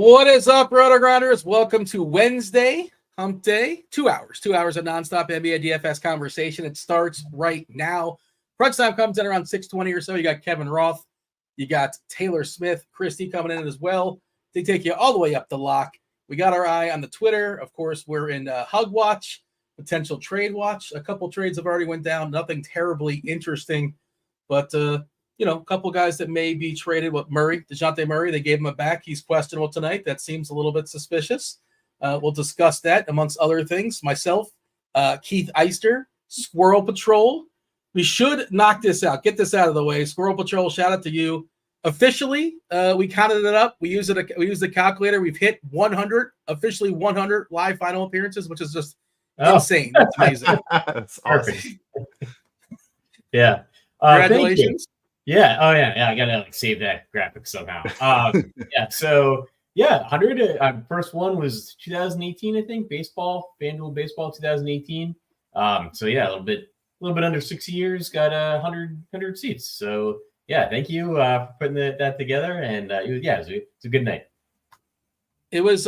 What is up, RotoGrinders? Welcome to Wednesday, Hump Day. 2 hours of nonstop NBA DFS conversation. It starts right now. Crunch time comes in around 6:20 or so. You got Kevin Roth. You got Taylor Smith, Kristi coming in as well. They take you all the way up the lock. We got our eye on the Twitter. Of course, we're in Hug Watch, potential trade watch. A couple trades have already went down. Nothing terribly interesting, but a couple guys that may be traded. DeJounte Murray, they gave him a back. He's questionable tonight. That seems a little bit suspicious. We'll discuss that amongst other things. Myself, Keith Eister, Squirrel Patrol. We should knock this out. Get this out of the way. Squirrel Patrol, shout out to you. Officially, we counted it up. We used the calculator. We've hit 100, officially 100 live final appearances, which is just insane. That's amazing. That's awesome. Yeah. Congratulations. Yeah. Oh, yeah. I gotta save that graphic somehow. 100. First one was 2018, I think. FanDuel baseball 2018. A little bit under 6 years. Got 100 seats. So yeah, thank you for putting that together. And it's a good night. It was.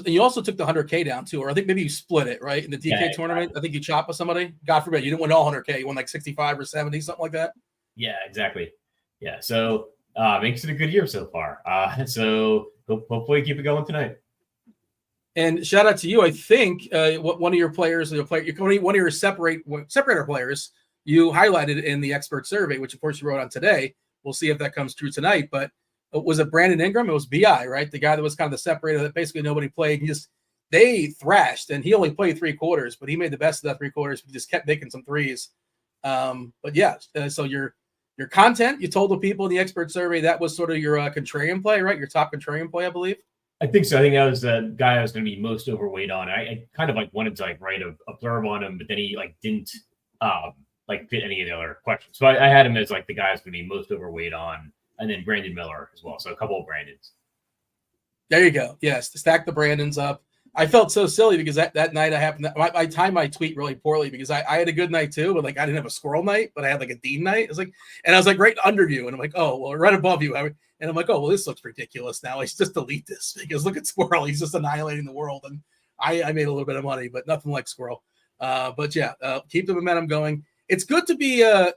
You also took the 100K down too, or I think maybe you split it right in the DK tournament. I think you chopped with somebody. God forbid you didn't win all 100K. You won like 65 or 70, something like that. Yeah, exactly. Yeah, so makes it a good year so far. So hopefully keep it going tonight. And shout out to you. I think one of your players, one of your separator players, you highlighted in the expert survey, which of course you wrote on today. We'll see if that comes true tonight. But was it Brandon Ingram? It was BI, right? The guy that was kind of the separator that basically nobody played. They thrashed, and he only played 3 quarters, but he made the best of that 3 quarters. He just kept making some threes. So your content, you told the people in the expert survey that was sort of your contrarian play, right? Your top contrarian play, I believe. I think so. I think that was the guy I was going to be most overweight on. I kind of wanted to write a blurb on him, but then he didn't fit any of the other questions. So I had him as the guy I was going to be most overweight on, and then Brandon Miller as well. So a couple of Brandons. There you go. Yes, to stack the Brandons up. I felt so silly because that night I timed my tweet really poorly because I had a good night too, but I didn't have a squirrel night, but I had a Dean night. I was right under you, and I'm oh well, right above you, and I'm oh well, this looks ridiculous now. Let's just delete this because look at Squirrel, he's just annihilating the world, and I made a little bit of money, but nothing like Squirrel. Keep the momentum going. It's good to be. Have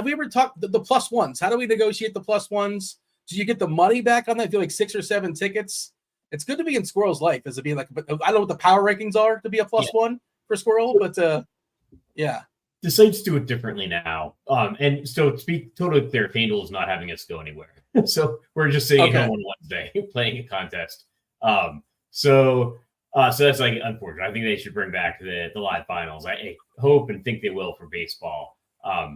we ever talked the plus ones? How do we negotiate the plus ones? Do you get the money back on that? I feel 6 or 7 tickets. It's good to be in Squirrel's life as it being but I don't know what the power rankings are to be a plus one for Squirrel, but yeah. The sites do it differently now. And so to be totally clear, FanDuel is not having us go anywhere. So we're just sitting home on Wednesday playing a contest. So that's unfortunate. I think they should bring back the live finals. I hope and think they will for baseball.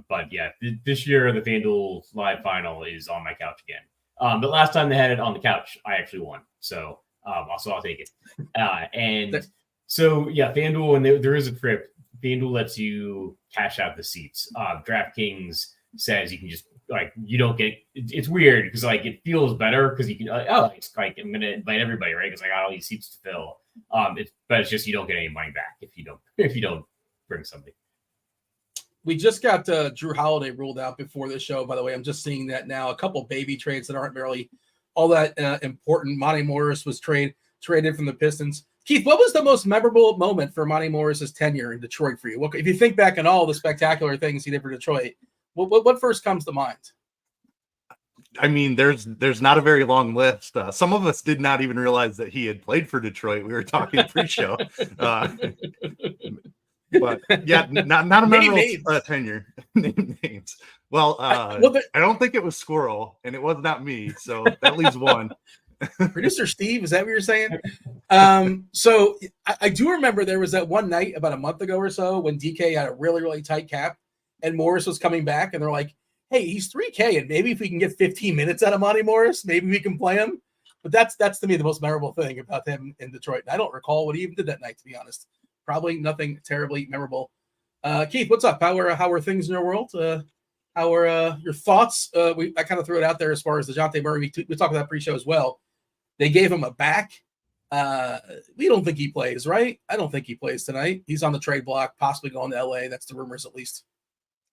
But yeah, this year the FanDuel live final is on my couch again. But last time they had it on the couch, I actually won. So I'll take it. FanDuel, and there is a trip. FanDuel lets you cash out the seats. DraftKings says you can just you don't get. It's weird because it feels better because you can. It's I'm going to invite everybody, right? Because I got all these seats to fill. But it's just you don't get any money back if you don't bring somebody. We just got Drew Holiday ruled out before this show, by the way. I'm just seeing that now. A couple baby trades that aren't really all that important. Monty Morris was traded from the Pistons. Keith, what was the most memorable moment for Monty Morris's tenure in Detroit for you? If you think back on all the spectacular things he did for Detroit, what first comes to mind? I mean, there's not a very long list. Some of us did not even realize that he had played for Detroit. We were talking pre-show. But yeah, not a memorable tenure. Name names. Well, I don't think it was Squirrel, and it was not me. So that leaves one. Producer Steve, is that what you're saying? So I do remember there was that one night about a month ago or so when DK had a really, really tight cap, and Morris was coming back, and they're like, "Hey, he's 3K, and maybe if we can get 15 minutes out of Monty Morris, maybe we can play him." But that's to me the most memorable thing about him in Detroit. And I don't recall what he even did that night, to be honest. Probably nothing terribly memorable. Keith, what's up? How are things in your world? How are your thoughts? I kind of threw it out there as far as DeJounte Murray. We talked about pre-show as well. They gave him a back. We don't think he plays, right? I don't think he plays tonight. He's on the trade block, possibly going to LA. That's the rumors, at least.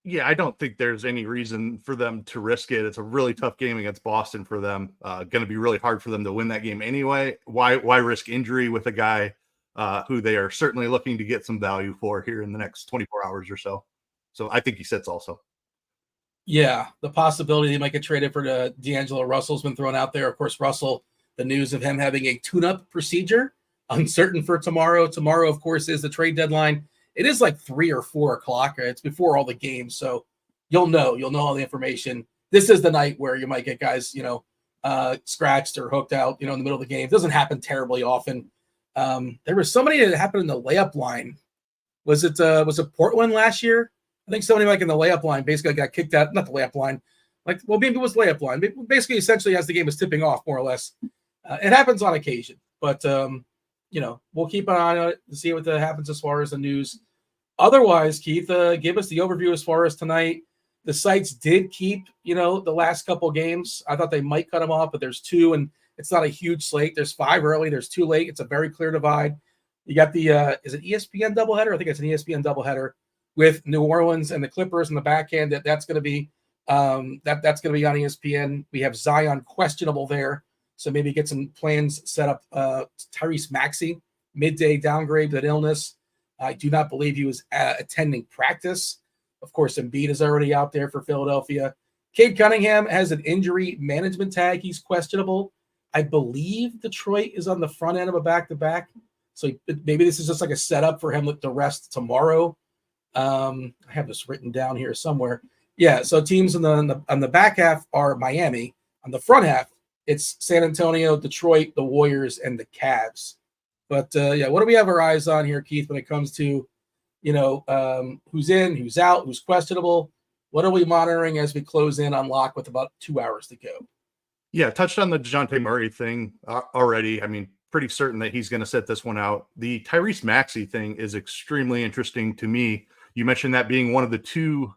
Yeah, I don't think there's any reason for them to risk it. It's a really tough game against Boston for them. Going to be really hard for them to win that game anyway. Why risk injury with a guy who they are certainly looking to get some value for here in the next 24 hours or so? So I think he sits also. Yeah, the possibility he might get traded for D'Angelo Russell's been thrown out there. Of course, Russell, the news of him having a tune-up procedure, uncertain for tomorrow. Tomorrow, of course, is the trade deadline. It is like 3 or 4 o'clock. It's before all the games, so you'll know all the information. This is the night where you might get guys, scratched or hooked out, in the middle of the game. It doesn't happen terribly often. There was somebody that happened in the layup line. Was it Portland last year? I think somebody like in the layup line basically got kicked out. Not the layup line. Maybe it was layup line. Basically, essentially, as the game is tipping off, more or less. It happens on occasion. But, we'll keep an eye on it to see what happens as far as the news. Otherwise, Keith, give us the overview as far as tonight. The sites did keep, the last couple games. I thought they might cut them off, but there's 2, and it's not a huge slate. There's 5 early. There's 2 late. It's a very clear divide. You got the is it ESPN doubleheader? I think it's an ESPN doubleheader with New Orleans and the Clippers in the back end. That's going to be that's going to be on ESPN. We have Zion questionable there, so maybe get some plans set up. Tyrese Maxey midday downgrade with an illness. I do not believe he was attending practice. Of course, Embiid is already out there for Philadelphia. Cade Cunningham has an injury management tag. He's questionable. I believe Detroit is on the front end of a back-to-back. So maybe this is just like a setup for him to rest tomorrow. I have this written down here somewhere. Yeah, so teams on the back half are Miami. On the front half, it's San Antonio, Detroit, the Warriors, and the Cavs. But, what do we have our eyes on here, Keith, when it comes to, who's in, who's out, who's questionable? What are we monitoring as we close in on lock with about 2 hours to go? Yeah, touched on the DeJounte Murray thing already. I mean, pretty certain that he's going to set this one out. The Tyrese Maxey thing is extremely interesting to me. You mentioned that being one of the 2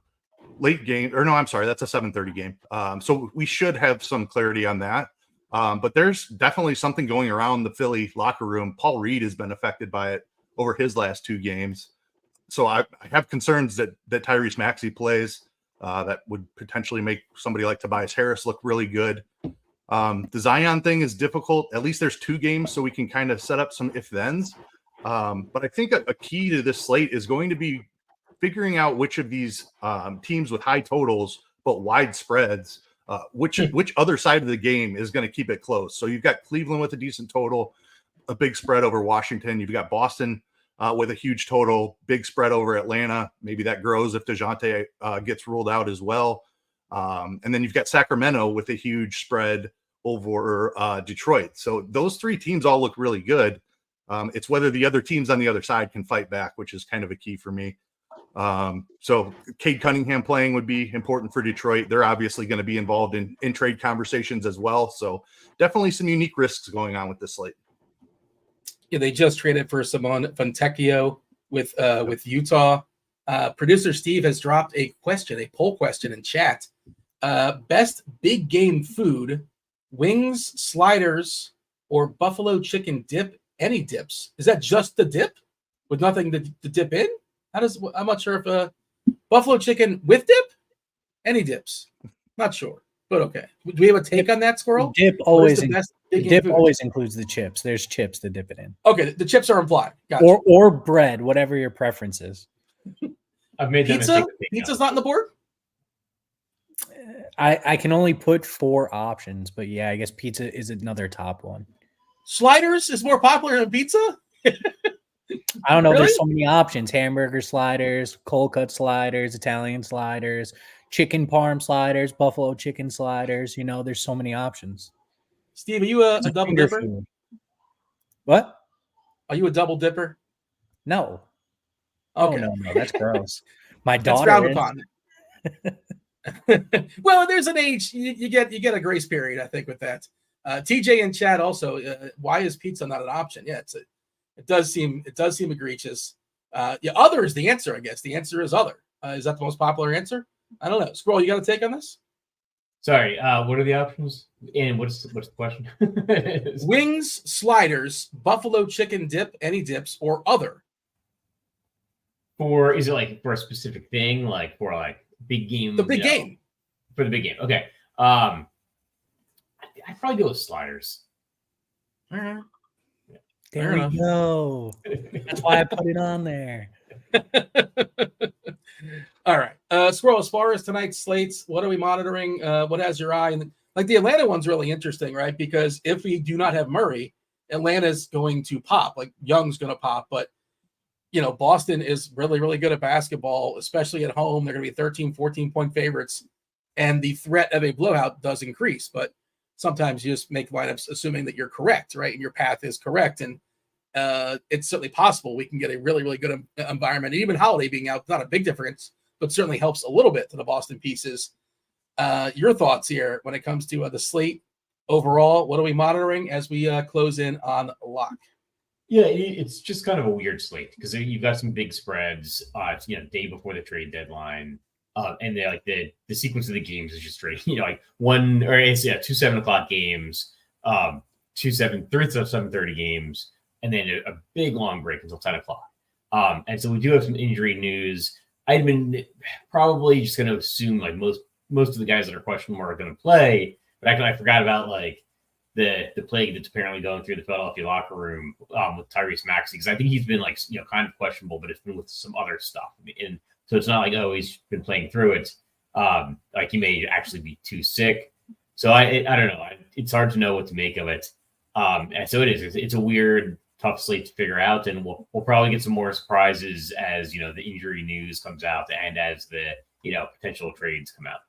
late games, or no, I'm sorry, that's a 7:30 game. So we should have some clarity on that. But there's definitely something going around the Philly locker room. Paul Reed has been affected by it over his last 2 games. So I have concerns that Tyrese Maxey plays that would potentially make somebody like Tobias Harris look really good. The Zion thing is difficult. At least there's 2 games, so we can kind of set up some if-thens. But I think a key to this slate is going to be figuring out which of these teams with high totals but wide spreads, which other side of the game is going to keep it close. So you've got Cleveland with a decent total, a big spread over Washington. You've got Boston with a huge total, big spread over Atlanta. Maybe that grows if DeJounte gets ruled out as well. And then you've got Sacramento with a huge spread over Detroit. So those 3 teams all look really good. It's whether the other teams on the other side can fight back, which is kind of a key for me. So Cade Cunningham playing would be important for Detroit. They're obviously going to be involved in trade conversations as well. So definitely some unique risks going on with this slate. Yeah, they just traded for Simone Fontecchio with Utah. Producer Steve has dropped a poll question in chat. Best big game food, wings, sliders, or buffalo chicken dip? Any dips? Is that just the dip with nothing to dip in? I'm not sure if buffalo chicken with dip? Any dips? Not sure, but okay. Do we have a take on that, Squirrel? Dip always includes the chips. There's chips to dip it in. Okay, the chips are implied. Gotcha. Or bread, whatever your preference is. I've made pizza. Pizza's not on the board. I can only put 4 options, but yeah, I guess pizza is another top one. Sliders is more popular than pizza. I don't know. Really? There's so many options: hamburger sliders, cold cut sliders, Italian sliders, chicken parm sliders, buffalo chicken sliders. There's so many options. Steve, are you a double dipper? Food. What? Are you a double dipper? No. Okay. Oh, no, that's gross. My daughter. That's frowned upon. Well, there's an age you get a grace period, I think, with that. TJ in chat also. Why is pizza not an option? Yeah, it does seem egregious. Other is the answer, I guess. The answer is other. Is that the most popular answer? I don't know. Scroll, you got a take on this? Sorry, what are the options? And what's the question? Wings, sliders, buffalo chicken dip, any dips, or other. Is it like for a specific thing, like for like big game. The big game. For the big game. Okay. I'd probably go with sliders. There we go. That's why I put it on there. All right. Squirrel, as far as tonight's slates, what are we monitoring? What has your eye? And like the Atlanta one's really interesting, right? Because if we do not have Murray, Atlanta's going to pop. Like Young's going to pop. But, Boston is really, really good at basketball, especially at home. They're going to be 13, 14-point favorites. And the threat of a blowout does increase. But sometimes you just make lineups assuming that you're correct, right? And your path is correct. And it's certainly possible we can get a really, really good environment. And even Holiday being out, not a big difference, but certainly helps a little bit to the Boston pieces. Your thoughts here when it comes to the slate overall? What are we monitoring as we close in on lock? Yeah, it's just kind of a weird slate because you've got some big spreads. It's day before the trade deadline, and the sequence of the games is just straight. Like 2 7:00 games, 3 7:30 games, and then a big long break until 10 o'clock. And so we do have some injury news. I'd been probably just going to assume like most of the guys that are questionable are going to play, but I forgot about like the plague that's apparently going through the Philadelphia locker room with Tyrese Maxey, because I think he's been kind of questionable, but it's been with some other stuff, and so it's not like he's been playing through it. Like he may actually be too sick. So I don't know. It's hard to know what to make of it. And so it's a weird, tough slate to figure out, and we'll probably get some more surprises as the injury news comes out and as the potential trades come out.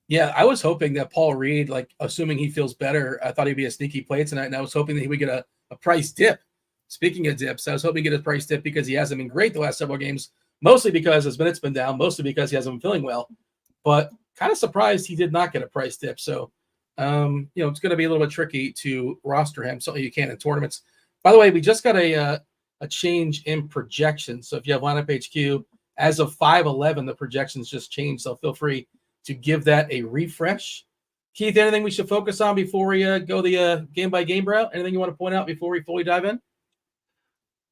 Yeah, I was hoping that Paul Reed, assuming he feels better, I thought he'd be a sneaky play tonight, and I was hoping that he would get a price dip. Speaking of dips, I was hoping to get a price dip because he hasn't been great the last several games, mostly because his minutes been down, mostly because he hasn't been feeling well. But kind of surprised he did not get a price dip. So, it's going to be a little bit tricky to roster him. Certainly you can in tournaments. By the way, we just got a change in projections. So if you have lineup HQ, as of 5/11, the projections just changed. So feel free to give that a refresh. Keith, anything we should focus on before we go the game-by-game route? Anything you want to point out before we fully dive in?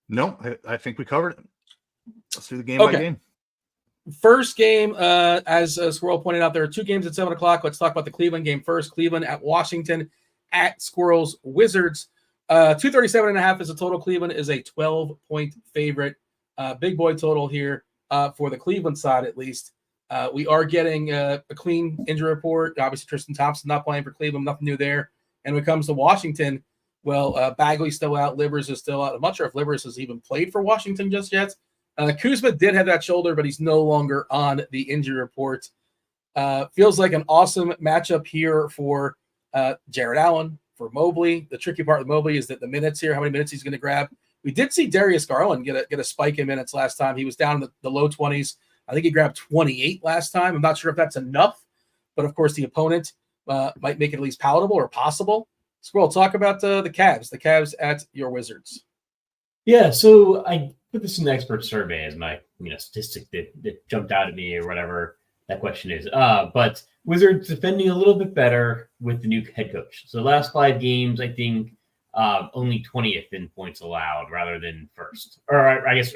No, I think we covered it. Let's do the game-by-game. First game, as Squirrel pointed out, there are 2 games at 7 o'clock. Let's talk about the Cleveland game first. Cleveland at Washington at Squirrels Wizards. 237.5 is the total. Cleveland is a 12-point favorite. Big boy total here for the Cleveland side, at least. We are getting a clean injury report. Obviously, Tristan Thompson not playing for Cleveland. Nothing new there. And when it comes to Washington, Bagley's still out. Livers is still out. I'm not sure if Livers has even played for Washington just yet. Kuzma did have that shoulder, but he's no longer on the injury report. Feels like an awesome matchup here for Jared Allen, for Mobley. The tricky part with Mobley is that the minutes here, how many minutes he's going to grab. We did see Darius Garland get a spike in minutes last time. He was down in the low 20s. I think he grabbed 28 last time. I'm not sure if that's enough, but of course the opponent might make it at least palatable or possible. Squirrel, talk about the Cavs at your Wizards. Yeah, so I put this in the expert survey as my statistic that jumped out at me or whatever that question is. But Wizards defending a little bit better with the new head coach. So the last 5 games, I think only 20th in points allowed rather than first. Or I guess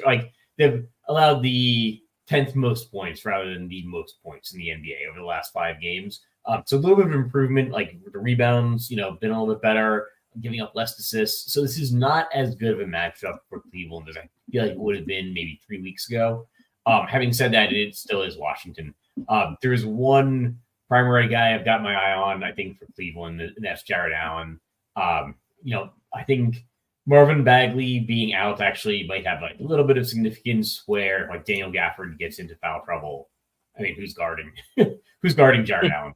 they've allowed the 10th most points rather than the most points in the NBA over the last 5 games. So a little bit of improvement, like the rebounds, been a little bit better, giving up less assists. So this is not as good of a matchup for Cleveland as I feel like it would have been maybe 3 weeks ago. Having said that, it still is Washington. There is one primary guy I've got my eye on, I think, for Cleveland, and that's Jared Allen. I think Marvin Bagley being out actually might have a little bit of significance where Daniel Gafford gets into foul trouble. I mean, who's guarding Jared Allen?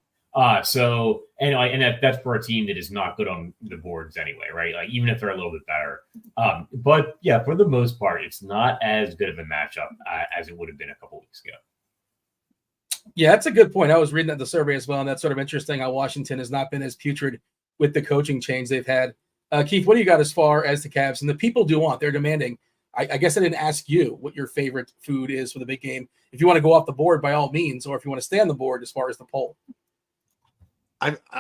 So that's for a team that is not good on the boards anyway, right? Even if they're a little bit better. But yeah, for the most part, it's not as good of a matchup as it would have been a couple weeks ago. Yeah, that's a good point. I was reading the survey as well, and that's sort of interesting how Washington has not been as putrid with the coaching change they've had. Keith, what do you got as far as the Cavs? And the people do want, they're demanding. I guess I didn't ask you what your favorite food is for the big game. If you want to go off the board, by all means, or if you want to stay on the board as far as the poll.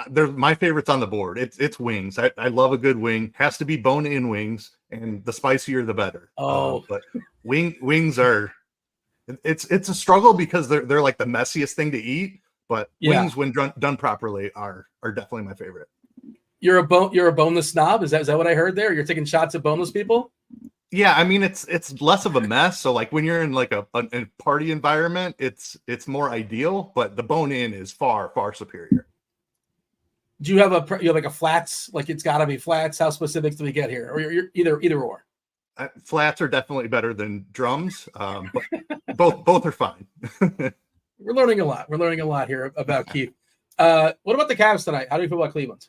They're my favorites on the board. It's wings. I love a good wing. Has to be bone-in wings, and the spicier the better. Oh, but wings are It's a struggle because they're like the messiest thing to eat, but Yeah. wings when done properly are definitely my favorite. You're a boneless snob. Is that what I heard there? You're taking shots at boneless people? Yeah, I mean it's less of a mess. So like when you're in like a party environment, it's more ideal, but the bone in is far superior. Do you have like a flats? Like it's got to be flats. How specific do we get here? Or you're either or? Flats are definitely better than drums, but both are fine. We're learning a lot. We're learning a lot here about Keith. What about the Cavs tonight? How do you feel about Cleveland?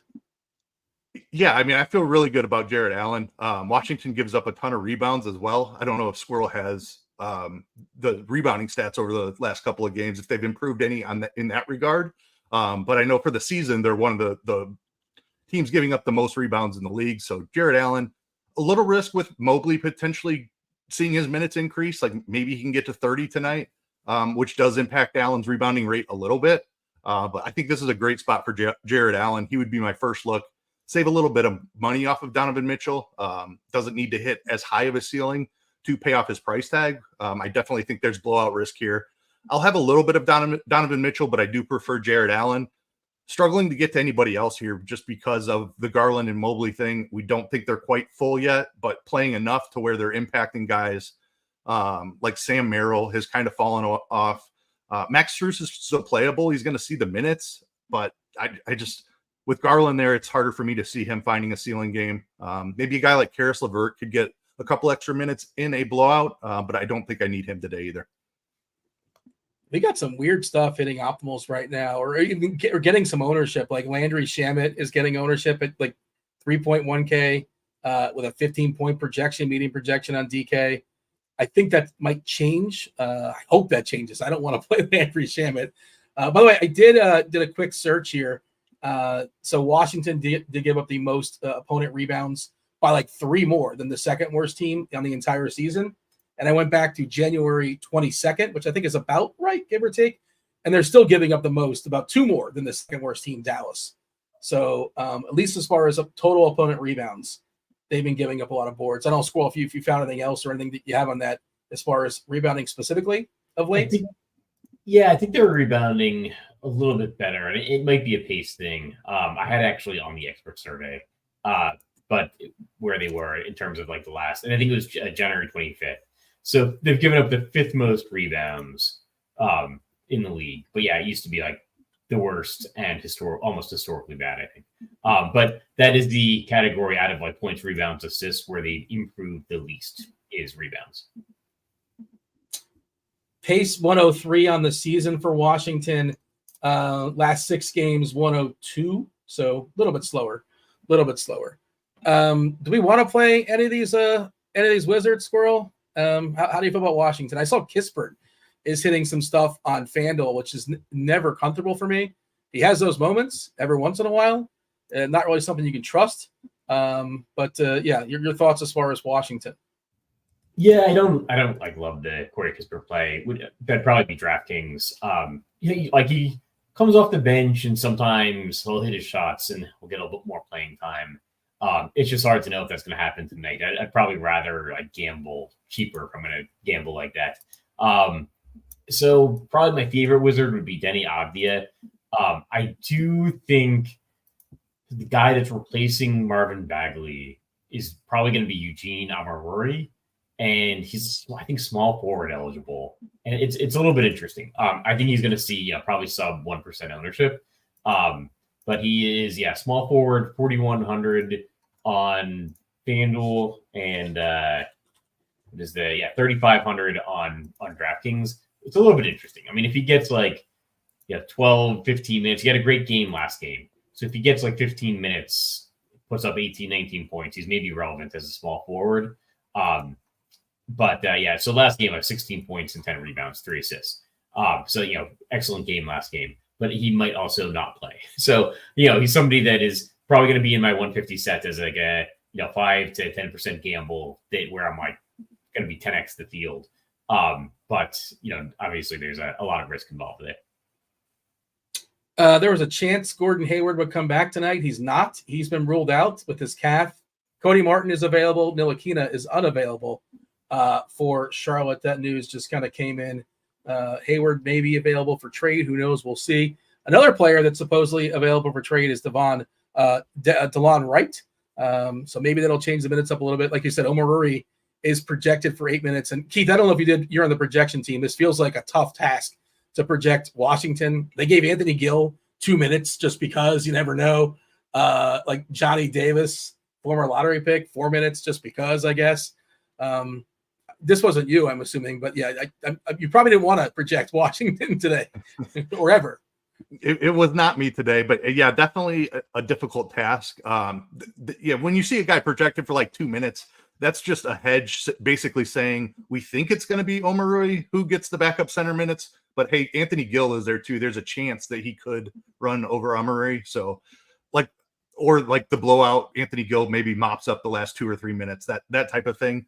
Yeah, I mean, I feel really good about Jared Allen. Washington gives up a ton of rebounds as well. I don't know if Squirrel has the rebounding stats over the last couple of games, if they've improved any in that regard. But I know for the season, they're one of the teams giving up the most rebounds in the league. So Jared Allen, a little risk with Mobley potentially seeing his minutes increase. Like maybe he can get to 30 tonight, which does impact Allen's rebounding rate a little bit. But I think this is a great spot for Jared Allen. He would be my first look. Save a little bit of money off of Donovan Mitchell. Doesn't need to hit as high of a ceiling to pay off his price tag. I definitely think there's blowout risk here. I'll have a little bit of Donovan Mitchell, but I do prefer Jared Allen. Struggling to get to anybody else here just because of the Garland and Mobley thing. We don't think they're quite full yet, but playing enough to where they're impacting guys like Sam Merrill has kind of fallen off. Max Strus is still playable. He's going to see the minutes, but I just with Garland there, it's harder for me to see him finding a ceiling game. Maybe a guy like Karis LeVert could get a couple extra minutes in a blowout, but I don't think I need him today either. We got some weird stuff hitting optimals right now, or even getting some ownership. Like Landry Shamet is getting ownership at like 3.1K with a 15-point projection, median projection on DK. I think that might change. I hope that changes. I don't want to play Landry Shamet. By the way, I did a quick search here. So Washington did give up the most opponent rebounds by like 3 more than the second worst team on the entire season. And I went back to January 22nd, which I think is about right, give or take. And they're still giving up the most, about 2 more than the second worst team, Dallas. So at least as far as total opponent rebounds, they've been giving up a lot of boards. I don't know, Squirrel, if you found anything else or anything that you have on that as far as rebounding specifically of late. I think they're rebounding a little bit better. And it might be a pace thing. I had actually on the expert survey, but where they were in terms of like the last, and I think it was January 25th. So they've given up the 5th most rebounds in the league. But yeah, it used to be like the worst and almost historically bad, I think. But that is the category out of like points, rebounds, assists where they improved the least is rebounds. Pace 103 on the season for Washington. Last 6 games, 102. So a little bit slower. Do we want to play any of these Wizards, Squirrel? How do you feel about Washington? I saw Kispert is hitting some stuff on FanDuel, which is never comfortable for me. He has those moments every once in a while, and not really something you can trust. But your thoughts as far as Washington. Yeah, I don't like love the Corey Kispert play. That'd probably be DraftKings. He comes off the bench and sometimes he'll hit his shots and we'll get a little bit more playing time. It's just hard to know if that's going to happen tonight. I'd probably rather like gamble cheaper if I'm going to gamble like that. So probably my favorite Wizard would be Denny Avdia. I do think the guy that's replacing Marvin Bagley is probably going to be Eugene Amarori, and he's, I think, small forward eligible. And it's a little bit interesting. I think he's going to see probably sub 1% ownership. But he is, small forward, 4,100 on FanDuel, and it is 3,500 on DraftKings. It's a little bit interesting. I mean, if he gets 12, 15 minutes, he had a great game last game. So if he gets 15 minutes, puts up 18, 19 points, he's maybe relevant as a small forward. So last game, I have 16 points and 10 rebounds, 3 assists. Excellent game last game, but he might also not play. So, he's somebody that is probably going to be in my 150 set as like a, 5 to 10% gamble where I'm like going to be 10x the field. But obviously there's a lot of risk involved with it. There was a chance Gordon Hayward would come back tonight. He's not. He's been ruled out with his calf. Cody Martin is available. Ntilikina is unavailable for Charlotte. That news just kind of came in Hayward may be available for trade. Who knows? We'll see. Another player that's supposedly available for trade is DeLon Wright. So maybe that'll change the minutes up a little bit. Like you said, Omaruri is projected for 8 minutes. And Keith, I don't know if you're on the projection team. This feels like a tough task to project Washington. They gave Anthony Gill 2 minutes just because you never know. Like Johnny Davis, former lottery pick, 4 minutes just because, I guess. This wasn't you, I'm assuming, but yeah, you probably didn't want to project Washington today or ever. It was not me today, but yeah, definitely a difficult task. Yeah, when you see a guy projected for like 2 minutes, that's just a hedge, basically saying we think it's going to be Omarui who gets the backup center minutes, but hey, Anthony Gill is there too. There's a chance that he could run over Omarui. So or the blowout, Anthony Gill maybe mops up the last 2 or 3 minutes, that type of thing.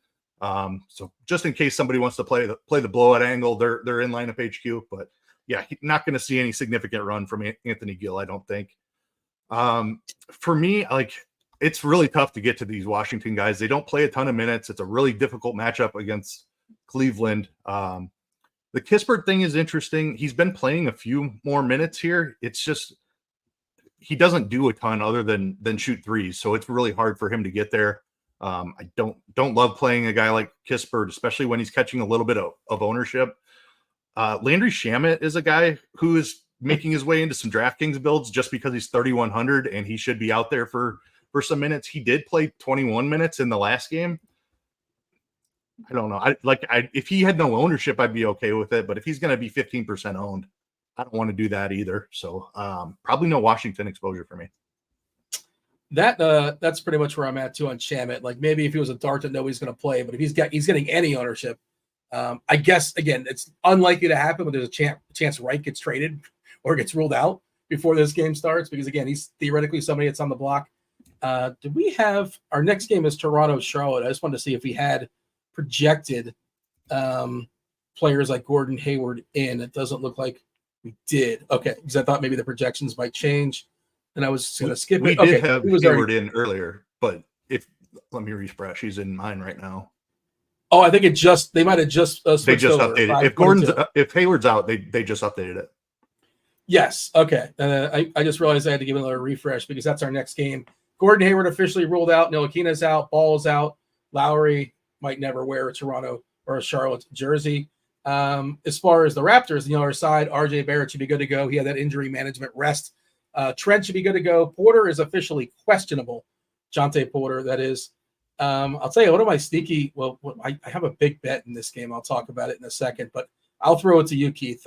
So just in case somebody wants to play the blowout angle, they're in lineup HQ, but yeah, not going to see any significant run from Anthony Gill, I don't think. For me, it's really tough to get to these Washington guys. They don't play a ton of minutes. It's a really difficult matchup against Cleveland. The Kispert thing is interesting. He's been playing a few more minutes here. It's just he doesn't do a ton other than shoot threes, so it's really hard for him to get there. I don't love playing a guy like Kispert, especially when he's catching a little bit of ownership. Landry Shamet is a guy who is making his way into some DraftKings builds just because he's 3,100 and he should be out there for some minutes. He did play 21 minutes in the last game. I don't know. If he had no ownership, I'd be okay with it. But if he's going to be 15% owned, I don't want to do that either. So probably no Washington exposure for me. That's pretty much where I'm at too on Shamet. Like maybe if he was a dart that nobody's going to play, but if he's getting any ownership, I guess again it's unlikely to happen. But there's a chance Wright gets traded or gets ruled out before this game starts because again he's theoretically somebody that's on the block. Do we have our next game is Toronto Charlotte? I just wanted to see if we had projected players like Gordon Hayward in. It doesn't look like we did. Okay, because I thought maybe the projections might change. And I was going to skip it. We did have Hayward in earlier, but let me refresh. He's in mine right now. Oh, I think they might have just they just updated. If Hayward's out, they just updated it. Yes. Okay. I just realized I had to give it another refresh because that's our next game. Gordon Hayward officially ruled out. Ntilikina's out. Ball is out. Lowry might never wear a Toronto or a Charlotte jersey. As far as the Raptors, the other side, RJ Barrett should be good to go. He had that injury management rest. Trent should be good to go. Porter is officially questionable. Jonte Porter, that is. I'll tell you, what am I sneaky? Well, I have a big bet in this game. I'll talk about it in a second, but I'll throw it to you, Keith.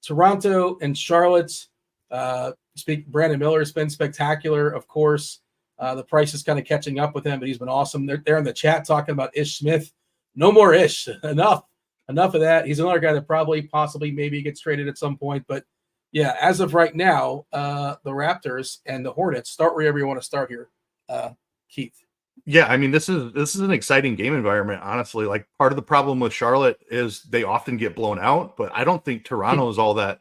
Toronto and Charlotte. Brandon Miller has been spectacular, of course. The price is kind of catching up with him, but he's been awesome. They're in the chat talking about Ish Smith. No more Ish. Enough of that. He's another guy that possibly maybe gets traded at some point, but yeah, as of right now, the Raptors and the Hornets, start wherever you want to start here, Keith. Yeah, I mean, this is an exciting game environment, honestly. Like part of the problem with Charlotte is they often get blown out, but I don't think Toronto is all that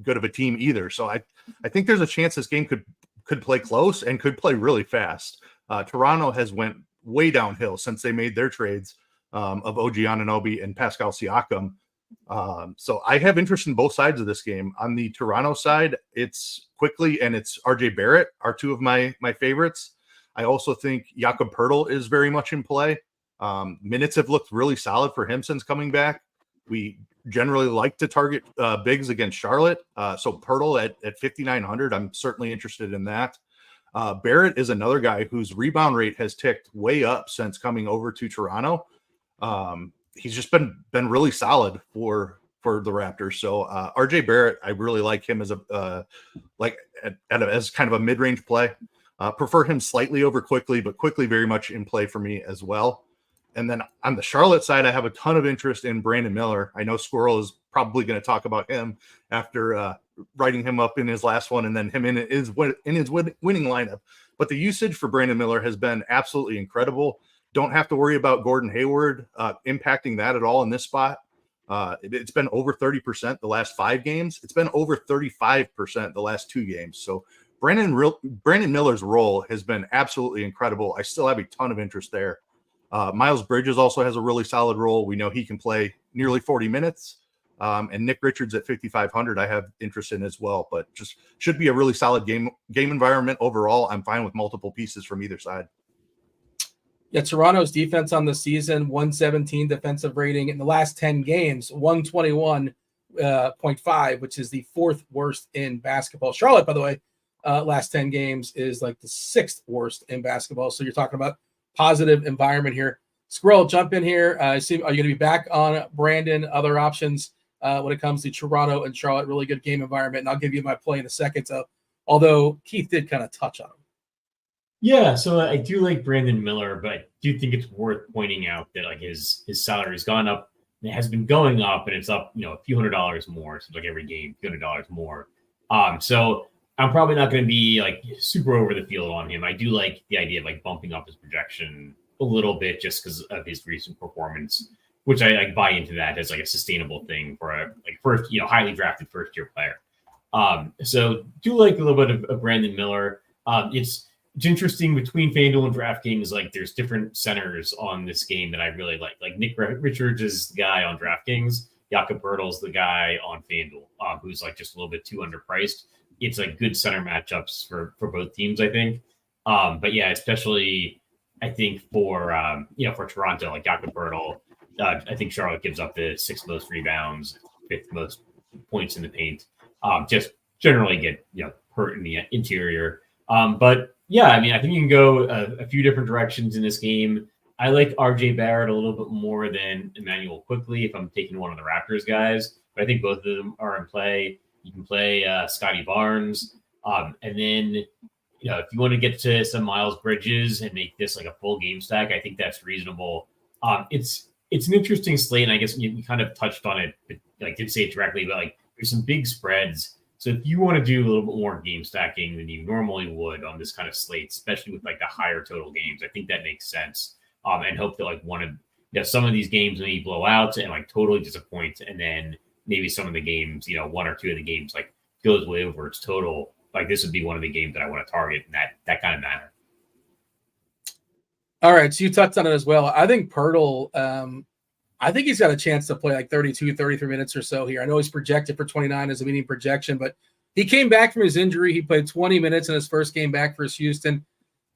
good of a team either. So I think there's a chance this game could play close and could play really fast. Toronto has went way downhill since they made their trades of OG Anunoby and Pascal Siakam. So I have interest in both sides of this game. On the Toronto side, it's Quickly and it's RJ Barrett are two of my favorites. I also think Jakob Poeltl is very much in play. Minutes have looked really solid for him since coming back. We generally like to target bigs against Charlotte. So Poeltl at 5,900, I'm certainly interested in that. Barrett is another guy whose rebound rate has ticked way up since coming over to Toronto. He's just been really solid for the Raptors. So RJ Barrett, I really like him as as kind of a mid-range play. Prefer him slightly over Quickly, but Quickly very much in play for me as well. And then on the Charlotte side, I have a ton of interest in Brandon Miller. I know Squirrel is probably going to talk about him after writing him up in his last one and then him in his winning lineup. But the usage for Brandon Miller has been absolutely incredible. Don't have to worry about Gordon Hayward impacting that at all in this spot. It's been over 30% the last 5 games. It's been over 35% the last 2 games. So Brandon Miller's role has been absolutely incredible. I still have a ton of interest there. Miles Bridges also has a really solid role. We know he can play nearly 40 minutes. And Nick Richards at 5,500, I have interest in as well, but just should be a really solid game environment overall. I'm fine with multiple pieces from either side. Yeah, Toronto's defense on the season, 117 defensive rating in the last 10 games, 121.5, which is the 4th worst in basketball. Charlotte, by the way, last 10 games is like the 6th worst in basketball. So you're talking about positive environment here. Squirrel, jump in here. Are you going to be back on Brandon? Other options when it comes to Toronto and Charlotte, really good game environment. And I'll give you my play in a second. So, although Keith did kind of touch on him. Yeah, so I do like Brandon Miller, but I do think it's worth pointing out that like his salary has gone up. It has been going up, and it's up, a few $100s more. So like every game, $200 more. So I'm probably not going to be like super over the field on him. I do like the idea of like bumping up his projection a little bit just because of his recent performance, which I buy into that as like a sustainable thing for a like first, highly drafted first year player. So do like a little bit of Brandon Miller. It's interesting between FanDuel and DraftKings. Like there's different centers on this game that I really like. Like Nick Richards is the guy on DraftKings. Jakob Poeltl's the guy on FanDuel, who's like just a little bit too underpriced. It's like good center matchups for both teams, I think. But yeah, especially I think for Toronto, like Jakob Poeltl, I think Charlotte gives up the 6th most rebounds, 5th most points in the paint. Just generally get hurt in the interior. But yeah, I mean, I think you can go a few different directions in this game. I like RJ Barrett a little bit more than Emmanuel Quickly if I'm taking one of the Raptors guys. But I think both of them are in play. You can play Scotty Barnes. And then, if you want to get to some Miles Bridges and make this like a full game stack, I think that's reasonable. It's an interesting slate, and I guess you kind of touched on it, but like didn't say it directly, but like there's some big spreads. So if you want to do a little bit more game stacking than you normally would on this kind of slate, especially with like the higher total games, I think that makes sense. And hope that like some of these games maybe blow out and like totally disappoint, and then maybe some of the games, 1 or 2 of the games like goes way over its total. Like this would be one of the games that I want to target in that kind of manner. All right, so you touched on it as well. I think Poeltl, I think he's got a chance to play like 32, 33 minutes or so here. I know he's projected for 29 as a median projection, but he came back from his injury. He played 20 minutes in his first game back for Houston.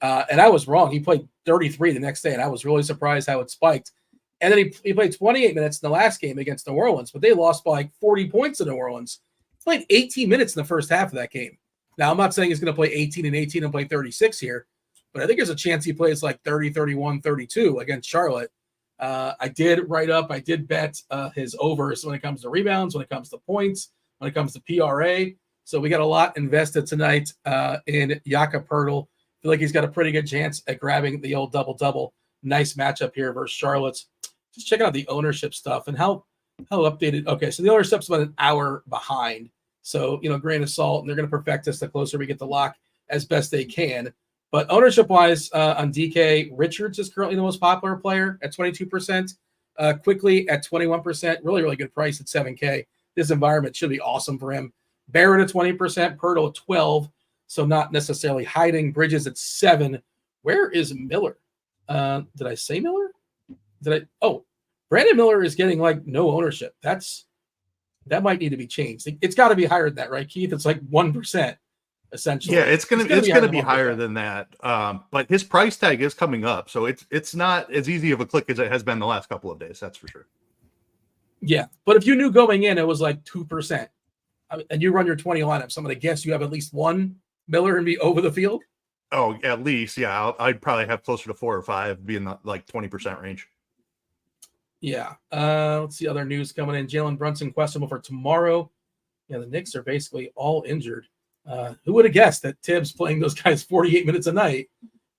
And I was wrong. He played 33 the next day, and I was really surprised how it spiked. And then he played 28 minutes in the last game against New Orleans, but they lost by like 40 points to New Orleans. He played 18 minutes in the first half of that game. Now, I'm not saying he's going to play 18 and 18 and play 36 here, but I think there's a chance he plays like 30, 31, 32 against Charlotte. I did bet his overs when it comes to rebounds, when it comes to points, when it comes to PRA. So we got a lot invested tonight in Jakob Poeltl. I feel like he's got a pretty good chance at grabbing the old double-double. Nice matchup here versus Charlotte's. Just checking out the ownership stuff and how updated. Okay, so the ownership's about an hour behind. So, grain of salt, and they're going to perfect this the closer we get the lock as best they can. But ownership-wise, on DK, Richards is currently the most popular player at 22%. Quickly at 21%. Really, really good price at $7K. This environment should be awesome for him. Barrett at 20%. Poeltl at 12%. So not necessarily hiding. Bridges at 7%. Where is Miller? Did I say Miller? Brandon Miller is getting like no ownership. That might need to be changed. It's got to be higher than that, right, Keith? It's like 1%. Essentially, yeah, it's gonna be higher than that. But his price tag is coming up, so it's not as easy of a click as it has been the last couple of days. That's for sure. Yeah, but if you knew going in it was like 2%, and you run your 20 lineups, I'm gonna guess you have at least one Miller and be over the field. Oh, at least, yeah. I'd probably have closer to 4 or 5, be in the like 20% range. Yeah. Let's see other news coming in. Jalen Brunson questionable for tomorrow. Yeah, the Knicks are basically all injured. Who would have guessed that Tibbs playing those guys 48 minutes a night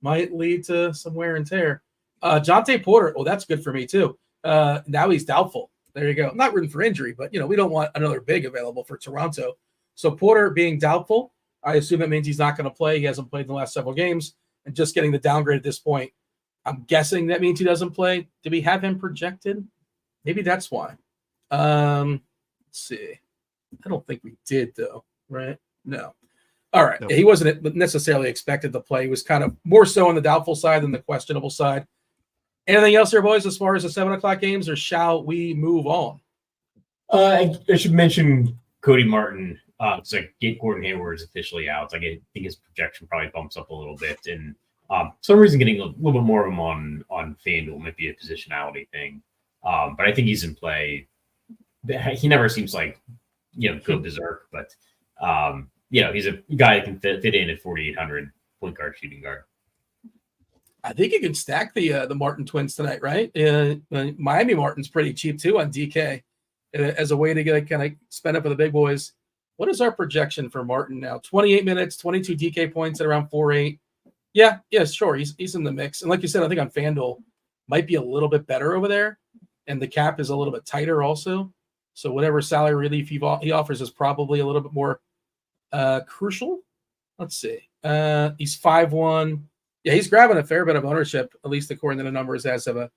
might lead to some wear and tear? Jonte Porter, that's good for me too. Now he's doubtful. There you go. I'm not rooting for injury, but we don't want another big available for Toronto. So Porter being doubtful, I assume that means he's not going to play. He hasn't played in the last several games, and just getting the downgrade at this point, I'm guessing that means he doesn't play. Did we have him projected? Maybe that's why. Let's see. I don't think we did though, right? No. All right. Nope. He wasn't necessarily expected to play. He was kind of more so on the doubtful side than the questionable side. Anything else there, boys, as far as the 7 o'clock games, or shall we move on? I should mention Cody Martin. It's like Gordon Hayward is officially out. It's like I think his projection probably bumps up a little bit, and for some reason getting a little bit more of him on FanDuel might be a positionality thing. But I think he's in play. He never seems like go berserk, but he's a guy that can fit in at 4,800 point guard, shooting guard. I think you can stack the Martin twins tonight, right? Miami Martin's pretty cheap too on DK as a way to get kind of spend up for the big boys. What is our projection for Martin now? 28 minutes, 22 DK points at around 4.8. Yeah, sure. He's in the mix. And like you said, I think on FanDuel might be a little bit better over there. And the cap is a little bit tighter also. So whatever salary relief he offers is probably a little bit more crucial. Let's see. He's 5'1". Yeah, he's grabbing a fair bit of ownership, at least according to the numbers as of a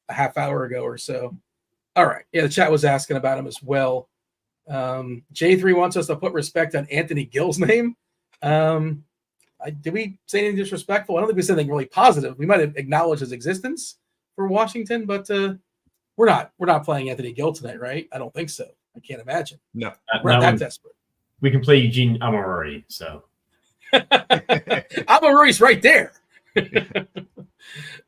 half hour ago or so. All right. Yeah, the chat was asking about him as well. J3 wants us to put respect on Anthony Gill's name. Did we say anything disrespectful? I don't think we said anything really positive. We might have acknowledged his existence for Washington, but we're not playing Anthony Gill tonight, right? I don't think so. I can't imagine. No, we're not that desperate. We can play Eugene Amarori, so Amarori's right there.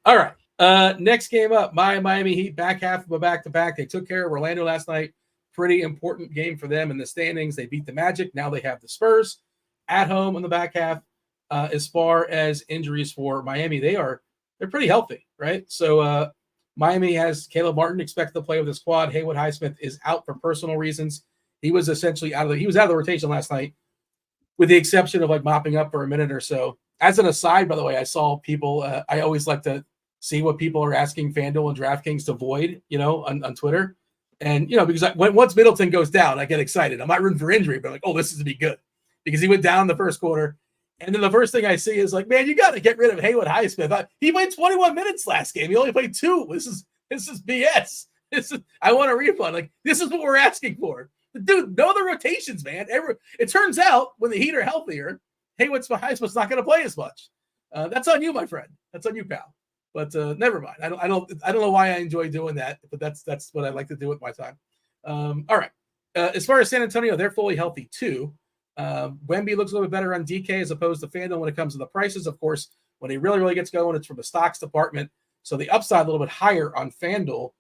All right. Next game up, Miami Heat, back half of a back-to-back. They took care of Orlando last night. Pretty important game for them in the standings. They beat the Magic. Now they have the Spurs at home in the back half. As far as injuries for Miami, they're pretty healthy, right? So Miami has Caleb Martin expected to play with the squad. Haywood Highsmith is out for personal reasons. He was essentially out of the rotation last night, with the exception of like mopping up for a minute or so. As an aside, by the way, I saw people. I always like to see what people are asking FanDuel and DraftKings to void, on Twitter. And, because once Middleton goes down, I get excited. I'm not rooting for injury, but like, this is to be good because he went down in the first quarter. And then the first thing I see is like, man, you got to get rid of Haywood Highsmith. He played 21 minutes last game. He only played 2. This is BS. I want a refund. Like, this is what we're asking for. Dude, know the rotations, man. It turns out when the Heat are healthier, Haywood Highsmith's not going to play as much. That's on you, my friend. That's on you, pal. But never mind. I don't know why I enjoy doing that, but that's what I like to do with my time. All right. As far as San Antonio, they're fully healthy too. Wemby looks a little bit better on DK as opposed to FanDuel when it comes to the prices. Of course, when he really, really gets going, it's from the stocks department. So the upside a little bit higher on FanDuel.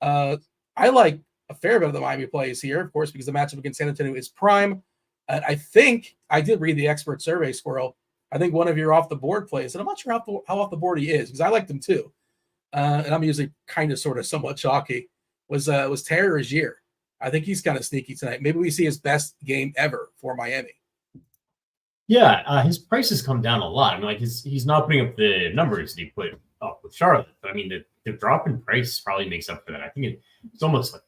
I like a fair bit of the Miami plays here, of course, because the matchup against San Antonio is prime. And I think I did read the expert survey, Squirrel. I think one of your off the board plays, and I'm not sure how off the board he is because I liked him too. And I'm usually kind of sort of somewhat chalky. Was Terry Rozier. I think he's kind of sneaky tonight. Maybe we see his best game ever for Miami. Yeah, his prices come down a lot. I mean, like he's not putting up the numbers that he put up with Charlotte. But I mean, the drop in price probably makes up for that. I think it's almost like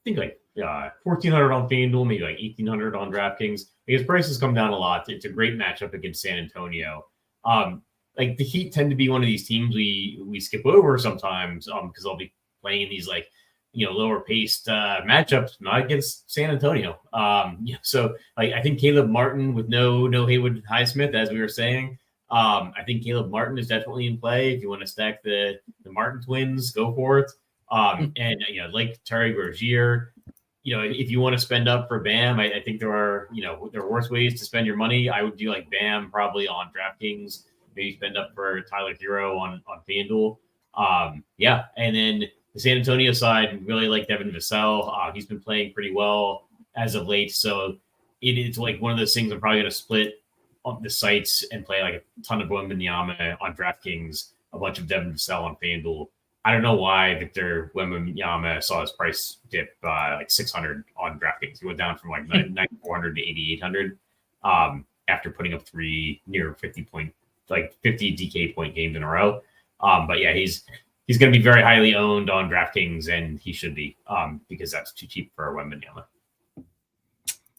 1,400 on FanDuel, maybe like 1,800 on DraftKings. His prices come down a lot. It's a great matchup against San Antonio. Like the Heat tend to be one of these teams we skip over sometimes because they'll be playing these like lower paced matchups, not against San Antonio. So like I think Caleb Martin with no Haywood Highsmith, as we were saying. I think Caleb Martin is definitely in play. If you want to stack the Martin twins, go for it. And like Terry Rozier, if you want to spend up for Bam, I think there are worse ways to spend your money. I would do like Bam probably on DraftKings, maybe spend up for Tyler Hero on FanDuel. And then the San Antonio side, really like Devin Vassell. He's been playing pretty well as of late. So it's like one of those things I'm probably going to split on the sites and play like a ton of Wembanyama on DraftKings, a bunch of Devin Vassell on FanDuel. I don't know why Victor Wembanyama saw his price dip like 600 on DraftKings. He went down from like 9,400 to 8,800 after putting up 3 near 50 DK point games in a row. But yeah, he's going to be very highly owned on DraftKings, and he should be because that's too cheap for Wembanyama.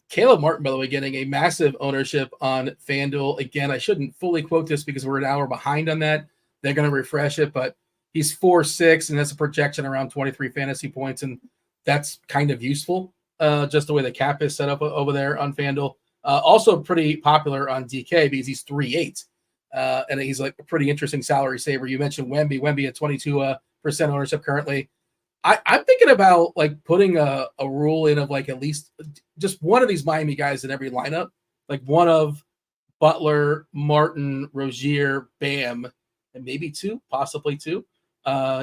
Caleb Martin, by the way, getting a massive ownership on FanDuel. Again, I shouldn't fully quote this because we're an hour behind on that. They're going to refresh it, but he's 4.6, and that's a projection around 23 fantasy points, and that's kind of useful, just the way the cap is set up over there on FanDuel. Also pretty popular on DK because he's 3.8, and he's like a pretty interesting salary saver. You mentioned Wemby at 22% ownership currently. I'm thinking about like putting a rule in of like at least just one of these Miami guys in every lineup, like one of Butler, Martin, Rozier, Bam, and maybe two, possibly two.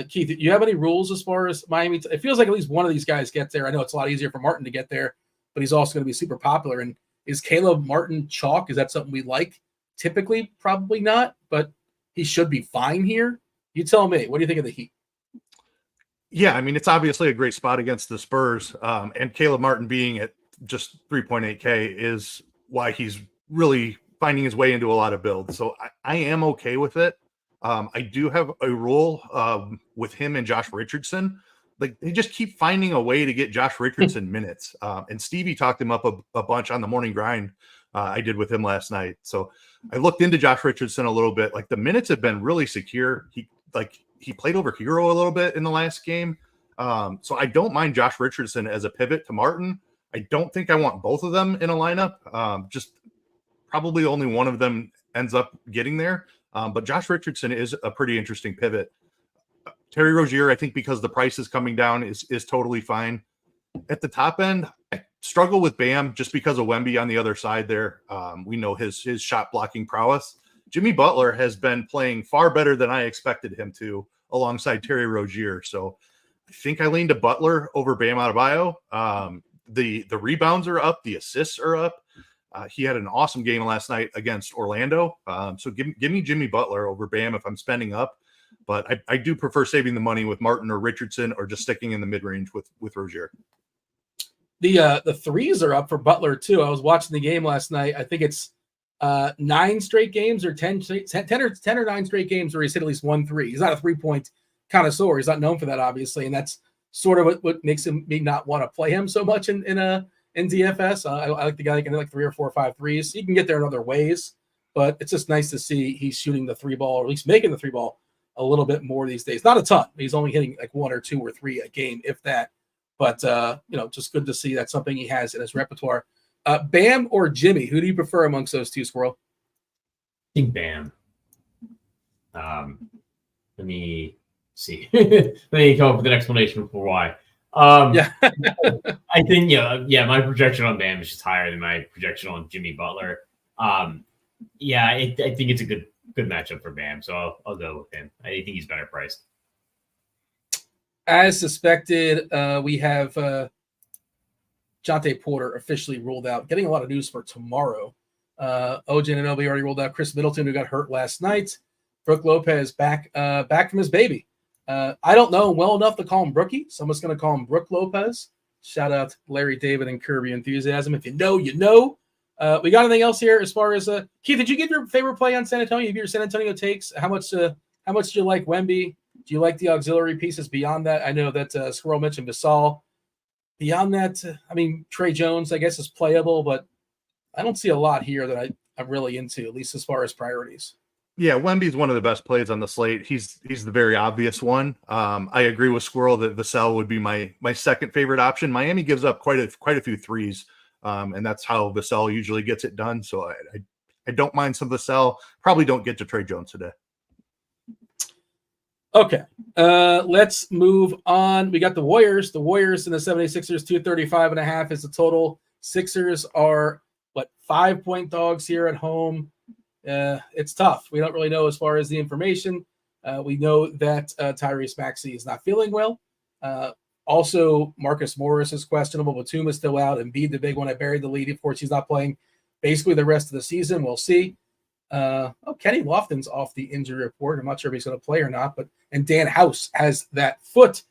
Keith, do you have any rules as far as Miami? It feels like at least one of these guys gets there. I know it's a lot easier for Martin to get there, but he's also going to be super popular. And is Caleb Martin chalk? Is that something we like? Typically, probably not, but he should be fine here. You tell me. What do you think of the Heat? Yeah, I mean, it's obviously a great spot against the Spurs. And Caleb Martin being at just 3.8K is why he's really finding his way into a lot of builds. So I am okay with it. I do have a rule with him and Josh Richardson. Like they just keep finding a way to get Josh Richardson minutes. And Stevie talked him up a bunch on the morning grind I did with him last night. So I looked into Josh Richardson a little bit. Like the minutes have been really secure. He played over Hero a little bit in the last game. So I don't mind Josh Richardson as a pivot to Martin. I don't think I want both of them in a lineup. Just probably only one of them ends up getting there. But Josh Richardson is a pretty interesting pivot. Terry Rozier, I think because the price is coming down, is totally fine. At the top end, I struggle with Bam just because of Wemby on the other side there. We know his shot blocking prowess. Jimmy Butler has been playing far better than I expected him to alongside Terry Rozier. So I think I lean to Butler over Bam Adebayo. The rebounds are up. The assists are up. He had an awesome game last night against Orlando. So give me Jimmy Butler over Bam if I'm spending up. But I do prefer saving the money with Martin or Richardson or just sticking in the mid-range with Rozier. The threes are up for Butler too. I was watching the game last night. I think it's 9 straight games or 10 or 9 straight games where he's hit at least 1 3. He's not a 3-point connoisseur. He's not known for that, obviously, and that's sort of what makes me not want to play him so much in DFS. I like the guy that can hit like 3 or 4 or 5 threes. He can get there in other ways, but it's just nice to see he's shooting the 3 ball, or at least making the 3 ball a little bit more these days. Not a ton. He's only hitting like 1 or 2 or 3 a game, if that. But just good to see that's something he has in his repertoire. Bam or Jimmy? Who do you prefer amongst those two, Squirrel? I think Bam. Let me see. Let me come up with an explanation for why. Yeah. I think my projection on Bam is just higher than my projection on Jimmy Butler. I think it's a good matchup for Bam, so I'll go with him. I think he's better priced. As suspected, we have Jonte Porter officially ruled out. Getting a lot of news for tomorrow. OJ Anunoby already ruled out. Chris Middleton, who got hurt last night. Brooke Lopez back from his baby. I don't know him well enough to call him Brookie, so I'm just going to call him Brooke Lopez. Shout out Larry David and Kirby Enthusiasm. If you know, you know. We got anything else here as far as Keith? Did you give your favorite play on San Antonio? Give your San Antonio takes. How much do you like Wemby? Do you like the auxiliary pieces beyond that? I know that Squirrel mentioned Gasol. Beyond that, Trey Jones, I guess, is playable, but I don't see a lot here that I'm really into, at least as far as priorities. Yeah, Wemby's one of the best plays on the slate. He's the very obvious one. I agree with Squirrel that Vassell would be my second favorite option. Miami gives up quite a few threes, and that's how Vassell usually gets it done. So I don't mind some Vassell. Probably don't get to Trey Jones today. Okay, let's move on. We got the Warriors. The Warriors and the 76ers, 235.5 is the total. Sixers are, 5-point dogs here at home. It's tough. We don't really know as far as the information. We know that Tyrese Maxey is not feeling well. Also, Marcus Morris is questionable. Batum is still out. Embiid, the big one, I buried the lead. Of course, he's not playing basically the rest of the season. We'll see. Kenny Lofton's off the injury report. I'm not sure if he's going to play or not, and Dan House has that foot.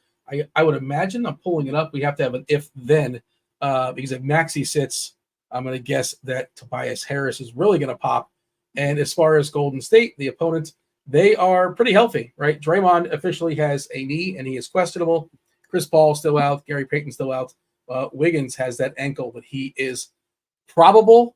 I would imagine, I'm pulling it up, we have to have an if-then, because if Maxey sits, I'm going to guess that Tobias Harris is really going to pop. And as far as Golden State, the opponent, they are pretty healthy, right? Draymond officially has a knee, and he is questionable. Chris Paul still out. Gary Payton still out. Wiggins has that ankle, but he is probable.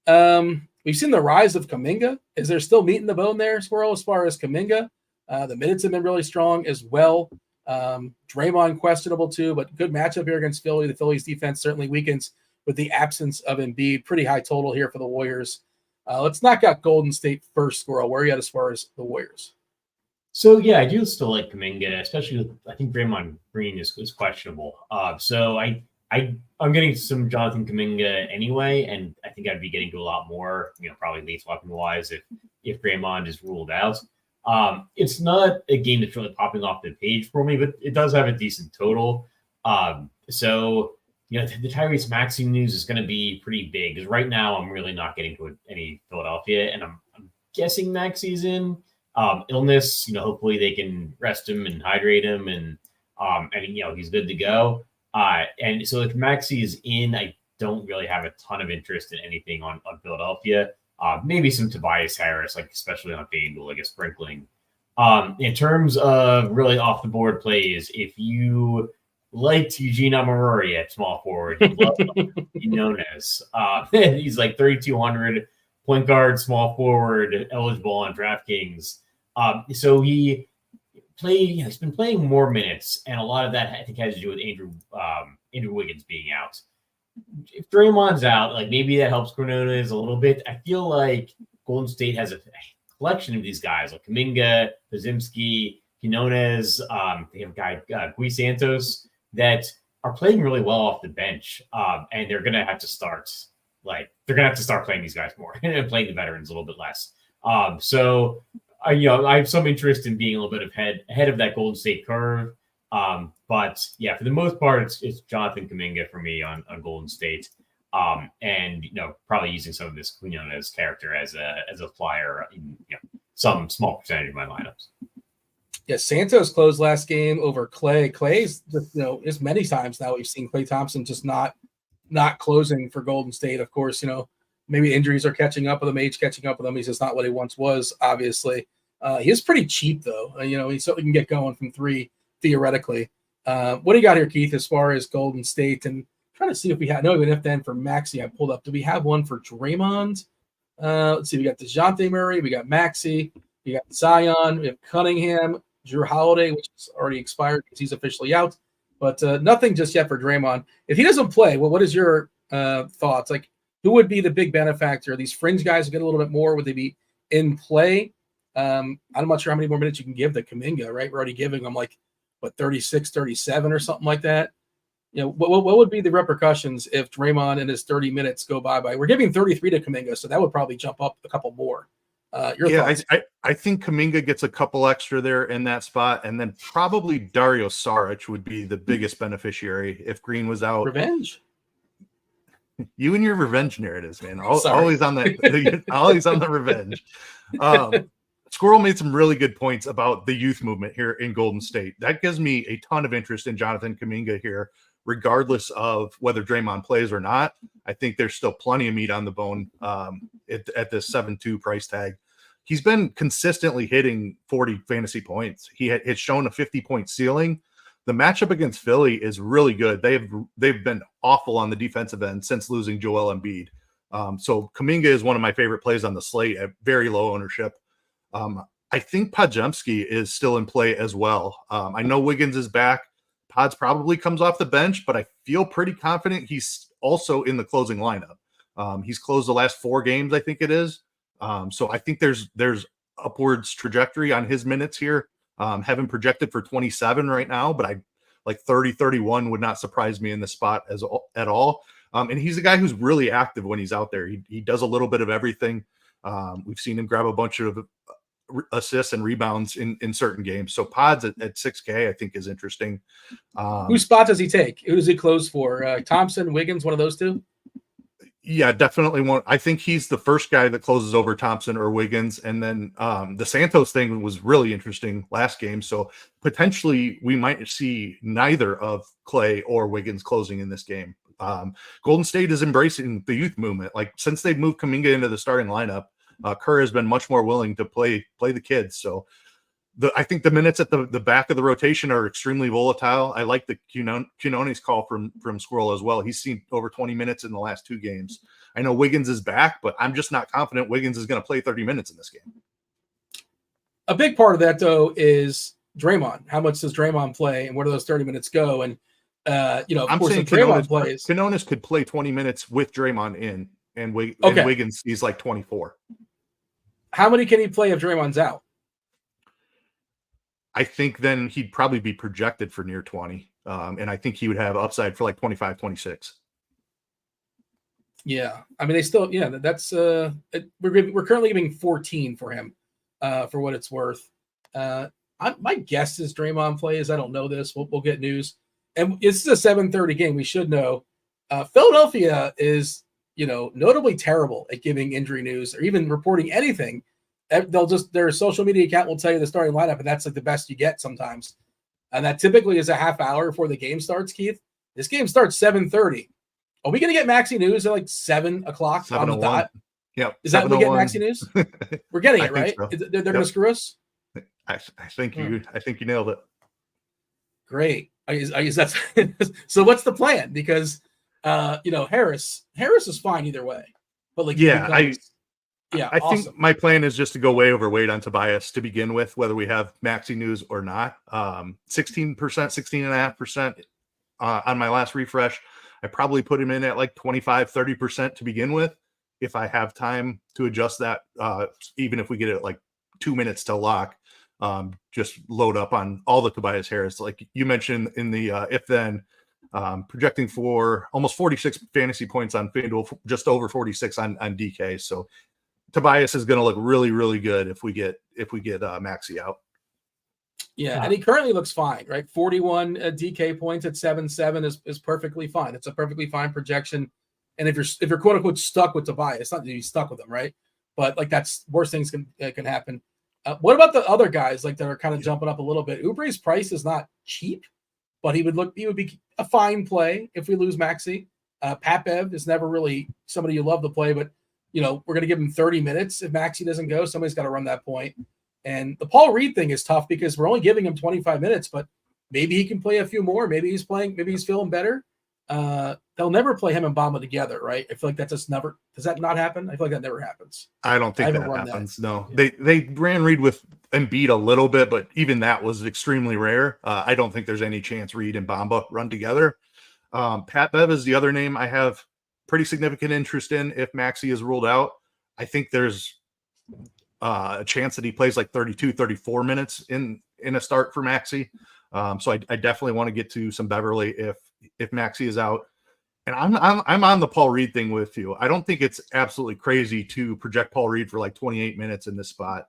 We've seen the rise of Kuminga. Is there still meat in the bone there, Squirrel, as far as Kuminga? The minutes have been really strong as well. Draymond questionable too, but good matchup here against Philly. The Phillies defense certainly weakens with the absence of Embiid. Pretty high total here for the Warriors. Let's knock out Golden State first, Squirrel. Where are you at as far as the Warriors? So yeah, I do still like Kuminga, especially with, I think Draymond Green is questionable. So I'm getting some Jonathan Kuminga anyway, and I think I'd be getting to a lot more, probably late swapping wise if Draymond is ruled out. It's not a game that's really popping off the page for me, but it does have a decent total. So the Tyrese Maxey news is going to be pretty big because right now I'm really not getting to any Philadelphia, and I'm guessing Maxey's in. Illness, hopefully they can rest him and hydrate him, and he's good to go. And so if Maxey is in, I don't really have a ton of interest in anything on Philadelphia. Maybe some Tobias Harris, like especially on FanDuel, like a sprinkling. In terms of really off the board plays, if you liked Eugene Amarori at small forward, you love Quinones. He's like 3,200 point guard, small forward, eligible on DraftKings. So he's been playing more minutes, and a lot of that I think has to do with Andrew Wiggins being out. If Draymond's out, like maybe that helps Quinones a little bit. I feel like Golden State has a collection of these guys like Kuminga, Podziemski, Quinones. They have a guy Gui Santos that are playing really well off the bench, and they're gonna have to start. They're gonna have to start playing these guys more and playing the veterans a little bit less. So I have some interest in being a little bit ahead of that Golden State curve. But yeah, for the most part, it's Jonathan Kuminga for me on Golden State. And probably using some of this Quinones character as a flyer in some small percentage of my lineups. Yeah, Santos closed last game over Clay. Clay's as many times now we've seen Klay Thompson just not closing for Golden State. Of course, maybe injuries are catching up with him, age catching up with him. He's just not what he once was, obviously. He is pretty cheap, though. He certainly can get going from three, theoretically. What do you got here, Keith, as far as Golden State? And trying to see if we had – no, even if then for Maxey, I pulled up. Do we have one for Draymond? Let's see. We got DeJounte Murray. We got Maxey. We got Zion. We have Cunningham. Drew Holiday, which is already expired because he's officially out. But nothing just yet for Draymond. If he doesn't play, well, what is your thoughts? Like, who would be the big benefactor? These fringe guys get a little bit more. Would they be in play? I'm not sure how many more minutes you can give to Kuminga, right? We're already giving them 36, 37 or something like that. What would be the repercussions if Draymond and his 30 minutes go by? We're giving 33 to Kuminga, so that would probably jump up a couple more. Thoughts? I think Kuminga gets a couple extra there in that spot, and then probably Dario Saric would be the biggest beneficiary if Green was out. Revenge. You and your revenge narratives, man. Always on that. Always on the revenge. Squirrel made some really good points about the youth movement here in Golden State. That gives me a ton of interest in Jonathan Kuminga here, regardless of whether Draymond plays or not. I think there's still plenty of meat on the bone at this 7.2 price tag. He's been consistently hitting 40 fantasy points. It's shown a 50-point ceiling. The matchup against Philly is really good. They've been awful on the defensive end since losing Joel Embiid. So Kuminga is one of my favorite plays on the slate at very low ownership. I think Podziemski is still in play as well. I know Wiggins is back. Pods probably comes off the bench, but I feel pretty confident he's also in the closing lineup. He's closed the last 4 games, I think it is. So I think there's upwards trajectory on his minutes here. Have him projected for 27 right now, but I like 30, 31 would not surprise me in this spot at all. And he's a guy who's really active when he's out there. He does a little bit of everything. We've seen him grab a bunch of assists and rebounds in certain games. So Pods at 6K, I think is interesting. Whose spot does he take? Who does he close for? Thompson, Wiggins, one of those two? Yeah, definitely one. I think he's the first guy that closes over Thompson or Wiggins. And then the Santos thing was really interesting last game. So potentially we might see neither of Clay or Wiggins closing in this game. Golden State is embracing the youth movement. Like since they've moved Kuminga into the starting lineup, Kerr has been much more willing to play the kids. So I think the minutes at the back of the rotation are extremely volatile. I like the Quinones call from Squirrel as well. He's seen over 20 minutes in the last 2 games. I know Wiggins is back, but I'm just not confident Wiggins is going to play 30 minutes in this game. A big part of that, though, is Draymond. How much does Draymond play, and where do those 30 minutes go? And of I'm course, saying Draymond plays. Quinones could play 20 minutes with Draymond in, and Wiggins he's like 24. How many can he play if Draymond's out? I think then he'd probably be projected for near 20. And I think he would have upside for like 25, 26. Yeah. I mean, they still, that's, we're currently giving 14 for him, for what it's worth. My guess is Draymond plays. I don't know this. We'll get news. And this is a 7:30 game. We should know. Philadelphia is, notably terrible at giving injury news or even reporting anything. Their social media account will tell you the starting lineup, and that's like the best you get sometimes. And that typically is a half hour before the game starts, Keith. This game starts 7:30. Are we going to get Maxi news at like 7 o'clock on the dot? Yeah. Is that when we get Maxi news? We're getting it, right? So. They're going to screw us? I think you nailed it. Great. So what's the plan? Because Harris is fine either way. But like I awesome. think my plan is just to go way overweight on Tobias to begin with, whether we have Maxi news or not. 16%, 16.5% on my last refresh. I probably put him in at like 25, 30% to begin with. If I have time to adjust that, even if we get it like 2 minutes to lock, just load up on all the Tobias Harris. Like you mentioned in the if then, projecting for almost 46 fantasy points on FanDuel, just over 46 on DK. So Tobias is going to look really, really good if we get Maxi out. Yeah, and he currently looks fine, right? 41 DK points at 7.7 is perfectly fine. It's a perfectly fine projection. And if you're quote unquote stuck with Tobias, it's not that you're stuck with him, right? But like that's worse things can happen. What about the other guys like that are kind of jumping up a little bit? Oubre's price is not cheap, but he would be a fine play if we lose Maxi. Pat Bev is never really somebody you love to play, but we're going to give him 30 minutes. If Maxi doesn't go, somebody's got to run that point. And the Paul Reed thing is tough because we're only giving him 25 minutes, but maybe he can play a few more. Maybe he's feeling better. They'll never play him and Bamba together, right? I feel like that just never – does that not happen? I feel like that never happens. I don't think that happens, no. They ran Reed with Embiid a little bit, but even that was extremely rare. I don't think there's any chance Reed and Bamba run together. Pat Bev is the other name I have pretty significant interest in if Maxi is ruled out. I think there's a chance that he plays like 32, 34 minutes in a start for Maxi. So I definitely want to get to some Beverly if Maxi is out. And I'm on the Paul Reed thing with you. I don't think it's absolutely crazy to project Paul Reed for like 28 minutes in this spot.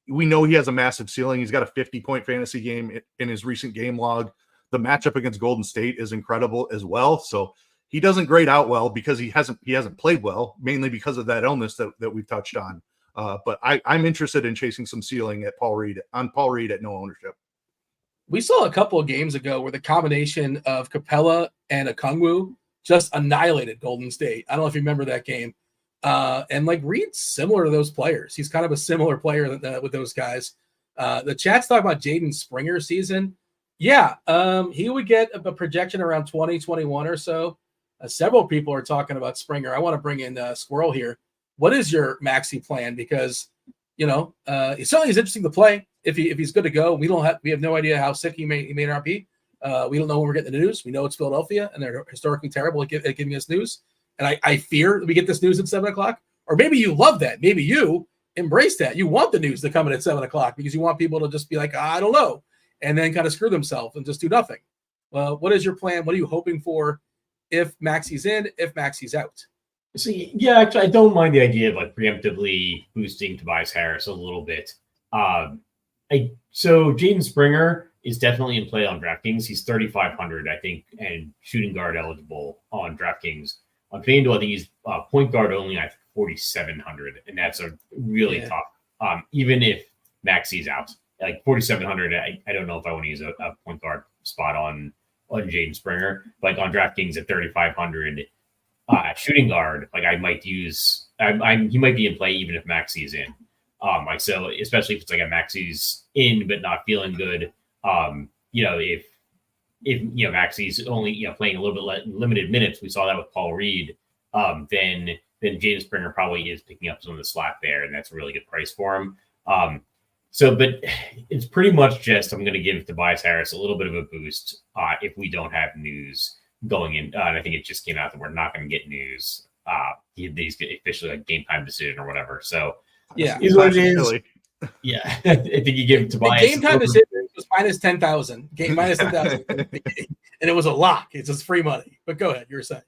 We know he has a massive ceiling. He's got a 50-point fantasy game in his recent game log. The matchup against Golden State is incredible as well. So he doesn't grade out well because he hasn't played well, mainly because of that illness that we've touched on. But I'm interested in chasing some ceiling at Paul Reed at no ownership. We saw a couple of games ago where the combination of Capella and Okongwu just annihilated Golden State. I don't know if you remember that game. And like Reed's similar to those players. He's kind of a similar player with those guys. The chat's talking about Jaden Springer season. Yeah, he would get a projection around 2021 or so. Several people are talking about Springer. I want to bring in Squirrel here. What is your Maxi plan? Because it certainly is interesting to play if he's good to go. We have no idea how sick he may not be. We don't know when we're getting the news. We know it's Philadelphia, and they're historically terrible at giving us news. And I fear that we get this news at 7 o'clock. Or maybe you love that. Maybe you embrace that. You want the news to come in at 7 o'clock because you want people to just be like, I don't know, and then kind of screw themselves and just do nothing. Well, what is your plan? What are you hoping for if Maxi's in, if Maxi's out? So, yeah, actually, I don't mind the idea of like preemptively boosting Tobias Harris a little bit. So Jaden Springer is definitely in play on DraftKings. He's 3,500, I think, and shooting guard eligible on DraftKings. On FanDuel, I think he's point guard only at 4,700, and that's a really tough. Even if Maxi's out, like 4,700, I don't know if I want to use a point guard spot on Jaden Springer. Like on DraftKings at 3,500. Shooting guard, like I might use, he might be in play even if Maxi is in. So especially if it's like a Maxi's in but not feeling good. If Maxi's only playing a little bit limited minutes, we saw that with Paul Reed. Then Jaden Springer probably is picking up some of the slack there, and that's a really good price for him. But it's pretty much just I'm going to give Tobias Harris a little bit of a boost if we don't have news going in. And I think it just came out that we're not going to get news. He's officially like game time decision or whatever. So yeah, is what it is. Yeah, I think you give Tobias the game time decision was minus 10,000. Game minus 10,000, and it was a lock. It's just free money. But go ahead, you were saying.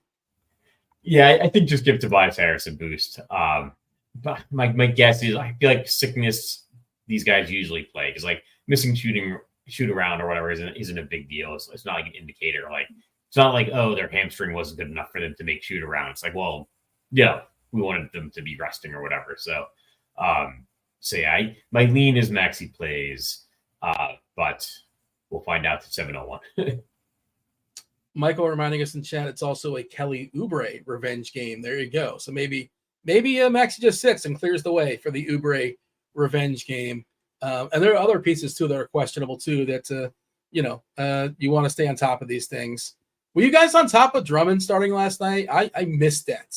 Yeah, I think just give Tobias Harris a boost. But my guess is I feel like sickness these guys usually play because like missing shoot around or whatever isn't a big deal. It's not like an indicator. Like it's not like, oh, their hamstring wasn't good enough for them to make shoot around. It's like, well, yeah, we wanted them to be resting or whatever. So yeah, my lean is Maxi plays, but we'll find out at 7:01. Michael reminding us in chat, it's also a Kelly Oubre revenge game. There you go. So maybe Maxi just sits and clears the way for the Oubre revenge game. And there are other pieces too that are questionable too. That you want to stay on top of these things. Were you guys on top of Drummond starting last night? I missed that.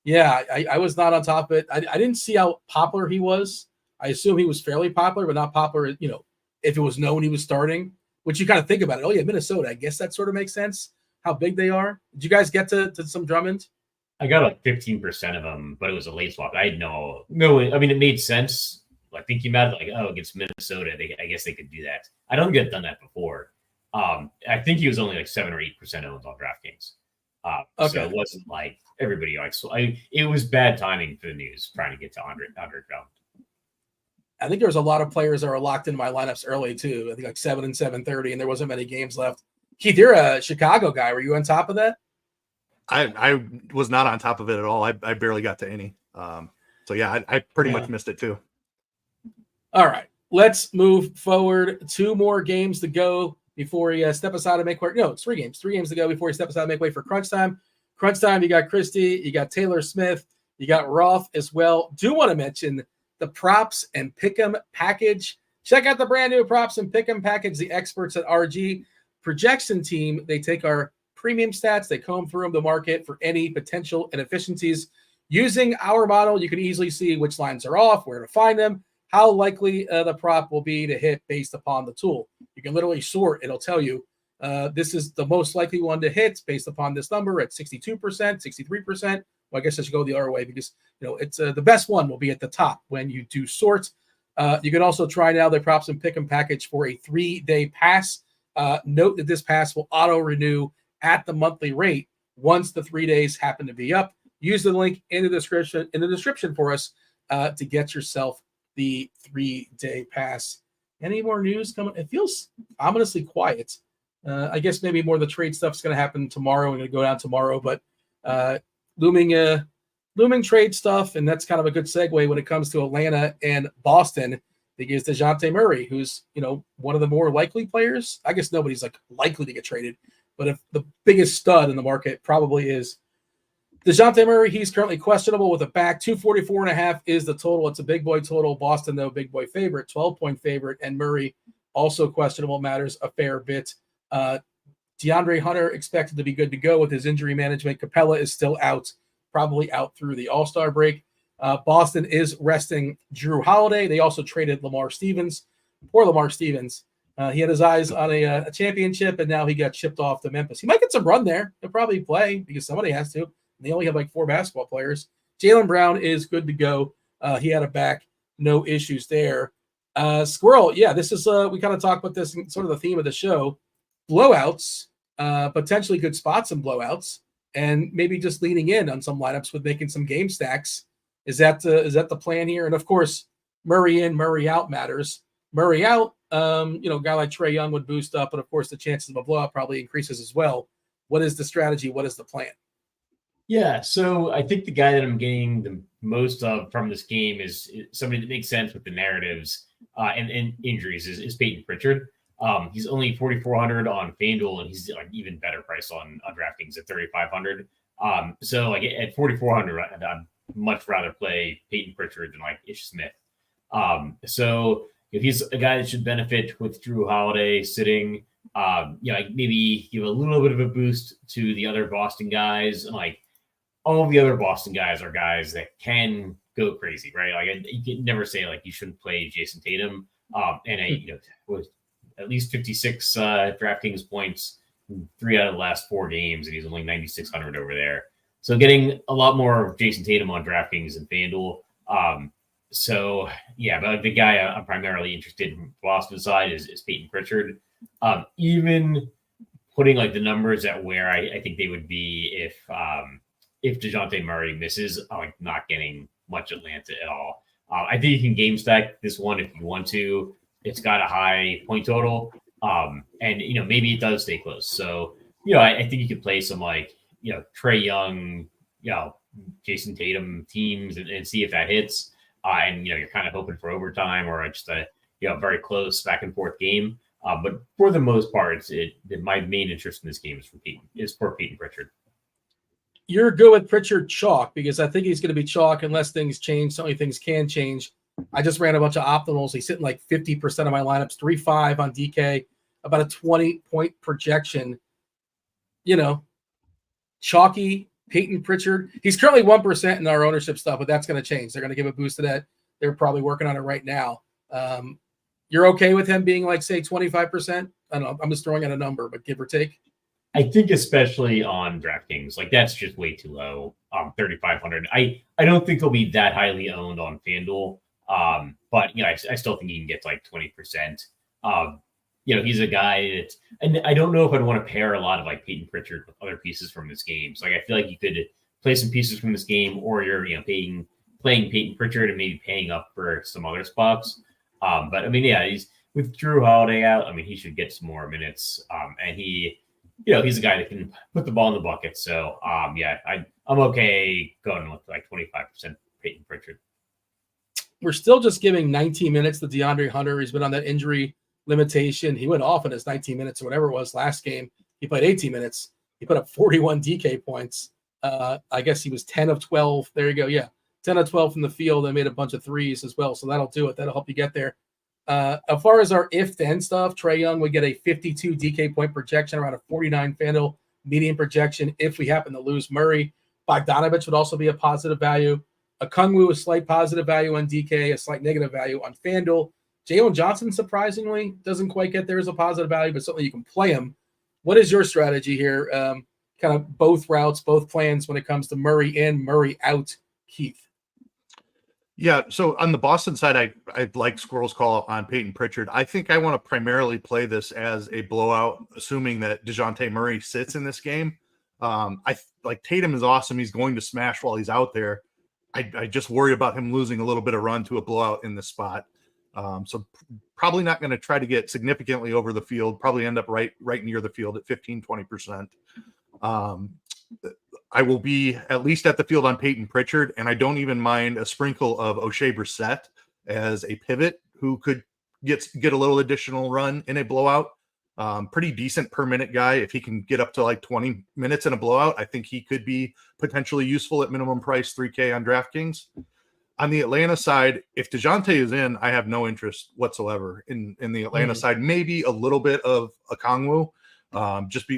I was not on top of it. I didn't see how popular he was. I assume he was fairly popular, but not popular. If it was known he was starting, which you kind of think about it. Oh yeah, Minnesota. I guess that sort of makes sense. How big they are. Did you guys get to some Drummond? I got like 15% of them, but it was a late swap. I had no. I mean, it made sense. Like thinking about it, like, oh, against Minnesota, I guess they could do that. I don't think I've done that before. I think he was only like 7 or 8% owned on DraftKings. Okay. So it wasn't like everybody likes. So it was bad timing for the news trying to get to Andre Drummond. I think there was a lot of players that were locked in my lineups early too. I think like 7 and 7:30, and there wasn't many games left. Keith, you're a Chicago guy. Were you on top of that? I was not on top of it at all. I barely got to any. So yeah, I pretty much missed it too. All right, let's move forward. 2 more games to go before you step aside and make way. No, it's 3 games. 3 games to go before you step aside and make way for Crunch Time. Crunch Time, you got Kristi, you got Taylor Smith, you got Roth as well. Do want to mention the props and pick'em package. Check out the brand new props and pick'em package. The experts at RG Projection Team, they take our premium stats, they comb through the market for any potential inefficiencies. Using our model, you can easily see which lines are off, where to find them, how likely the prop will be to hit based upon the tool. You can literally sort. It'll tell you this is the most likely one to hit based upon this number at 62%, 63%. Well, I guess I should go the other way because it's the best one will be at the top when you do sort. You can also try now the props and pick'em package for a 3-day pass. Note that this pass will auto renew at the monthly rate once the 3 days happen to be up. Use the link in the description for us to get yourself the 3-day pass. Any more news coming? It feels ominously quiet. I guess maybe more of the trade stuff's going to happen tomorrow. We're going to go down tomorrow, but looming trade stuff, and that's kind of a good segue when it comes to Atlanta and Boston. Because DeJounte Murray, who's one of the more likely players. I guess nobody's like likely to get traded, but if the biggest stud in the market probably is DeJounte Murray. He's currently questionable with a back. 244.5 is the total. It's a big boy total. Boston, though, big boy favorite, 12-point favorite, and Murray also questionable, matters a fair bit. DeAndre Hunter expected to be good to go with his injury management. Capella is still out, probably out through the All-Star break. Boston is resting Drew Holiday. They also traded Lamar Stevens. Poor Lamar Stevens. He had his eyes on a championship, and now he got shipped off to Memphis. He might get some run there. He'll probably play because somebody has to. They only have like 4 basketball players. Jaylen Brown is good to go. He had a back. No issues there. Squirrel, yeah, this is we kind of talked about this, sort of the theme of the show. Blowouts, potentially good spots in blowouts, and maybe just leaning in on some lineups with making some game stacks. Is that the plan here? And of course, Murray in, Murray out matters. Murray out, a guy like Trae Young would boost up, but of course the chances of a blowout probably increases as well. What is the strategy? What is the plan? Yeah, so I think the guy that I'm getting the most of from this game is somebody that makes sense with the narratives and injuries is Peyton Pritchard. He's only 4,400 on FanDuel, and he's like even better price on DraftKings at 3,500. So like at 4,400, I'd much rather play Peyton Pritchard than like Ish Smith. So if he's a guy that should benefit with Drew Holiday sitting, maybe give a little bit of a boost to the other Boston guys. And like all the other Boston guys are guys that can go crazy, right? Like you can never say like you shouldn't play Jason Tatum. Was at least 56 DraftKings points, 3 out of the last 4 games, and he's only 9,600 over there. So getting a lot more of Jason Tatum on DraftKings and FanDuel. So yeah, but the guy I'm primarily interested in Boston side is Peyton Pritchard. Even putting like the numbers at where I think they would be if DeJounte Murray misses, like not getting much Atlanta at all. I think you can game stack this one if you want to. It's got a high point total, and maybe it does stay close. So I think you could play some like Trae Young, Jason Tatum teams and see if that hits. And you're kind of hoping for overtime or just a very close back and forth game. But for the most part, my main interest in this game is for Peyton Pritchard. You're good with Pritchard chalk because I think he's going to be chalk unless things change. So many things can change. I just ran a bunch of optimals. He's sitting like 50% of my lineups, 3.5 on DK, about a 20-point projection. Chalky Peyton Pritchard. He's currently 1% in our ownership stuff, but that's going to change. They're going to give a boost to that. They're probably working on it right now. You're okay with him being like, say, 25%? I don't know. I'm just throwing out a number, but give or take. I think especially on DraftKings, like that's just way too low. 3,500. I don't think he'll be that highly owned on FanDuel. But I still think he can get to like 20%. He's a guy and I don't know if I'd want to pair a lot of like Peyton Pritchard with other pieces from his game. So like I feel like you could play some pieces from this game, or you're playing Peyton Pritchard and maybe paying up for some other spots. But I mean, he's with Drew Holiday out. I mean, he should get some more minutes. And he's a guy that can put the ball in the bucket. So I'm okay going with like 25% Peyton Pritchard. We're still just giving 19 minutes to DeAndre Hunter. He's been on that injury limitation. He went off in his 19 minutes or whatever it was last game. He played 18 minutes. He put up 41 DK points. I guess he was 10 of 12. There you go. Yeah. 10 of 12 from the field and made a bunch of threes as well. So that'll do it. That'll help you get there. As far as our if-then stuff, Trae Young would get a 52 DK point projection, around a 49 FanDuel median projection if we happen to lose Murray. Bogdanovich would also be a positive value. Okongwu, a slight positive value on DK, a slight negative value on FanDuel. Jalen Johnson, surprisingly, doesn't quite get there as a positive value, but certainly you can play him. What is your strategy here? Kind of both routes, both plans when it comes to Murray in, Murray out, Keith? Yeah, so on the Boston side, I like Squirrel's call on Peyton Pritchard. I think I want to primarily play this as a blowout, assuming that DeJounte Murray sits in this game. I like Tatum is awesome. He's going to smash while he's out there. I just worry about him losing a little bit of run to a blowout in this spot. So probably not going to try to get significantly over the field, probably end up right near the field at 15-20%. I will be at least at the field on Peyton Pritchard, and I don't even mind a sprinkle of O'Shea Brissett as a pivot who could get a little additional run in a blowout. Pretty decent per minute guy. If he can get up to like 20 minutes in a blowout, I think he could be potentially useful at minimum price $3K on DraftKings. On the Atlanta side, if DeJounte is in, I have no interest whatsoever in the Atlanta side. Maybe a little bit of Okongwu.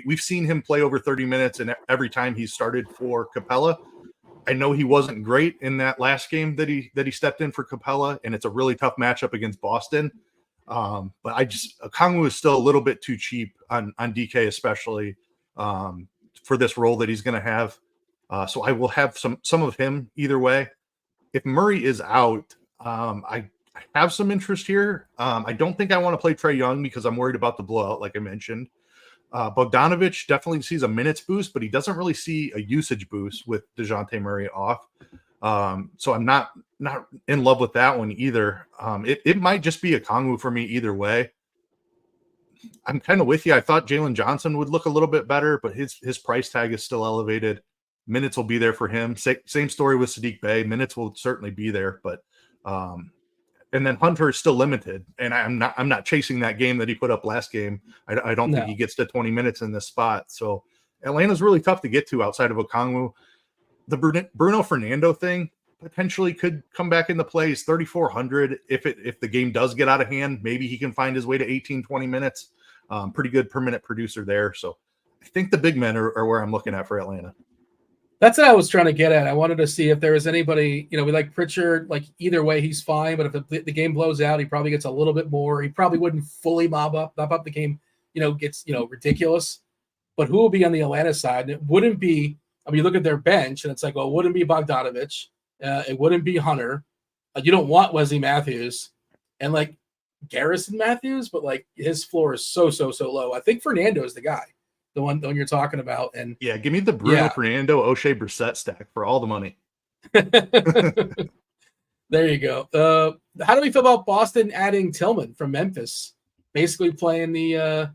We've seen him play over 30 minutes, and every time he's started for Capella. I know he wasn't great in that last game that he stepped in for Capella, and it's a really tough matchup against Boston. But Okongwu is still a little bit too cheap on DK, especially for this role that he's going to have. So I will have some of him either way. If Murray is out, I have some interest here. I don't think I want to play Trae Young because I'm worried about the blowout, like I mentioned. Bogdanovich definitely sees a minutes boost, but he doesn't really see a usage boost with DeJounte Murray off. So I'm not in love with that one either. It might just be a Okongwu for me either way. I'm kind of with you. I thought Jalen Johnson would look a little bit better, but his price tag is still elevated. Minutes will be there for him. Same story with Sadiq Bey. Minutes will certainly be there, but and then Hunter is still limited, and I'm not chasing that game that he put up last game. I don't think he gets to 20 minutes in this spot. So Atlanta's really tough to get to outside of Okongwu. The Bruno Fernando thing potentially could come back into play. He's 3,400. If the game does get out of hand, maybe he can find his way to 18, 20 minutes. Pretty good per minute producer there. So I think the big men are where I'm looking at for Atlanta. That's what I was trying to get at. I wanted to see if there was anybody, we like Pritchard, like either way, he's fine. But if the game blows out, he probably gets a little bit more. He probably wouldn't fully mop up the game, gets, ridiculous. But who will be on the Atlanta side? And it wouldn't be, you look at their bench and it's like, well, it wouldn't be Bogdanovich. It wouldn't be Hunter. You don't want Wesley Matthews and like Garrison Matthews, but like his floor is so low. I think Fernando is the guy, the one you're talking about. And yeah, give me the Bruno Fernando, O'Shea Brissett stack for all the money. There you go. How do we feel about Boston adding Tillman from Memphis, basically playing the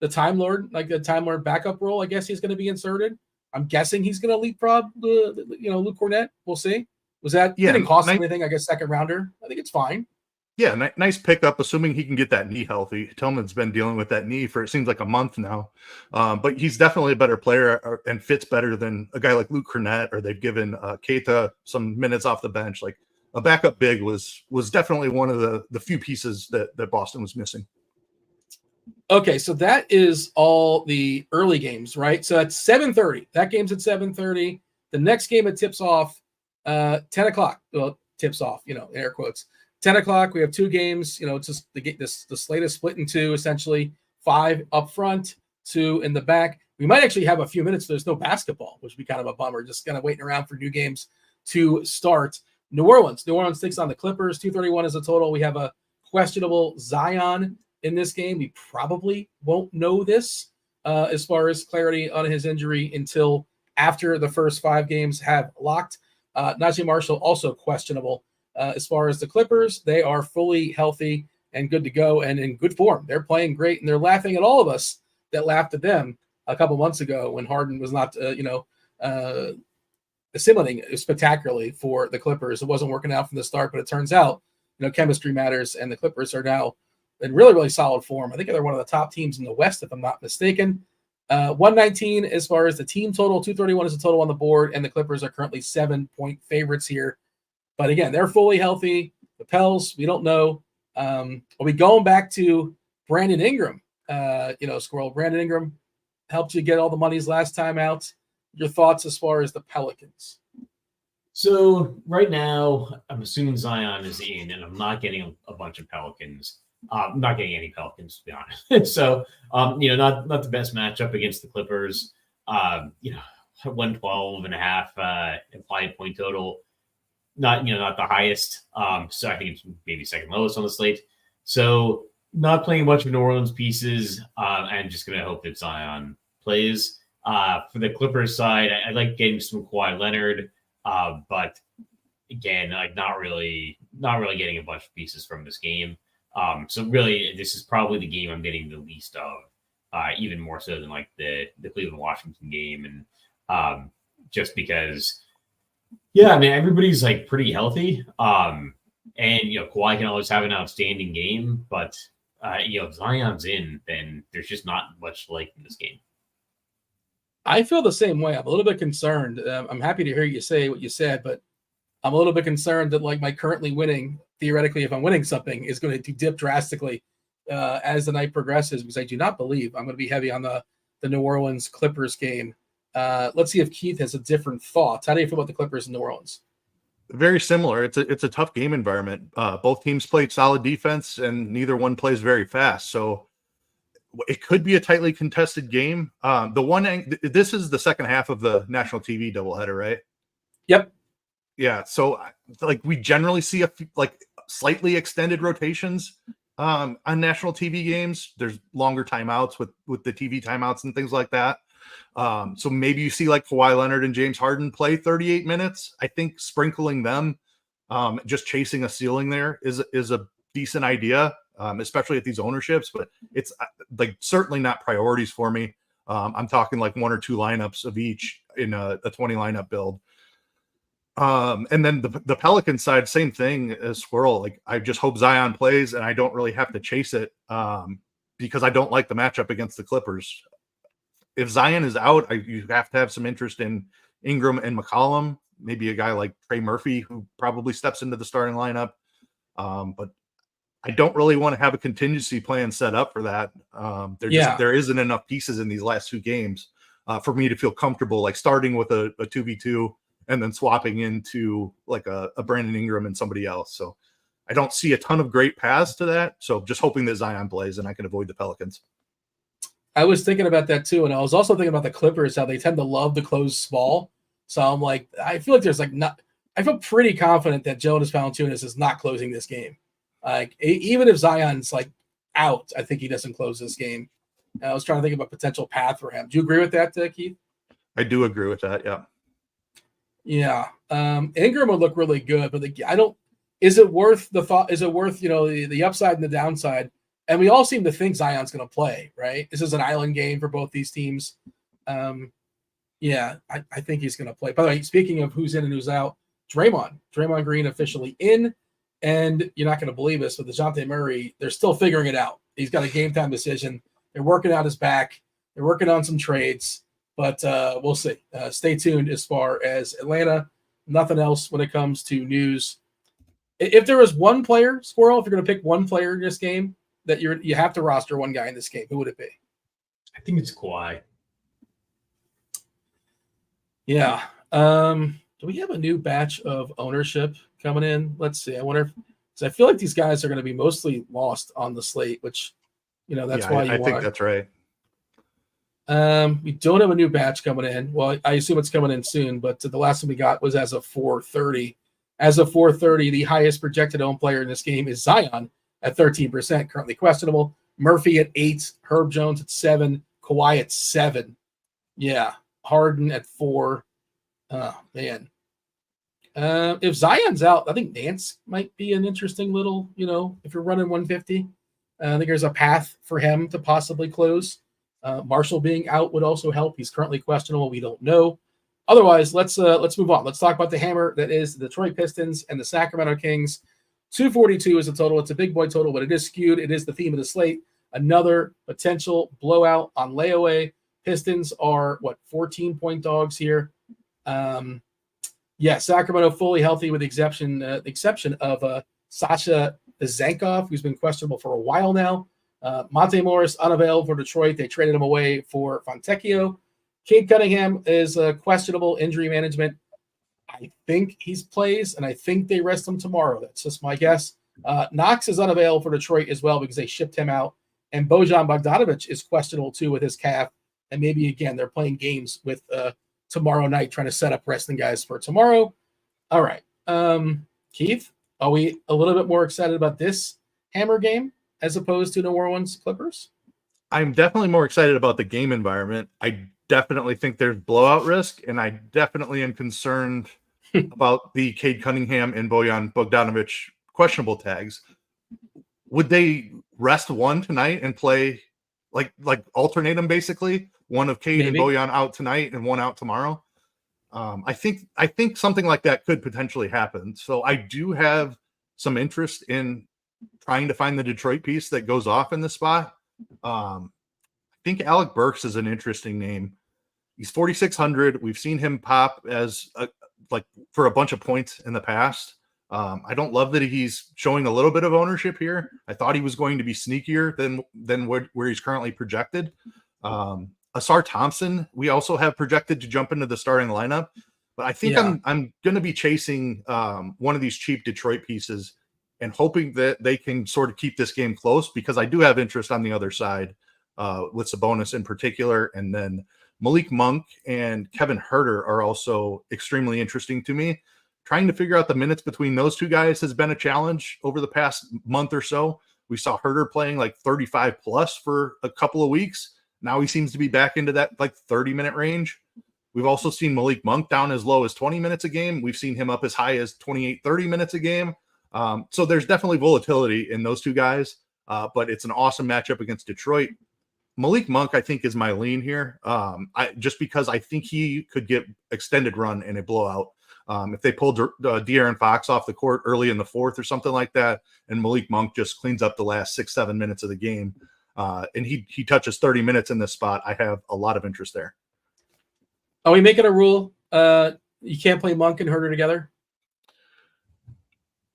Time Lord, like the Time Lord backup role? I guess he's going to be inserted. I'm guessing he's going to leapfrog, Luke Cornett. We'll see. Didn't cost anything? I guess second rounder. I think it's fine. Yeah, nice pickup, assuming he can get that knee healthy. Tillman's been dealing with that knee for it seems like a month now, but he's definitely a better player and fits better than a guy like Luke Cornett, or they've given Keita some minutes off the bench. Like a backup big was definitely one of the few pieces that Boston was missing. Okay, so that is all the early games, right? So that's 7:30. That game's at 7:30. The next game it tips off 10 o'clock. Well, tips off, air quotes. 10 o'clock, we have two games. It's just the slate is split in two, essentially. 5 up front, 2 in the back. We might actually have a few minutes. There's no basketball, which would be kind of a bummer. Just kind of waiting around for new games to start. New Orleans takes on the Clippers. 231 is the total. We have a questionable Zion in this game. We probably won't know this as far as clarity on his injury until after the first 5 games have locked. Najee Marshall also questionable. As far as the Clippers, they are fully healthy and good to go and in good form. They're playing great, and they're laughing at all of us that laughed at them a couple months ago when Harden was not, assimilating spectacularly for the Clippers. It wasn't working out from the start, but it turns out, chemistry matters, and the Clippers are now in really, really solid form. I think they're one of the top teams in the West, if I'm not mistaken. 119 as far as the team total, 231 is the total on the board, and the Clippers are currently 7-point favorites here. But again, they're fully healthy. The Pels, we don't know. Are we going back to Brandon Ingram? Squirrel. Brandon Ingram helped you get all the monies last time out. Your thoughts as far as the Pelicans? So right now, I'm assuming Zion is in, and I'm not getting a bunch of Pelicans. I'm not getting any Pelicans, to be honest. So, not the best matchup against the Clippers. 112.5 implied point total. Not the highest. So I think it's maybe second lowest on the slate. So not playing a bunch of New Orleans pieces. I'm just going to hope that Zion plays. For the Clippers side, I like getting some Kawhi Leonard. But again, like not really getting a bunch of pieces from this game. So really, this is probably the game I'm getting the least of, even more so than like the Cleveland Washington game, and just because, everybody's like pretty healthy, and Kawhi can always have an outstanding game, but if Zion's in, then there's just not much to like in this game. I feel the same way. I'm a little bit concerned. I'm happy to hear you say what you said, but I'm a little bit concerned that like my currently winning, theoretically, if I'm winning something, is going to dip drastically as the night progresses, because I do not believe I'm going to be heavy on the New Orleans Clippers game. Let's see if Keith has a different thought. How do you feel about the Clippers in New Orleans? Very similar. It's a tough game environment. Both teams played solid defense, and neither one plays very fast. So it could be a tightly contested game. This is the second half of the national TV doubleheader, right? Yep. Yeah. So like we generally see slightly extended rotations on national TV games. There's longer timeouts with the TV timeouts and things like that. So maybe you see like Kawhi Leonard and James Harden play 38 minutes. I think sprinkling them, just chasing a ceiling there is a decent idea, especially at these ownerships, but it's like certainly not priorities for me. I'm talking like 1 or 2 lineups of each in a 20 lineup build. And then the Pelican side, same thing as Squirrel. Like I just hope Zion plays and I don't really have to chase it, because I don't like the matchup against the Clippers. If Zion is out, you have to have some interest in Ingram and McCollum, maybe a guy like Trey Murphy, who probably steps into the starting lineup. But I don't really want to have a contingency plan set up for that. There isn't enough pieces in these last 2 games for me to feel comfortable, like starting with a 2v2 and then swapping into like a Brandon Ingram and somebody else. So I don't see a ton of great paths to that. So just hoping that Zion plays and I can avoid the Pelicans. I was thinking about that too. And I was also thinking about the Clippers, how they tend to love to close small. So I'm like, I feel like there's like I feel pretty confident that Jonas Valanciunas is not closing this game. Like even if Zion's like out, I think he doesn't close this game. I was trying to think of a potential path for him. Do you agree with that, Keith? I do agree with that. Yeah. Yeah. Ingram would look really good, but I don't. Is it worth the thought? Is it worth the upside and the downside? And we all seem to think Zion's going to play, right? This is an island game for both these teams. Yeah, I think he's going to play. By the way, speaking of who's in and who's out, Draymond Green officially in, and you're not going to believe this, but DeJounte Murray, they're still figuring it out. He's got a game time decision. They're working out his back. They're working on some trades, but we'll see. Stay tuned as far as Atlanta. Nothing else when it comes to news. If there was one player, Squirrel, if you're going to pick one player in this game that you have to roster one guy in this game, who would it be? I think it's Kawhi. Yeah. Do we have a new batch of ownership coming in? Let's see. I wonder because I feel like these guys are going to be mostly lost on the slate, which, that's why I think that's right. We don't have a new batch coming in. Well, I assume it's coming in soon, but the last one we got was as of 4:30. As of 4:30, the highest projected owned player in this game is Zion at 13%, currently questionable. Murphy at 8, Herb Jones at 7, Kawhi at 7. Yeah, Harden at 4. Oh, man. If Zion's out, I think Nance might be an interesting little, if you're running 150. I think there's a path for him to possibly close. Marshall being out would also help. He's currently questionable. We don't know. Otherwise, let's move on. Let's talk about the hammer that is the Detroit Pistons and the Sacramento Kings. 242 is the total. It's a big boy total, but it is skewed. It is the theme of the slate. Another potential blowout on layaway. Pistons are 14-point dogs here. Sacramento fully healthy with the exception of Sasha Vezenkov, who's been questionable for a while now. Monte Morris unavailable for Detroit. They traded him away for Fontecchio. Cade Cunningham is questionable injury management. I think he plays, and I think they rest him tomorrow. That's just my guess. Knox is unavailable for Detroit as well because they shipped him out. And Bojan Bogdanovic is questionable too with his calf. And maybe, again, they're playing games with tomorrow night, trying to set up resting guys for tomorrow. All right. Keith, are we a little bit more excited about this hammer game as opposed to New Orleans Clippers? I'm definitely more excited about the game environment. I definitely think there's blowout risk, and I definitely am concerned about the Cade Cunningham and Bojan Bogdanovic questionable tags. Would they rest one tonight and play like alternate them basically? One of Cade and Bojan out tonight and one out tomorrow. I think something like that could potentially happen. So I do have some interest in trying to find the Detroit piece that goes off in this spot. I think Alec Burks is an interesting name. He's 4,600. We've seen him pop as for a bunch of points in the past. I don't love that he's showing a little bit of ownership here. I thought he was going to be sneakier than where he's currently projected. Asar Thompson, we also have projected to jump into the starting lineup, but I think I'm going to be chasing one of these cheap Detroit pieces and hoping that they can sort of keep this game close, because I do have interest on the other side with Sabonis in particular. And then Malik Monk and Kevin Huerter are also extremely interesting to me. Trying to figure out the minutes between those two guys has been a challenge over the past month or so. We saw Huerter playing 35 plus for a couple of weeks. Now he seems to be back into that 30-minute range. We've also seen Malik Monk down as low as 20 minutes a game. We've seen him up as high as 28, 30 minutes a game. So there's definitely volatility in those two guys, but it's an awesome matchup against Detroit. Malik Monk, I think, is my lean here, just because I think he could get extended run in a blowout. If they pulled De'Aaron Fox off the court early in the fourth or something like that, and Malik Monk just cleans up the last 6-7 minutes of the game, and he touches 30 minutes in this spot, I have a lot of interest there. Are we making a rule? You can't play Monk and Huerter together?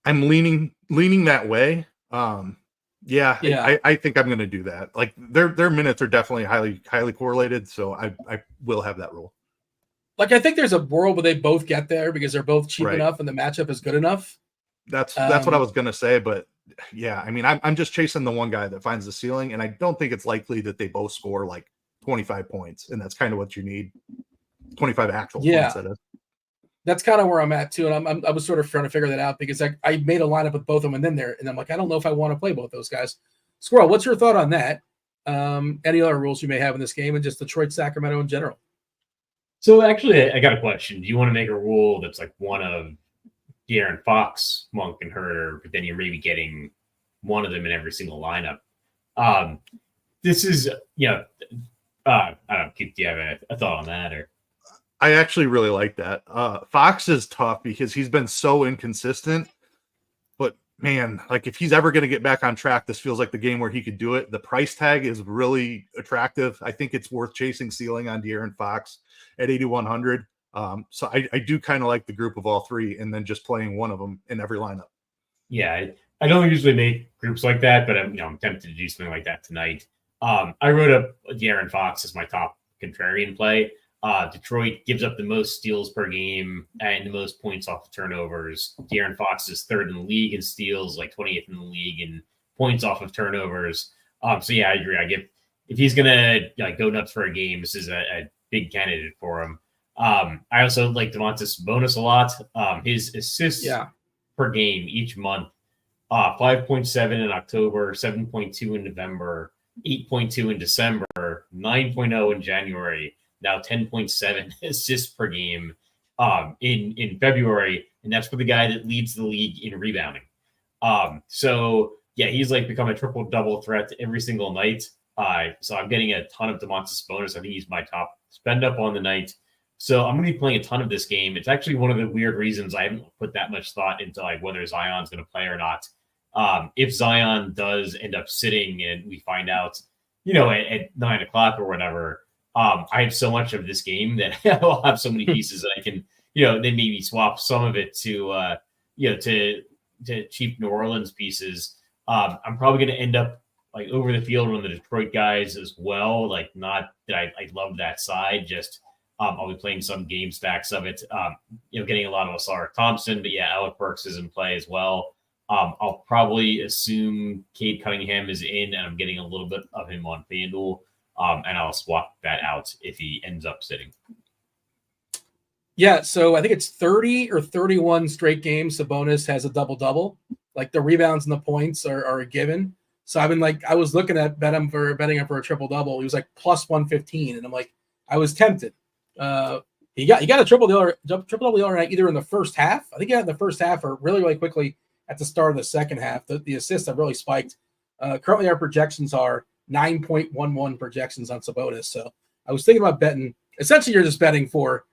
I'm leaning that way. I think I'm going to do that. Their minutes are definitely highly correlated, so I will have that rule. I think there's a world where they both get there because they're both cheap enough and the matchup is good enough. That's what I was going to say, but yeah, I mean, I'm just chasing the one guy that finds the ceiling, and I don't think it's likely that they both score 25 points, and that's kind of what you need. 25 actual points, that is. That's kind of where I'm at too, and I was sort of trying to figure that out because I made a lineup with both of them and then there, and I'm like, I don't know if I want to play both those guys. Squirrel, what's your thought on that? Any other rules you may have in this game, and just Detroit, Sacramento in general? So actually, I got a question. Do you want to make a rule that's like one of De'Aaron Fox, Monk, and Herter, but then you're maybe getting one of them in every single lineup? This is, I don't know, do you have a thought on that? Or I actually really like that. Fox is tough because he's been so inconsistent. But man, like if he's ever going to get back on track, this feels like the game where he could do it. The price tag is really attractive. I think it's worth chasing ceiling on De'Aaron Fox at 8,100. So I do kind of like the group of all three, and then just playing one of them in every lineup. Yeah, I don't usually make groups like that, but I'm tempted to do something like that tonight. I wrote up De'Aaron Fox as my top contrarian play. Detroit gives up the most steals per game and the most points off of turnovers. De'Aaron Fox is third in the league in steals, like 28th in the league in points off of turnovers. So yeah, I agree. If he's gonna go nuts for a game, this is a big candidate for him. I also like Domantas Sabonis a lot. His assists per game each month, 5.7 in October, 7.2 in November, 8.2 in December, 9.0 in January, now 10.7 assists per game in February, and that's for the guy that leads the league in rebounding. So yeah, he's like become a triple-double threat every single night. So I'm getting a ton of Domantas Sabonis. I think he's my top spend up on the night. So I'm going to be playing a ton of this game. It's actually one of the weird reasons I haven't put that much thought into like whether Zion's going to play or not. If Zion does end up sitting and we find out, at 9 o'clock or whatever, I have so much of this game that I'll have so many pieces that I can, then maybe swap some of it to cheap New Orleans pieces. I'm probably going to end up like over the field on the Detroit guys as well. Like not that I love that side, just I'll be playing some game stacks of it. Getting a lot of Asar Thompson, but yeah, Alec Burks is in play as well. I'll probably assume Cade Cunningham is in, and I'm getting a little bit of him on FanDuel, and I'll swap that out if he ends up sitting. Yeah, so I think it's 30 or 31 straight games Sabonis has a double-double. Like the rebounds and the points are a given. So I've been I was looking at betting him for a triple-double. He was like plus 115, and I'm like, I was tempted. He got a triple-double either in the first half. I think he got in the first half or really, really quickly at the start of the second half. The assists have really spiked. Currently, our projections are 9.11 projections on Sabonis. So I was thinking about betting. Essentially, you're just betting for,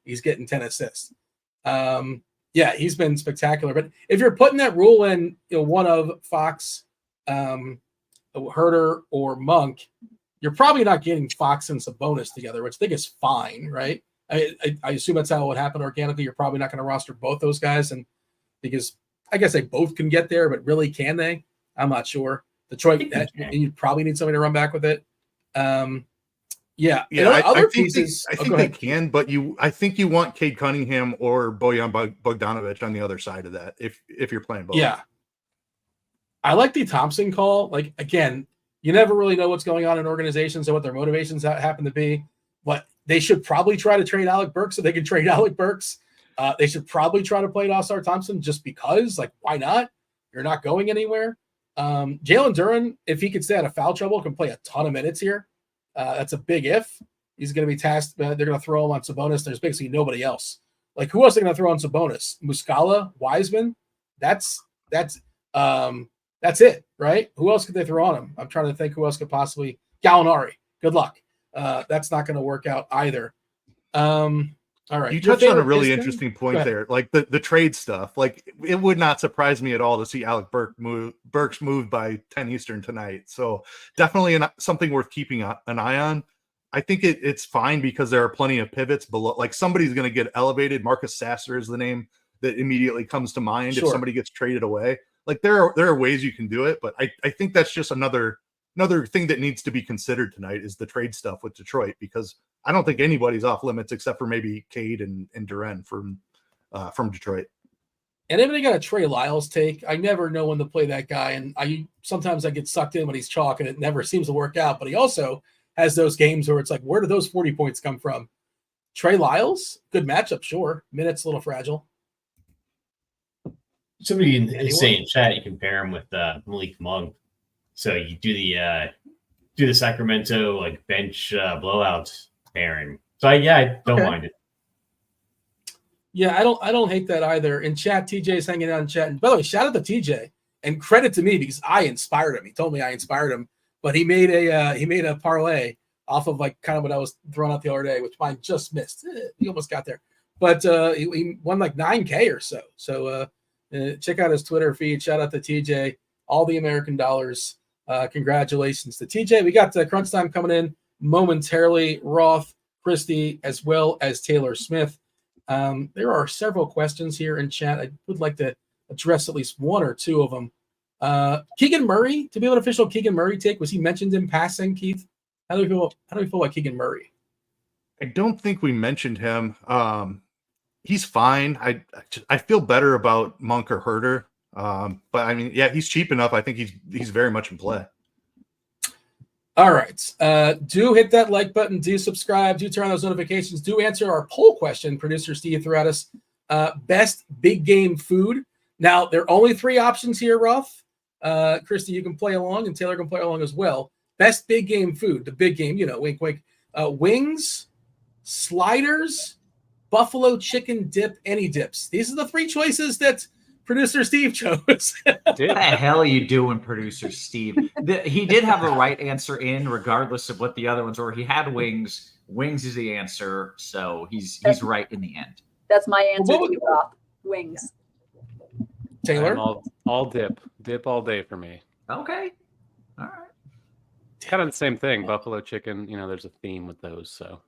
he's getting 10 assists. He's been spectacular. But if you're putting that rule in, one of Fox, Herter, or Monk, you're probably not getting Fox and Sabonis together, which I think is fine, right? I assume that's how it would happen organically. You're probably not going to roster both those guys, and because I guess they both can get there, but really, can they? I'm not sure. Detroit, you probably need somebody to run back with it. I think they can, but I think you want Cade Cunningham or Bojan Bogdanovic on the other side of that if you're playing both. Yeah, I like the Thompson call. Like again, you never really know what's going on in organizations and what their motivations happen to be. But they should probably try to trade Alec Burks so they can trade Alec Burks. They should probably try to play Asar Thompson just because. Like, why not? You're not going anywhere. Jalen Duren, if he could stay out of foul trouble, can play a ton of minutes here. That's a big if. He's going to be tasked. They're going to throw him on Sabonis. There's basically nobody else. Like, who else are they going to throw on Sabonis? Muscala, Wiseman. That's it, right? Who else could they throw on him? I'm trying to think who else could possibly. Gallinari. Good luck. That's not going to work out either. All right. You touched on a really interesting point there, like the trade stuff. Like, it would not surprise me at all to see Alec Burks moved by 10 Eastern tonight. So definitely something worth keeping an eye on. I think it's fine because there are plenty of pivots below. Like, somebody's going to get elevated. Marcus Sasser is the name that immediately comes to mind if somebody gets traded away. Like, there are ways you can do it, but I think that's just another thing that needs to be considered tonight is the trade stuff with Detroit, because I don't think anybody's off limits except for maybe Cade and Duren from Detroit. And everybody got a Trey Lyles take. I never know when to play that guy, and sometimes I get sucked in when he's chalk, and it never seems to work out. But he also has those games where it's like, where do those 40 points come from? Trey Lyles, good matchup, sure. Minutes a little fragile. Somebody is saying in chat you can pair him with Malik Monk. So you do the Sacramento like bench blowout pairing. So I don't mind it. Yeah, I don't hate that either. In chat, TJ's hanging out in chat. And by the way, shout out to TJ and credit to me because I inspired him. He told me I inspired him, but he made a parlay off of like kind of what I was throwing out the other day, which mine just missed. He almost got there, but he won like 9K or so. So check out his Twitter feed. Shout out to TJ. All the American dollars. Congratulations to TJ. We got crunch time coming in momentarily. Roth, Kristi, as well as Taylor Smith. There are several questions here in chat. I would like to address at least one or two of them. Keegan Murray, to be an official Keegan Murray take, was he mentioned in passing, Keith? How do we feel about Keegan Murray? I don't think we mentioned him. He's fine. I feel better about Monk or Herter. But I mean, yeah, he's cheap enough. I think he's very much in play. All right. Do hit that like button. Do subscribe. Do turn on those notifications. Do answer our poll question. Producer Steve threw at us. Best big game food. Now, there are only 3 options here, Roth. Kristi, you can play along, and Taylor can play along as well. Best big game food. The big game, wink, wink. Wings, sliders, buffalo chicken dip, any dips. These are the 3 choices that Producer Steve chose. What the hell are you doing, Producer Steve? He did have the right answer in, regardless of what the other ones were. He had wings. Wings is the answer, so he's right in the end. That's my answer to you, Roth. Wings. Taylor? All dip all day for me. Okay, all right. Kind of the same thing. Buffalo chicken. There's a theme with those. So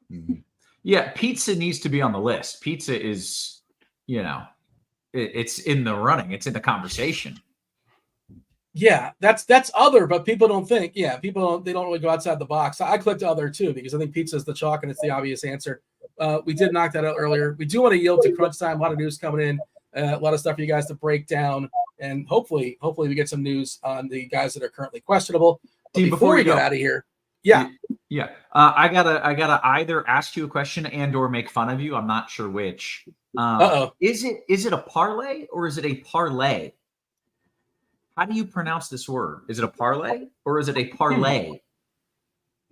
yeah, pizza needs to be on the list. Pizza is, it's in the running. It's in the conversation. Yeah, that's other, but people don't think. Yeah, they don't really go outside the box. I clicked other too because I think pizza is the chalk and it's the obvious answer. We did knock that out earlier. We do want to yield to crunch time. A lot of news coming in. A lot of stuff for you guys to break down, and hopefully we get some news on the guys that are currently questionable. Before we get out of here, yeah. I gotta either ask you a question and or make fun of you. I'm not sure which. Is it a parlay or is it a parlay? How do you pronounce this word? Is it a parlay or is it a parlay?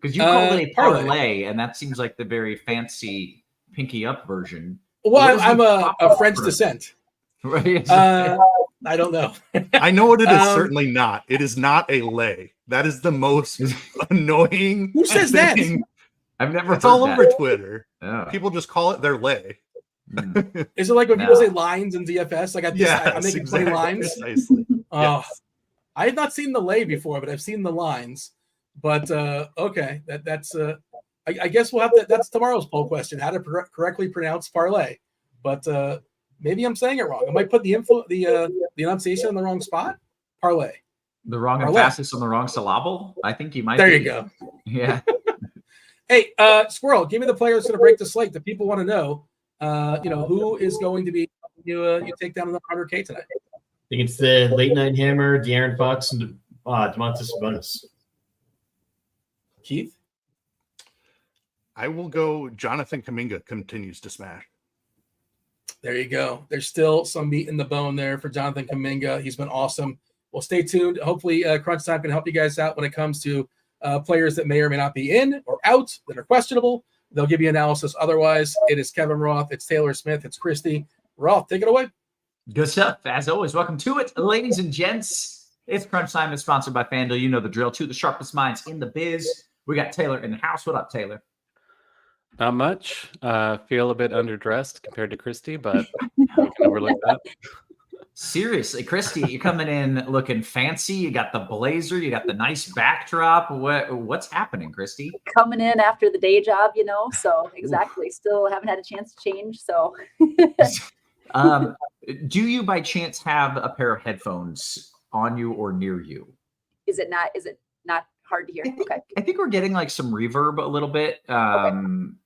Because you call it a parlay, and that seems like the very fancy pinky up version. Well, I'm a French descent. Right. I don't know. I know what it is. Certainly not. It is not a lay. That is the most annoying. Who says that? I've never. It's all over Twitter. Oh. People just call it their lay. Is it like when people say lines in DFS? Like I'm making exactly. 20 lines. Precisely. Yes. I have not seen the lay before, but I've seen the lines. But okay, that's. I guess we'll have to. That's tomorrow's poll question: how to correctly pronounce parlay. But maybe I'm saying it wrong. I might put the enunciation in the wrong spot. Parlay. The wrong emphasis on the wrong syllable. I think you might. There you go. Yeah. Hey, Squirrel, give me the players going to break the slate. The people want to know. Who is going to be you take down the 100K tonight? I think it's the late night hammer, De'Aaron Fox, and Domantas Sabonis. Keith? I will go Jonathan Kuminga continues to smash. There you go. There's still some meat in the bone there for Jonathan Kuminga. He's been awesome. Well, stay tuned. Hopefully, Crunch Time can help you guys out when it comes to players that may or may not be in or out that are questionable. They'll give you analysis. Otherwise, it is Kevin Roth. It's Taylor Smith. It's Kristi. Roth, take it away. Good stuff. As always, welcome to it. Ladies and gents, it's Crunch Time. It's sponsored by FanDuel. You know the drill. 2 the sharpest minds in the biz. We got Taylor in the house. What up, Taylor? not much. Feel a bit underdressed compared to Kristi, but we can overlook that. Seriously, Kristi, you're coming in looking fancy. You got the blazer. You got the nice backdrop. What's happening, Kristi? Coming in after the day job, you know. So exactly. Still haven't had a chance to change. So. Do you by chance have a pair of headphones on you or near you? Is it not hard to hear? Okay. I think we're getting like some reverb a little bit from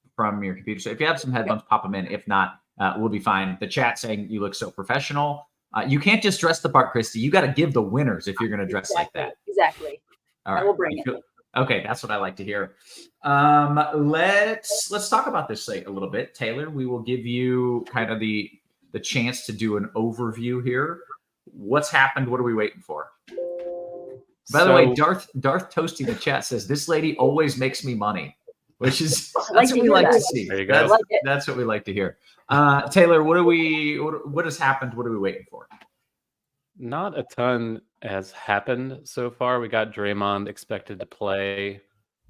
your computer. So if you have some headphones, pop them in. If not, we'll be fine. The chat saying you look so professional. You can't just dress the part, Kristi. You got to give the winners if you're going to dress like that. Exactly. All right. I will bring it. Okay, that's what I like to hear. Let's talk about this slate a little bit. Taylor, we will give you kind of the chance to do an overview here. What's happened? What are we waiting for? By the way, Darth Toasty in the chat says this lady always makes me money, which is that's what we like to see. There you go. That's what we like to hear. Taylor, what has happened? What are we waiting for? Not a ton has happened so far. We got Draymond expected to play.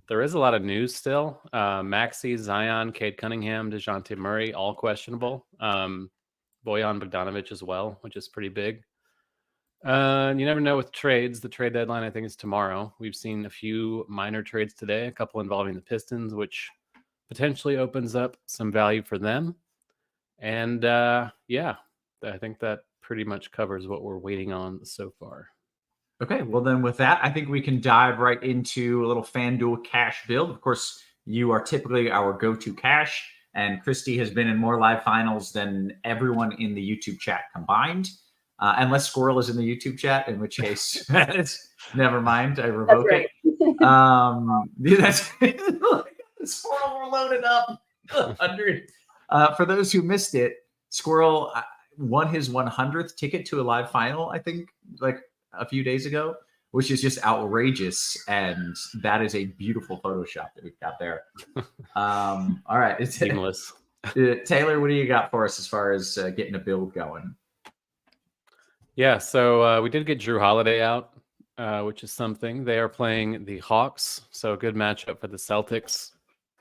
There is a lot of news still. Maxey, Zion, Cade Cunningham, DeJounte Murray, all questionable. Bojan Bogdanovic as well, which is pretty big. You never know with trades. The trade deadline, I think, is tomorrow. We've seen a few minor trades today, a couple involving the Pistons, which potentially opens up some value for them. And yeah, I think that pretty much covers what we're waiting on so far. Okay, well then with that, I think we can dive right into a little FanDuel cash build. Of course, you are typically our go-to cash, and Kristi has been in more live finals than everyone in the YouTube chat combined. Unless Squirrel is in the YouTube chat, in which case, never mind, I revoke it. That's Squirrel, we're loaded up. 100. For those who missed it, Squirrel won his 100th ticket to a live final, I think, like a few days ago, which is just outrageous. And that is a beautiful Photoshop that we've got there. All right. Seamless. Taylor, what do you got for us as far as getting a build going? Yeah, so we did get Drew Holiday out, which is something. They are playing the Hawks, so a good matchup for the Celtics.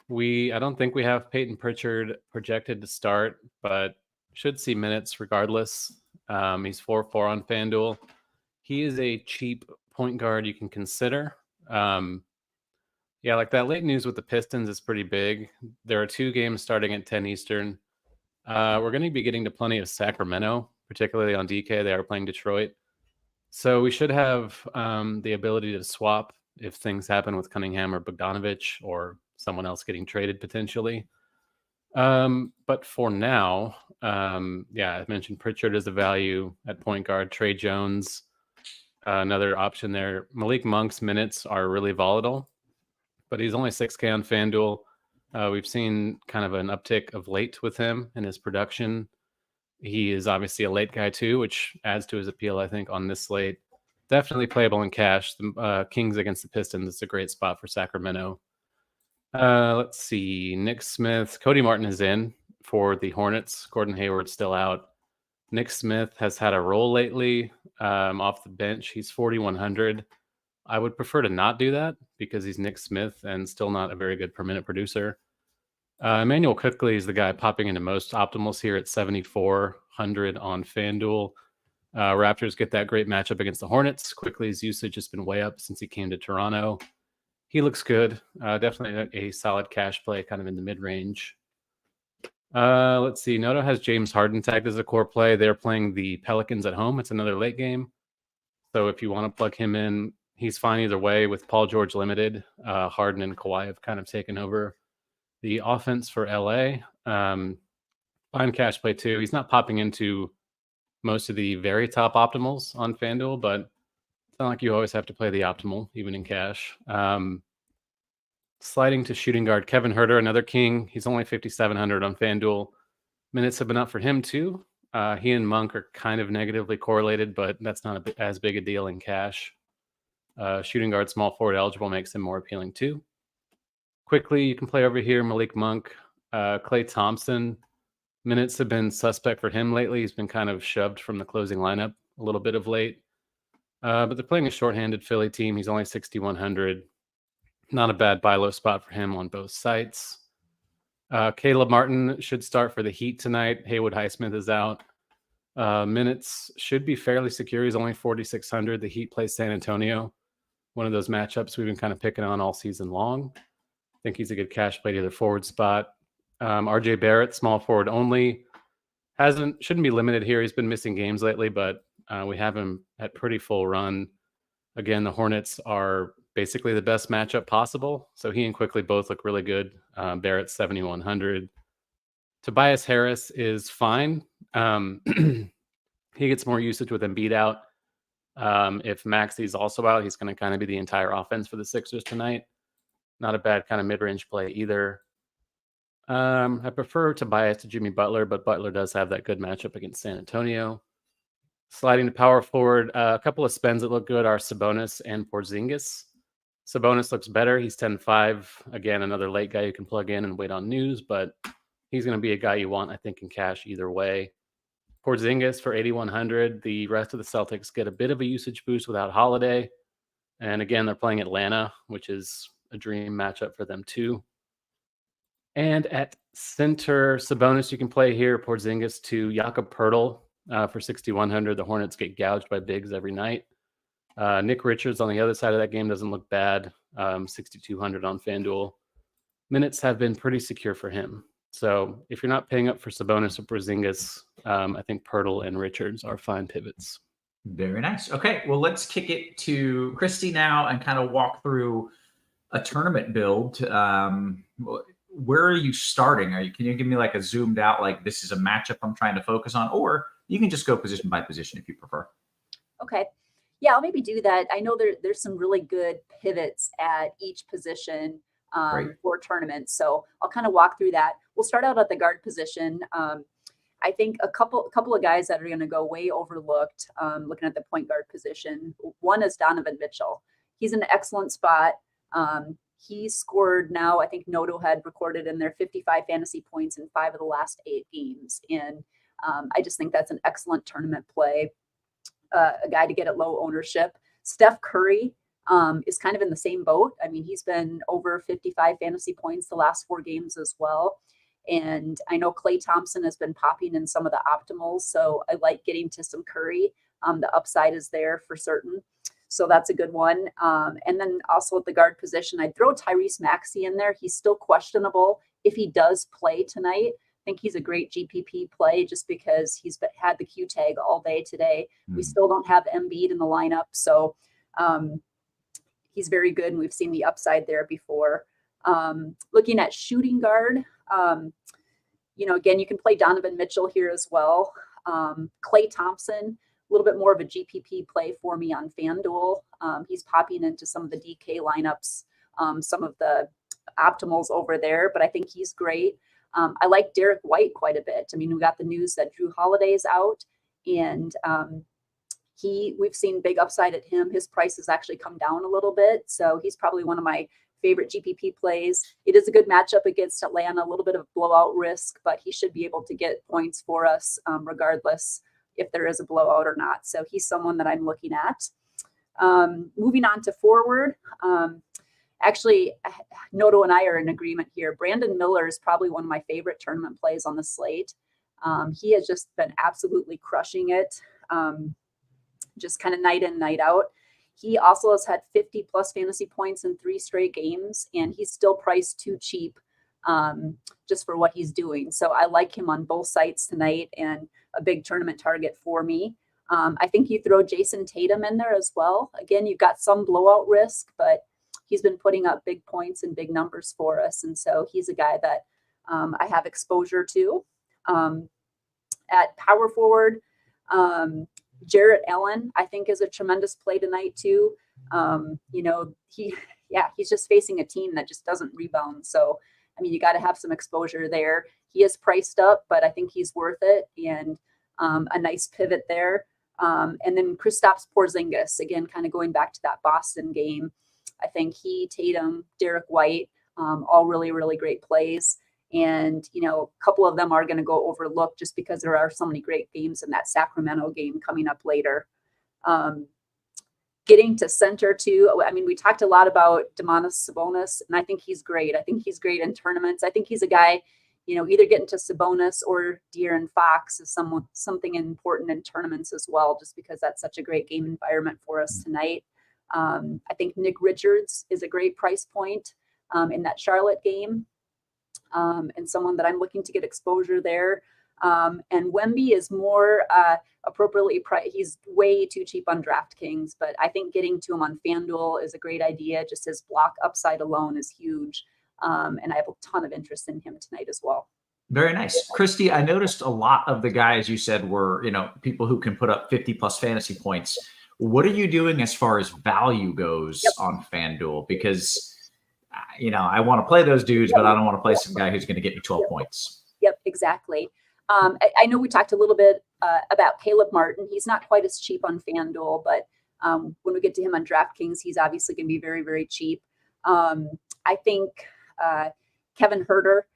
I don't think we have Peyton Pritchard projected to start, but should see minutes regardless. He's 4-4 on FanDuel. He is a cheap point guard you can consider. Yeah, like that late news with the Pistons is pretty big. There are 2 games starting at 10 Eastern. We're going to be getting to plenty of Sacramento, particularly on DK. They are playing Detroit. So we should have the ability to swap if things happen with Cunningham or Bogdanovic or someone else getting traded potentially. But for now, yeah, I mentioned Pritchard as a value at point guard. Trey Jones, another option there. Malik Monk's minutes are really volatile, but he's only 6K on FanDuel. We've seen kind of an uptick of late with him and his production. He is obviously a late guy too, which adds to his appeal, I think, on this slate. Definitely playable in cash. The Kings against the Pistons is a great spot for Sacramento. Let's see. Nick Smith. Cody Martin is in for the Hornets. Gordon Hayward's still out. Nick Smith has had a role lately off the bench. He's 4,100. I would prefer to not do that because he's Nick Smith and still not a very good per minute producer. Emmanuel Quickley is the guy popping into most optimals here at 7,400 on FanDuel. Raptors get that great matchup against the Hornets. Quickley's usage has been way up since he came to Toronto. He looks good. Definitely a solid cash play, kind of in the mid-range. Let's see. Noto has James Harden tagged as a core play. They're playing the Pelicans at home. It's another late game. So if you want to plug him in, he's fine either way with Paul George limited. Harden and Kawhi have kind of taken over the offense for LA. Fine cash play too. He's not popping into most of the very top optimals on FanDuel, but it's not like you always have to play the optimal, even in cash. Sliding to shooting guard, Kevin Huerter, another king. He's only 5,700 on FanDuel. Minutes have been up for him too. He and Monk are kind of negatively correlated, but that's not as big a deal in cash. Shooting guard, small forward eligible makes him more appealing too. Quickly, you can play over here, Malik Monk. Klay Thompson, minutes have been suspect for him lately. He's been kind of shoved from the closing lineup a little bit of late. But they're playing a shorthanded Philly team. He's only 6,100. Not a bad buy low spot for him on both sites. Caleb Martin should start for the Heat tonight. Haywood Highsmith is out. Minutes should be fairly secure. He's only 4,600. The Heat plays San Antonio. One of those matchups we've been kind of picking on all season long. I think he's a good cash play to either forward spot. RJ Barrett, small forward only. Shouldn't be limited here. He's been missing games lately, but we have him at pretty full run. Again, the Hornets are basically the best matchup possible. So he and Quickley both look really good. Barrett 7,100. Tobias Harris is fine. He gets more usage with Embiid out. If Maxey's also out, he's going to kind of be the entire offense for the Sixers tonight. Not a bad kind of mid-range play either. I prefer Tobias to Jimmy Butler, but Butler does have that good matchup against San Antonio. Sliding to power forward, a couple of spends that look good are Sabonis and Porzingis. Sabonis looks better. He's 10-5. Again, another late guy you can plug in and wait on news, but he's going to be a guy you want, I think, in cash either way. Porzingis for 8,100. The rest of the Celtics get a bit of a usage boost without Holiday. And again, they're playing Atlanta, which is a dream matchup for them too. And at center, Sabonis you can play here. Porzingis to Jakob Poeltl for 6,100. The Hornets get gouged by bigs every night. Nick Richards on the other side of that game doesn't look bad. 6,200 on FanDuel. Minutes have been pretty secure for him. So if you're not paying up for Sabonis or Porzingis, I think Poeltl and Richards are fine pivots. Very nice. Okay, well, let's kick it to Kristi now and kind of walk through a tournament build. Where are you starting? Can you give me like a zoomed out, like this is a matchup I'm trying to focus on, or you can just go position by position if you prefer. Okay. Yeah, I'll maybe do that. I know there's some really good pivots at each position for tournaments. So I'll kind of walk through that. We'll start out at the guard position. I think a couple of guys that are going to go way overlooked, looking at the point guard position. One is Donovan Mitchell. He's in an excellent spot. He scored now, I think Noto had recorded in there 55 fantasy points in 5 of the last 8 games. And I just think that's an excellent tournament play. A guy to get at low ownership. Steph Curry is kind of in the same boat. I mean, he's been over 55 fantasy points the last 4 games as well. And I know Klay Thompson has been popping in some of the optimals. So I like getting to some Curry. The upside is there for certain. So that's a good one. And then also at the guard position, I'd throw Tyrese Maxey in there. He's still questionable if he does play tonight. I think he's a great GPP play just because he's had the Q tag all day today. We still don't have Embiid in the lineup. So he's very good. And we've seen the upside there before. Looking at shooting guard, again, you can play Donovan Mitchell here as well. Klay Thompson, a little bit more of a GPP play for me on FanDuel. He's popping into some of the DK lineups, some of the optimals over there, but I think he's great. I like Derek White quite a bit. I mean, we got the news that Drew Holiday is out, and we've seen big upside at him. His price has actually come down a little bit, so he's probably one of my favorite GPP plays. It is a good matchup against Atlanta, a little bit of blowout risk, but he should be able to get points for us regardless if there is a blowout or not. So he's someone that I'm looking at. Moving on to forward. Actually, Noto and I are in agreement here. Brandon Miller is probably one of my favorite tournament plays on the slate. He has just been absolutely crushing it, just kind of night in, night out. He also has had 50 plus fantasy points in 3 straight games, and he's still priced too cheap just for what he's doing. So I like him on both sites tonight and a big tournament target for me. I think you throw Jason Tatum in there as well. Again, you've got some blowout risk, but he's been putting up big points and big numbers for us. And so he's a guy that I have exposure to. At power forward, Jarrett Allen, I think, is a tremendous play tonight too. He's just facing a team that just doesn't rebound. So, I mean, you got to have some exposure there. He is priced up, but I think he's worth it. And a nice pivot there. And then Kristaps Porzingis, again, kind of going back to that Boston game. I think Tatum, Derek White, all really, really great plays. And, a couple of them are going to go overlooked just because there are so many great games in that Sacramento game coming up later. Getting to center too. I mean, we talked a lot about Domantas Sabonis, and I think he's great. I think he's great in tournaments. I think he's a guy, either getting to Sabonis or De'Aaron Fox is something important in tournaments as well, just because that's such a great game environment for us tonight. I think Nick Richards is a great price point in that Charlotte game. And someone that I'm looking to get exposure there. And Wemby is more appropriately priced. He's way too cheap on DraftKings, but I think getting to him on FanDuel is a great idea. Just his block upside alone is huge. And I have a ton of interest in him tonight as well. Very nice. Kristi, I noticed a lot of the guys you said were, people who can put up 50 plus fantasy points. What are you doing as far as value goes on FanDuel? Because I want to play those dudes, but I don't want to play some guy who's going to get me 12 points. Yep, exactly. I know we talked a little bit about Caleb Martin. He's not quite as cheap on FanDuel, but when we get to him on DraftKings, he's obviously going to be very, very cheap. I think Kevin Herter,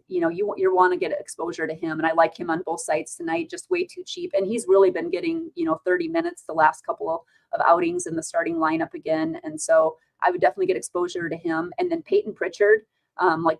you want to get exposure to him, and I like him on both sides tonight. Just way too cheap, and he's really been getting 30 minutes the last couple of outings in the starting lineup again, and so I would definitely get exposure to him. And then Peyton Pritchard, like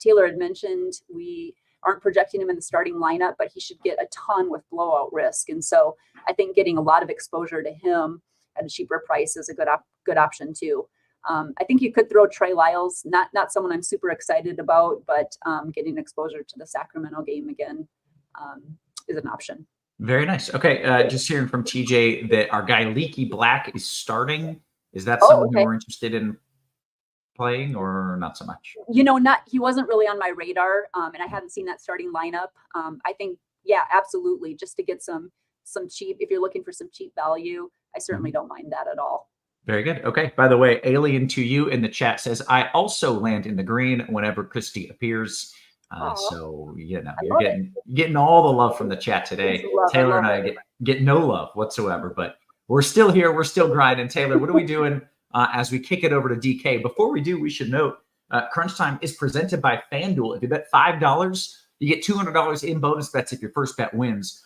Taylor had mentioned, we aren't projecting him in the starting lineup, but he should get a ton with blowout risk. And so I think getting a lot of exposure to him at a cheaper price is a good option too. I think you could throw Trey Lyles, not someone I'm super excited about, but getting exposure to the Sacramento game again is an option. Very nice. Okay, just hearing from TJ that our guy Leaky Black is starting. Is that someone who we're interested in playing, or not so much? He wasn't really on my radar, and I hadn't seen that starting lineup. I think, yeah, absolutely. Just to get some cheap, if you're looking for some cheap value, I certainly don't mind that at all. Very good. Okay. By the way, Alien to You in the chat says, I also land in the green whenever Kristi appears. So, you're getting all the love from the chat today. Taylor and I get no love whatsoever, but we're still here. We're still grinding. Taylor, what are we doing as we kick it over to DK? Before we do, we should note Crunch Time is presented by FanDuel. If you bet $5, you get $200 in bonus bets if your first bet wins.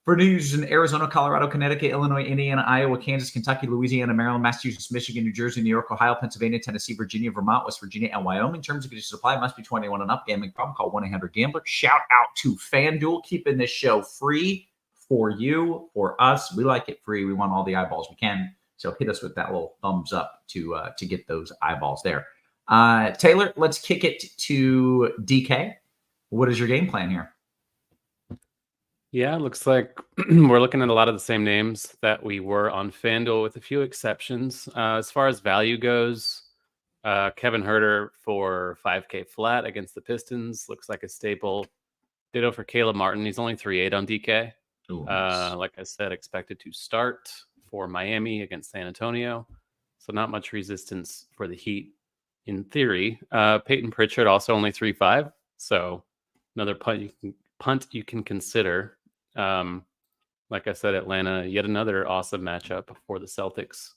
For new users in Arizona, Colorado, Connecticut, Illinois, Indiana, Iowa, Kansas, Kentucky, Louisiana, Maryland, Massachusetts, Michigan, New Jersey, New York, Ohio, Pennsylvania, Tennessee, Virginia, Vermont, West Virginia, and Wyoming. Terms and conditions apply. Must be 21 and up. Gambling problem? Call 1-800-GAMBLER. Shout out to FanDuel, keeping this show free for you, for us. We like it free. We want all the eyeballs we can. So hit us with that little thumbs up to get those eyeballs there. Taylor, let's kick it to DK. What is your game plan here? Yeah, looks like we're looking at a lot of the same names that we were on FanDuel, with a few exceptions. As far as value goes, Kevin Herter for 5K flat against the Pistons looks like a staple. Ditto for Caleb Martin. He's only 3.8 on DK. Ooh, nice. Like I said, expected to start for Miami against San Antonio. So not much resistance for the Heat in theory. Peyton Pritchard also only 3.5. So another punt you can consider. Like I said, Atlanta, yet another awesome matchup for the Celtics.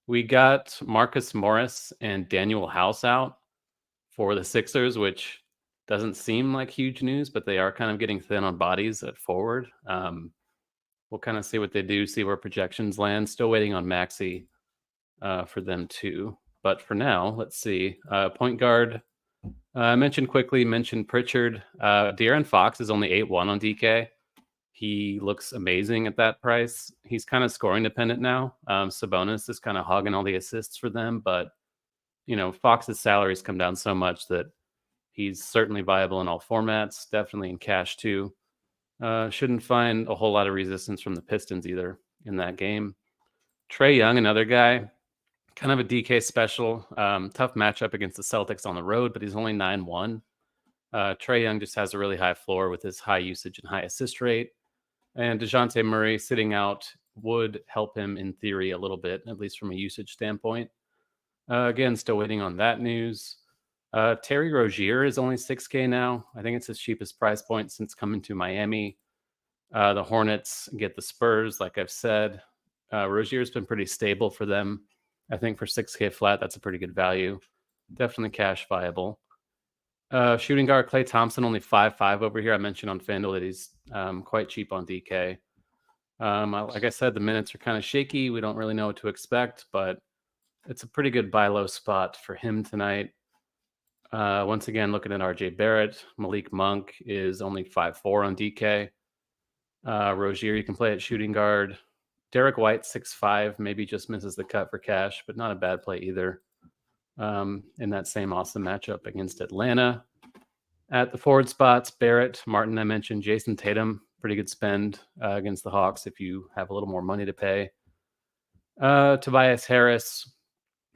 We got Marcus Morris and Daniel House out for the Sixers, which doesn't seem like huge news, but they are kind of getting thin on bodies at forward. We'll kind of see what they do, see where projections land. Still waiting on Maxey for them too. But for now, let's see. Point guard, mentioned Pritchard. De'Aaron Fox is only 8.1 on DK. He looks amazing at that price. He's kind of scoring dependent now. Sabonis is kind of hogging all the assists for them, but Fox's salaries come down so much that he's certainly viable in all formats, definitely in cash too. Shouldn't find a whole lot of resistance from the Pistons either in that game. Trae Young, another guy, kind of a DK special. Tough matchup against the Celtics on the road, but he's only 9.1. Trae Young just has a really high floor with his high usage and high assist rate. And DeJounte Murray sitting out would help him in theory a little bit, at least from a usage standpoint. Again, still waiting on that news. Terry Rozier is only 6K now. I think it's his cheapest price point since coming to Miami. The Hornets get the Spurs, like I've said. Rozier's been pretty stable for them. I think for 6K flat, that's a pretty good value. Definitely cash viable. Shooting guard Klay Thompson, only 5.5 over here. I mentioned on FanDuel that he's quite cheap on DK. Like I said, the minutes are kind of shaky. We don't really know what to expect, but it's a pretty good buy low spot for him tonight. Once again, looking at RJ Barrett, Malik Monk is only 5.4 on DK. Rozier, you can play at shooting guard. Derek White, 6.5, maybe just misses the cut for cash, but not a bad play either. In that same awesome matchup against Atlanta. At the forward spots, Barrett, Martin, I mentioned, Jason Tatum, pretty good spend against the Hawks if you have a little more money to pay. Tobias Harris,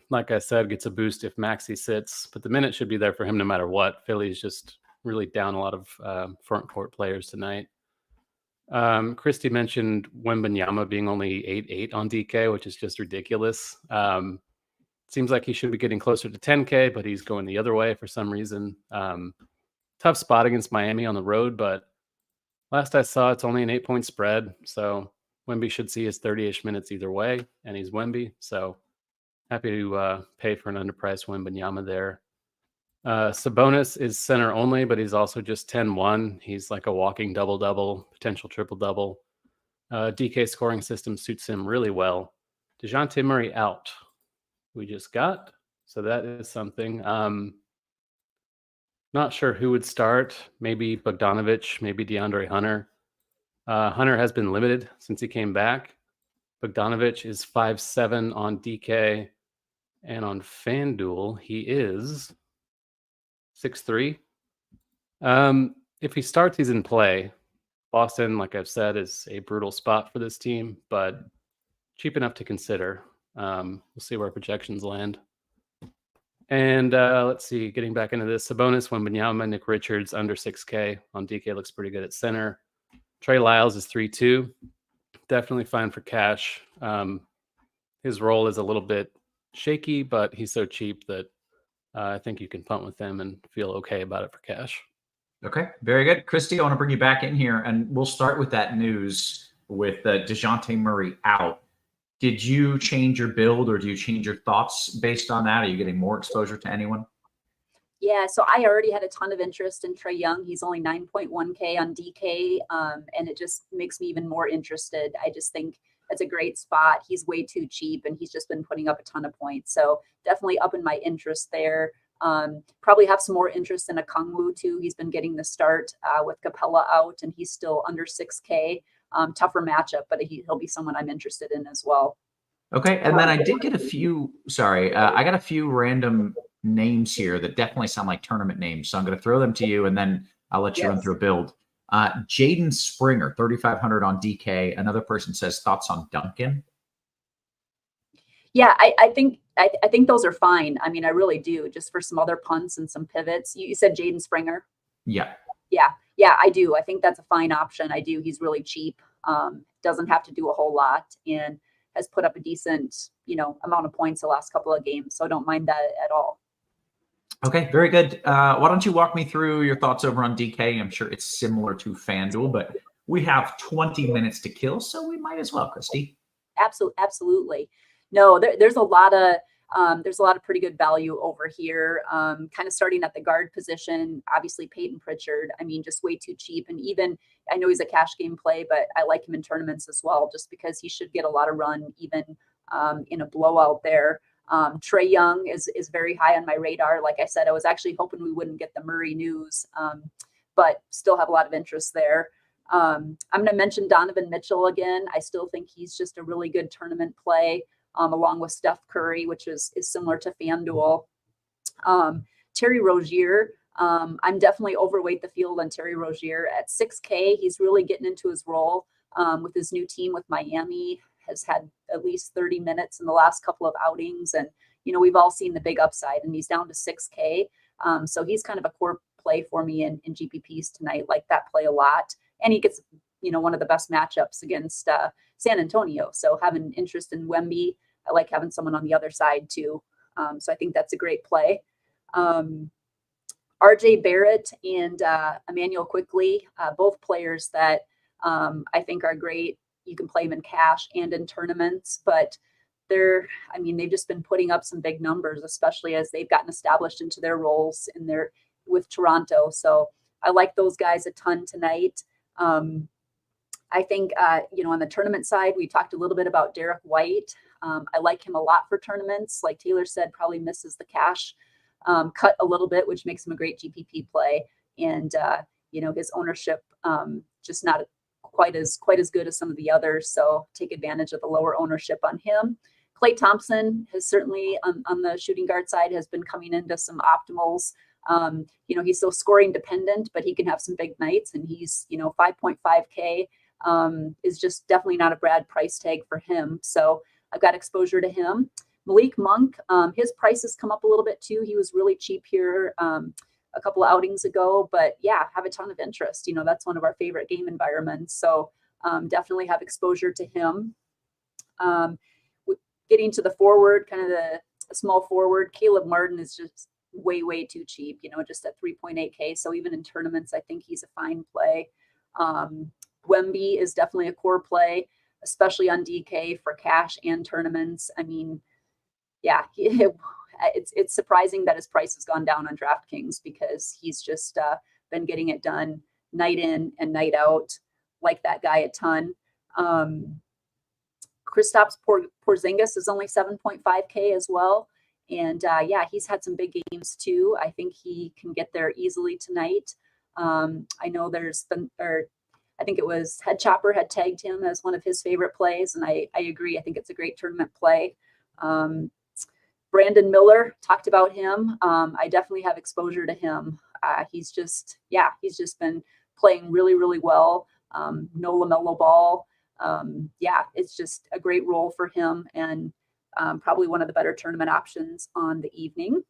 like I said, gets a boost if Maxey sits, but the minute should be there for him no matter what. Philly's just really down a lot of front court players tonight. Kristi mentioned Wembanyama being only 8.8 on DK, which is just ridiculous. Seems like he should be getting closer to 10K, but he's going the other way for some reason. Tough spot against Miami on the road, but last I saw, it's only an 8-point spread. So Wemby should see his 30-ish minutes either way, and he's Wemby. So happy to pay for an underpriced Wembanyama there. Sabonis is center only, but he's also just 10-1. He's like a walking double-double, potential triple-double. DK scoring system suits him really well. DeJounte Murray out. We just got. So that is something. Not sure who would start. Maybe Bogdanovich, maybe DeAndre Hunter. Hunter has been limited since he came back. Bogdanovich is 5'7" on DK. And on FanDuel, he is 6'3". If he starts, he's in play. Boston, like I've said, is a brutal spot for this team, but cheap enough to consider. We'll see where projections land. And let's see, getting back into this, Sabonis, Wembanyama, Nick Richards under 6K on DK looks pretty good at center. Trey Lyles is 3-2. Definitely fine for cash. His role is a little bit shaky, but he's so cheap that I think you can punt with him and feel okay about it for cash. Okay, very good. Kristi, I want to bring you back in here, and we'll start with that news with DeJounte Murray out. Did you change your build, or do you change your thoughts based on that? Are you getting more exposure to anyone? Yeah, so I already had a ton of interest in Trae Young. He's only 9.1K on DK, and it just makes me even more interested. I just think it's a great spot. He's way too cheap, and he's just been putting up a ton of points. So definitely up in my interest there. Probably have some more interest in Okongwu too. He's been getting the start with Capella out, and he's still under 6K. Tougher matchup, but he'll be someone I'm interested in as well. Okay, and then I did get a few. Sorry, I got a few random names here that definitely sound like tournament names. So I'm going to throw them to you, and then I'll let you run through a build. Jaden Springer, 3,500 on DK. Another person says thoughts on Duncan. Yeah, I think those are fine. I mean, I really do. Just for some other punts and some pivots. You said Jaden Springer. Yeah. Yeah, I do. I think that's a fine option. I do. He's really cheap. Doesn't have to do a whole lot, and has put up a decent, amount of points the last couple of games. So I don't mind that at all. Okay, very good. Why don't you walk me through your thoughts over on DK? I'm sure it's similar to FanDuel, but we have 20 minutes to kill, so we might as well, Kristi. Absolutely. No, there's a lot of pretty good value over here. Kind of starting at the guard position, obviously Peyton Pritchard. I mean, just way too cheap. And even, I know he's a cash game play, but I like him in tournaments as well, just because he should get a lot of run, even in a blowout there. Trae Young is very high on my radar. Like I said, I was actually hoping we wouldn't get the Murray news, but still have a lot of interest there. I'm going to mention Donovan Mitchell again. I still think he's just a really good tournament play. Along with Steph Curry, which is similar to FanDuel. Terry Rozier, I'm definitely overweight the field on Terry Rozier at 6K. He's really getting into his role with his new team with Miami. Has had at least 30 minutes in the last couple of outings. And, we've all seen the big upside, and he's down to 6K. So he's kind of a core play for me in GPPs tonight. Like that play a lot. And he gets, one of the best matchups against San Antonio. So having interest in Wemby, I like having someone on the other side too. So I think that's a great play. RJ Barrett and Emmanuel Quickly, both players that I think are great. You can play them in cash and in tournaments, but they've just been putting up some big numbers, especially as they've gotten established into their roles with Toronto. So I like those guys a ton tonight. I think, on the tournament side, we talked a little bit about Derek White. I like him a lot for tournaments. Like Taylor said, probably misses the cash cut a little bit, which makes him a great GPP play. And, his ownership just not quite as good as some of the others. So take advantage of the lower ownership on him. Klay Thompson has certainly on the shooting guard side has been coming into some optimals. He's still scoring dependent, but he can have some big nights, and he's, 5.5K. Is just definitely not a bad price tag for him. So I've got exposure to him. Malik Monk, his price has come up a little bit too. He was really cheap here a couple of outings ago, but yeah, have a ton of interest. That's one of our favorite game environments. So definitely have exposure to him. Getting to the forward, kind of small forward. Caleb Martin is just way too cheap, just at 3.8K. So even in tournaments, I think he's a fine play. Wemby is definitely a core play, especially on DK for cash and tournaments. I mean, yeah, it's surprising that his price has gone down on DraftKings because he's just been getting it done night in and night out. Like that guy a ton. Kristaps Porzingis is only 7.5K as well. And yeah, he's had some big games too. I think he can get there easily tonight. I know I think it was Head Chopper had tagged him as one of his favorite plays. And I agree. I think it's a great tournament play. Brandon Miller, talked about him. I definitely have exposure to him. He's just been playing really well. No LaMelo Ball. Yeah, it's just a great role for him and probably one of the better tournament options on the evening.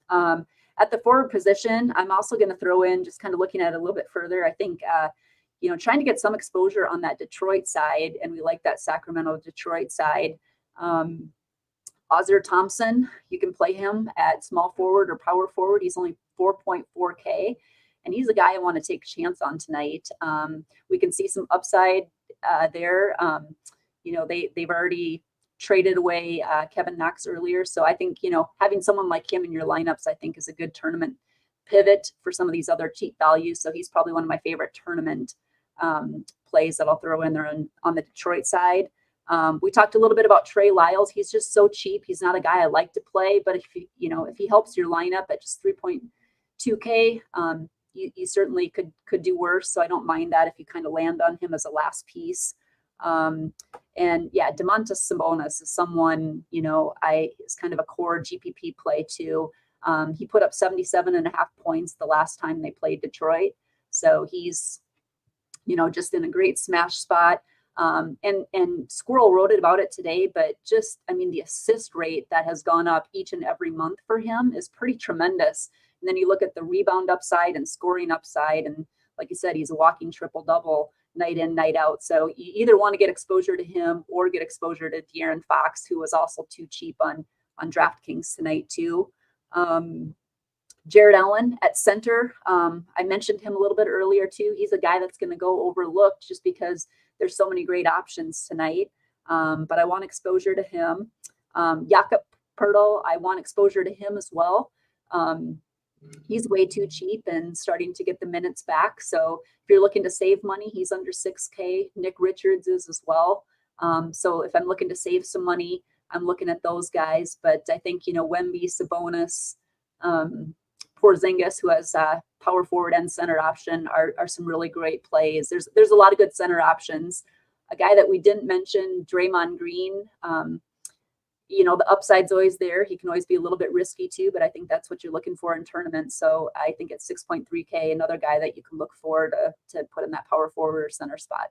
At the forward position, I'm also going to throw in, just kind of looking at it a little bit further, I think, trying to get some exposure on that Detroit side, and we like that Sacramento Detroit side. Ozzer Thompson, you can play him at small forward or power forward. He's only 4.4K, and he's a guy I want to take a chance on tonight. We can see some upside there. They've already traded away Kevin Knox earlier. So I think, having someone like him in your lineups, I think is a good tournament pivot for some of these other cheap values. So he's probably one of my favorite tournament plays that I'll throw in there on the Detroit side. We talked a little bit about Trey Lyles. He's just so cheap. He's not a guy I like to play, but if he helps your lineup at just 3.2K, you certainly could do worse. So I don't mind that if you kind of land on him as a last piece. And yeah, Domantas Sabonis is someone, is kind of a core GPP play too. He put up 77.5 points the last time they played Detroit. So he's, just in a great smash spot. And Squirrel wrote about it today, but the assist rate that has gone up each and every month for him is pretty tremendous. And then you look at the rebound upside and scoring upside. And like you said, he's a walking triple double night in, night out. So you either want to get exposure to him or get exposure to De'Aaron Fox, who was also too cheap on DraftKings tonight too. Jared Allen at center. I mentioned him a little bit earlier too. He's a guy that's going to go overlooked just because there's so many great options tonight. But I want exposure to him. Jakob Poeltl, I want exposure to him as well. He's way too cheap and starting to get the minutes back. So if you're looking to save money, he's under 6K. Nick Richards is as well. So if I'm looking to save some money, I'm looking at those guys. But I think, Wemby, Sabonis, Porzingis, who has power forward and center option, are some really great plays. There's a lot of good center options. A guy that we didn't mention, Draymond Green. The upside's always there. He can always be a little bit risky too, but I think that's what you're looking for in tournaments. So I think at 6.3K, another guy that you can look for to put in that power forward or center spot.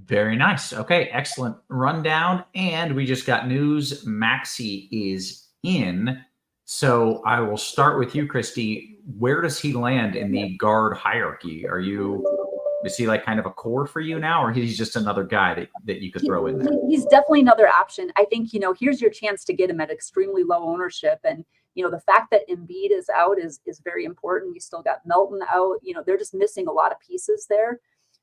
Very nice. Okay, excellent rundown. And we just got news. Maxey is in. So I will start with you, Kristi. Where does he land in the guard hierarchy? Is he like kind of a core for you now, or he's just another guy that you could throw in there? He's definitely another option. I think, here's your chance to get him at extremely low ownership. And, the fact that Embiid is out is very important. You still got Melton out. They're just missing a lot of pieces there.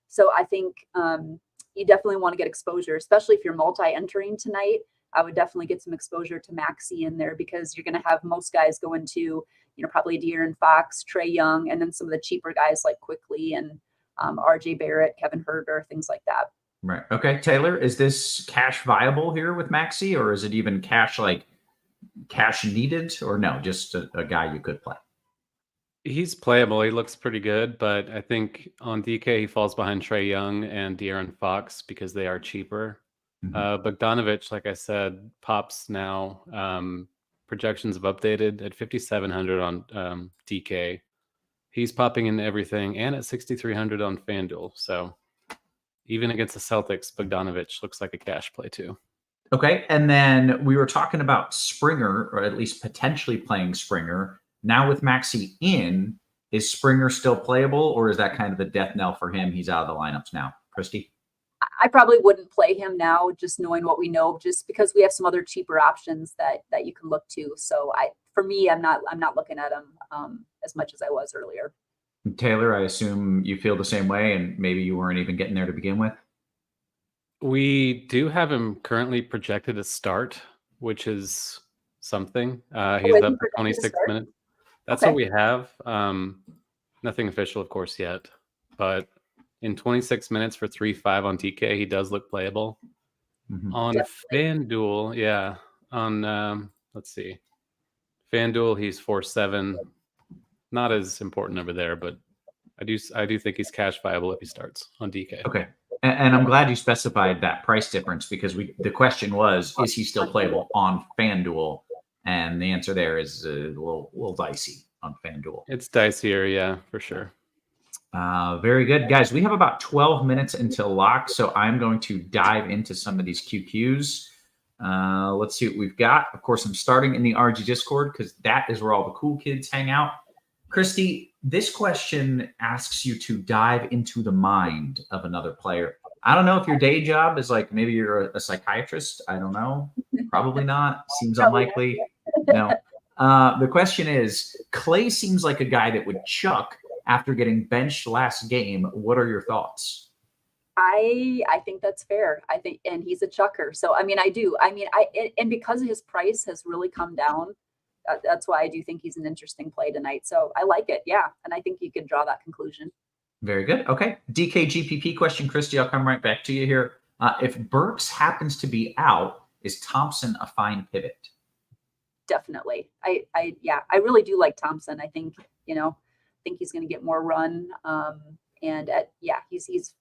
So I think you definitely want to get exposure, especially if you're multi-entering tonight. I would definitely get some exposure to Maxey in there because you're going to have most guys go into, probably De'Aaron Fox, Trae Young, and then some of the cheaper guys like Quickly and RJ Barrett, Kevin Huerter, things like that. Right. Okay. Taylor, is this cash viable here with Maxey, or is it even cash needed, or no, just a guy you could play? He's playable. He looks pretty good, but I think on DK he falls behind Trae Young and De'Aaron Fox because they are cheaper. Mm-hmm. Bogdanovich, like I said, pops now. Projections have updated at 5,700 on DK. He's popping in everything, and at 6,300 on FanDuel. So even against the Celtics, Bogdanovich looks like a cash play too. Okay, and then we were talking about Springer, or at least potentially playing Springer. Now with Maxey in, is Springer still playable, or is that kind of the death knell for him? He's out of the lineups now. Kristi? I probably wouldn't play him now, just knowing what we know, just because we have some other cheaper options that you can look to. So for me, I'm not looking at him as much as I was earlier. Taylor, I assume you feel the same way, and maybe you weren't even getting there to begin with. We do have him currently projected to start, which is something. He's up for 26 minutes. That's what we have. Nothing official, of course, yet, but in 26 minutes for 3.5 on DK, he does look playable. On FanDuel, yeah. On let's see, FanDuel, he's 4.7. Not as important over there, but I do think he's cash viable if he starts on DK. Okay. And I'm glad you specified that price difference, because the question was, is he still playable on FanDuel? And the answer there is a little dicey on FanDuel. It's dicier, yeah, for sure. Very good. Guys, we have about 12 minutes until lock, so I'm going to dive into some of these QQs. Let's see what we've got. Of course, I'm starting in the RG Discord because that is where all the cool kids hang out. Kristi, this question asks you to dive into the mind of another player. I don't know if your day job is like, maybe you're a psychiatrist. I don't know. Probably not. Seems unlikely. No. The question is, Clay seems like a guy that would chuck after getting benched last game. What are your thoughts? I think that's fair. I think, and he's a chucker. So, I mean, I do. I mean, and because his price has really come down, that's why I do think he's an interesting play tonight. So I like it. Yeah. And I think you could draw that conclusion. Very good. Okay. DK GPP question, Kristi, I'll come right back to you here. If Burks happens to be out, is Thompson a fine pivot? Definitely. I really do like Thompson. I think, he's going to get more run. He's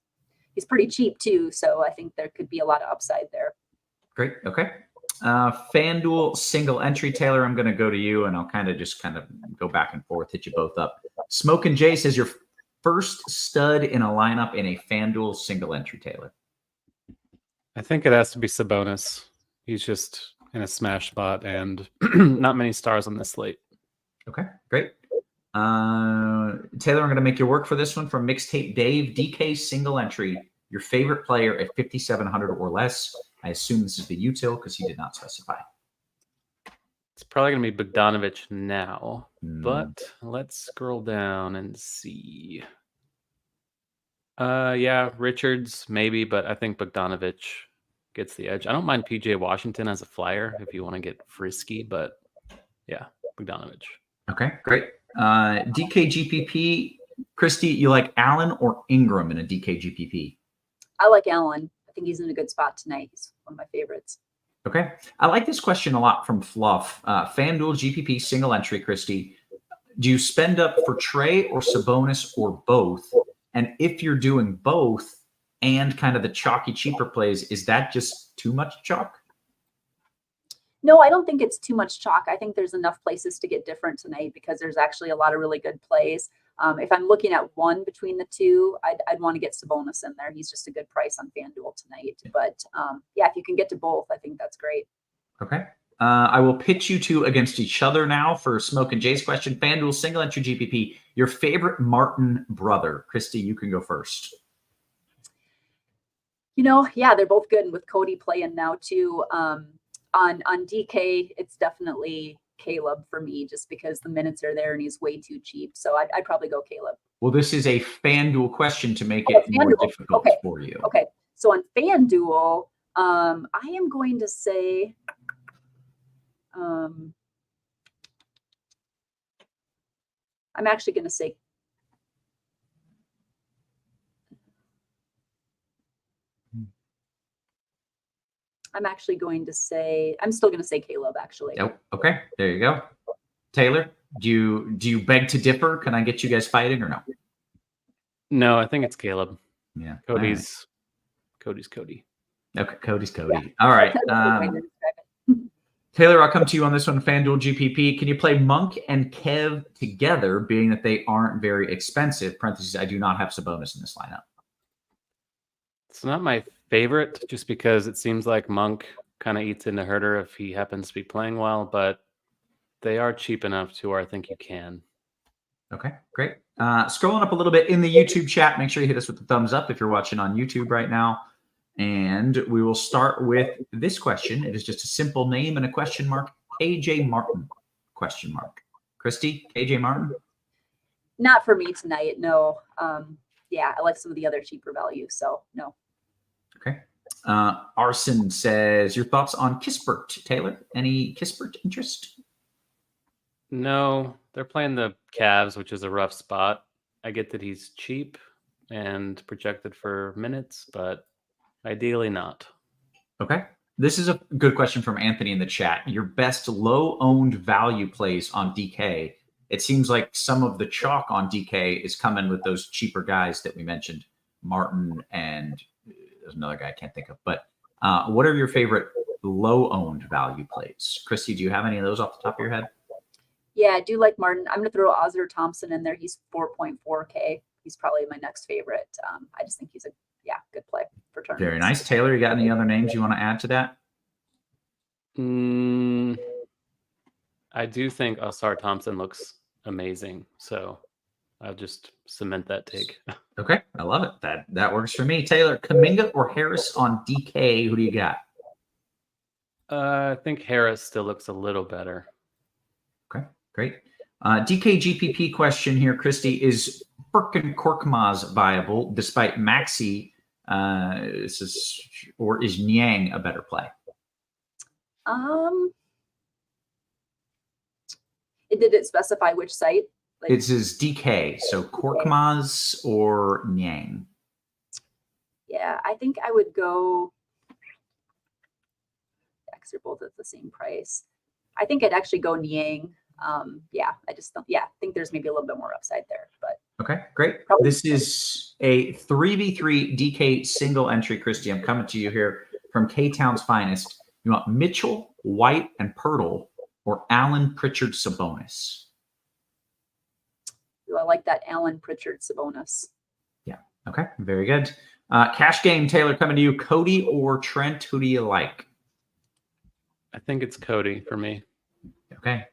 pretty cheap too. So I think there could be a lot of upside there. Great. Okay. FanDuel single entry, Taylor, I'm going to go to you, and I'll kind of go back and forth, hit you both up. Smoke and Jay says your first stud in a lineup in a FanDuel single entry, Taylor. I think it has to be Sabonis. He's just in a smash spot and not many stars on this slate. Okay, great. Taylor, I'm going to make you work for this one from Mixtape Dave. DK single entry, your favorite player at 5,700 or less. I assume this is the util because he did not specify. It's probably going to be Bogdanovic now, but let's scroll down and see. Yeah, Richards maybe, but I think Bogdanovic gets the edge. I don't mind PJ Washington as a flyer if you want to get frisky, but yeah, Bogdanovic. Okay, great. DK GPP, Kristi, you like Allen or Ingram in a DK GPP? I like Allen. I think he's in a good spot tonight. He's one of my favorites. Okay. I like this question a lot from Fluff. FanDuel GPP single entry, Kristi. Do you spend up for Trey or Sabonis or both? And if you're doing both and kind of the chalky cheaper plays, is that just too much chalk? No, I don't think it's too much chalk. I think there's enough places to get different tonight because there's actually a lot of really good plays. If I'm looking at one between the two, I'd want to get Sabonis in there. He's just a good price on FanDuel tonight. But if you can get to both, I think that's great. Okay. I will pitch you two against each other now for Smoke and Jay's question. FanDuel single entry GPP, your favorite Martin brother. Kristi, you can go first. They're both good. And with Cody playing now too, on DK, it's definitely Caleb for me, just because the minutes are there and he's way too cheap. So I'd probably go Caleb. Well, this is a FanDuel question to make it more difficult for you. Okay. So on FanDuel, I am going to say, I'm actually going to say, I'm still going to say Caleb, actually. Yep. Okay. There you go. Taylor, do you beg to differ? Can I get you guys fighting or no? No, I think it's Caleb. Yeah. Cody's Cody. Okay. Cody's Cody. Yeah. All right. Taylor, I'll come to you on this one. FanDuel GPP. Can you play Monk and Kev together, being that they aren't very expensive? Parentheses, I do not have Sabonis in this lineup. It's not my favorite, just because it seems like Monk kind of eats into Herter if he happens to be playing well, but they are cheap enough to where I think you can. Okay, great. Scrolling up a little bit in the YouTube chat, make sure you hit us with the thumbs up if you're watching on YouTube right now. And we will start with this question. It is just a simple name and a question mark. KJ Martin, question mark. Kristi, KJ Martin? Not for me tonight, no. Yeah, I like some of the other cheaper values, so no. Okay. Arson says, your thoughts on Kispert, Taylor? Any Kispert interest? No, they're playing the Cavs, which is a rough spot. I get that he's cheap and projected for minutes, but ideally not. Okay. This is a good question from Anthony in the chat. Your best low-owned value plays on DK. It seems like some of the chalk on DK is coming with those cheaper guys that we mentioned, Martin and there's another guy I can't think of. But what are your favorite low-owned value plays? Kristi, do you have any of those off the top of your head? Yeah, I do like Martin. I'm going to throw Ozzer Thompson in there. He's 4.4K. He's probably my next favorite. I just think he's a good play for tournaments. Very nice. Taylor, you got any other names you want to add to that? I do think Ozzer Thompson looks amazing, so I'll just cement that take. Okay, I love it. That works for me. Taylor, Kuminga or Harris on DK? Who do you got? I think Harris still looks a little better. Okay, great. DK GPP question here, Kristi. Is Furkan Korkmaz viable despite Maxey? Or is Niang a better play? Did it specify which site? Like, it says DK, so Korkmaz or Niang. Yeah, I think I would go. Because they're both at the same price. I think I'd actually go Niang. I just don't. Yeah, I think there's maybe a little bit more upside there. But okay, great. Probably. This is a 3v3 DK single entry, Kristi. I'm coming to you here from K-Town's finest. You want Mitchell, White, and Pirtle, or Allen, Pritchard, Sabonis? I like that Allen, Pritchard, Sabonis. Yeah. Okay. Very good. Cash game, Taylor, coming to you. Cody or Trent? Who do you like? I think it's Cody for me. Okay.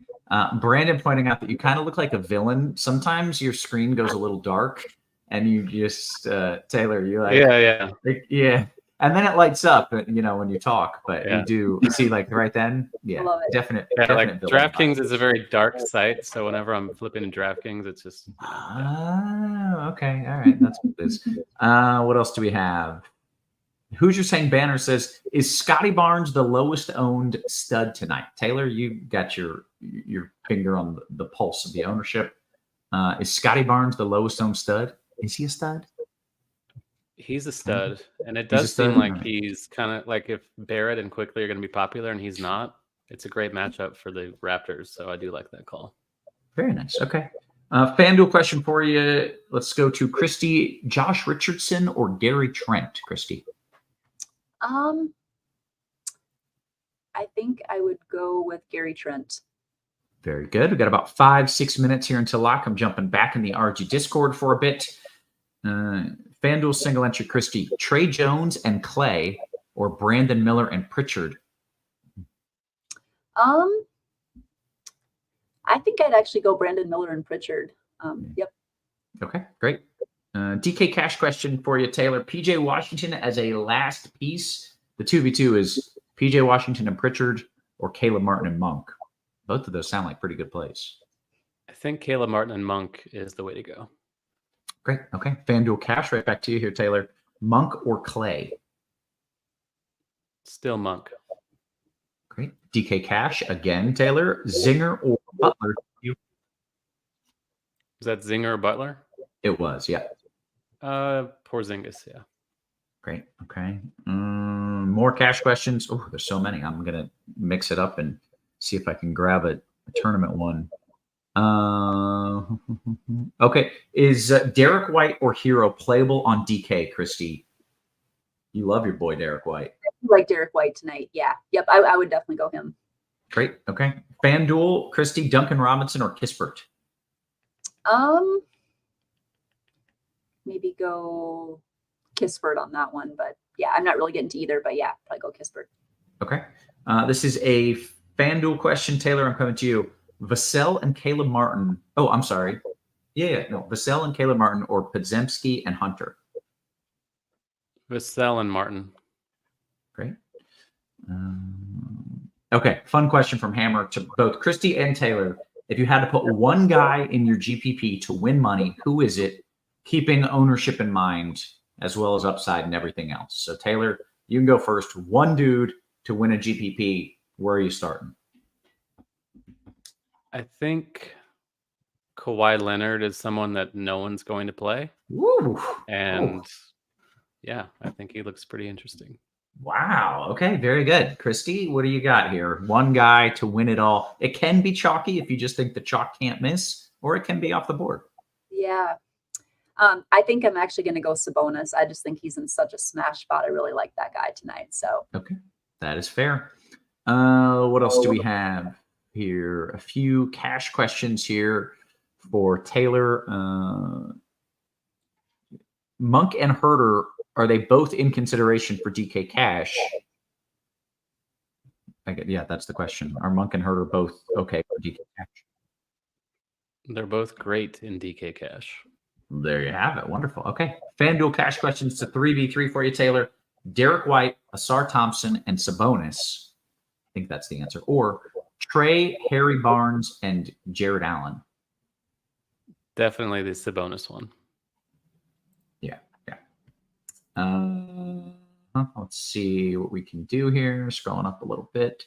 Brandon pointing out that you kind of look like a villain. Sometimes your screen goes a little dark, and you just Taylor, you like yeah. And then it lights up, when you talk. But you do see right then, definite. Yeah, like DraftKings is a very dark site, so whenever I'm flipping to DraftKings, it's just. Okay, all right, that's what it is. What else do we have? Hoosier Saying Banner says, "Is Scotty Barnes the lowest owned stud tonight?" Taylor, you got your finger on the pulse of the ownership. Is Scotty Barnes the lowest owned stud? Is he a stud? He's a stud, and it does seem like he's kind of like if Barrett and Quickly are going to be popular and he's not, it's a great matchup for the Raptors, so I do like that call. Very nice. Okay. FanDuel question for you. Let's go to Kristi. Josh Richardson or Gary Trent, Kristi? I think I would go with Gary Trent. Very good. We've got about 5-6 minutes here until lock. I'm jumping back in the RG Discord for a bit. FanDuel single entry, Kristi. Trey Jones and Clay or Brandon Miller and Pritchard? I think I'd actually go Brandon Miller and Pritchard. Yep. Okay, great. DK cash question for you, Taylor. PJ Washington as a last piece. The 2v2 is PJ Washington and Pritchard or Caleb Martin and Monk. Both of those sound like pretty good plays. I think Caleb Martin and Monk is the way to go. Great. Okay. FanDuel cash right back to you here, Taylor. Monk or Clay? Still Monk. Great. DK cash again, Taylor. Zinger or Butler? Was that Zinger or Butler? It was, yeah. Porzingis, yeah. Great. Okay. More cash questions. Oh, there's so many. I'm gonna mix it up and see if I can grab a tournament one. Okay. Is Derek White or Hero playable on DK, Kristi? You love your boy Derek White. I like Derek White tonight. Yeah. Yep. I would definitely go him. Great. Okay. FanDuel, Kristi, Duncan Robinson or Kispert? Maybe go Kispert on that one, but yeah, I'm not really getting to either, but yeah, probably go Kispert. Okay. This is a FanDuel question. Taylor, I'm coming to you. Vassell and Caleb Martin. Oh, I'm sorry. No. Vassell and Caleb Martin or Podziemski and Hunter? Vassell and Martin. Great. Okay, fun question from Hammer to both Kristi and Taylor. If you had to put one guy in your GPP to win money, who is it? Keeping ownership in mind, as well as upside and everything else. So Taylor, you can go first. One dude to win a GPP. Where are you starting? I think Kawhi Leonard is someone that no one's going to play. Woo. And yeah, I think he looks pretty interesting. Wow. Okay, very good. Kristi, what do you got here? One guy to win it all. It can be chalky if you just think the chalk can't miss, or it can be off the board. Yeah. I think I'm actually going to go Sabonis. I just think he's in such a smash spot. I really like that guy tonight. So okay, that is fair. What else do we have here? A few cash questions here for Taylor. Monk and Herter, are they both in consideration for DK Cash? Yeah, that's the question. Are Monk and Herter both okay for DK Cash? They're both great in DK Cash. There you have it. Wonderful. Okay. FanDuel cash questions to 3v3 for you, Taylor. Derek White, Asar Thompson, and Sabonis. I think that's the answer. Or Trey, Harry Barnes, and Jared Allen. Definitely the Sabonis one. Yeah. Let's see what we can do here. Scrolling up a little bit.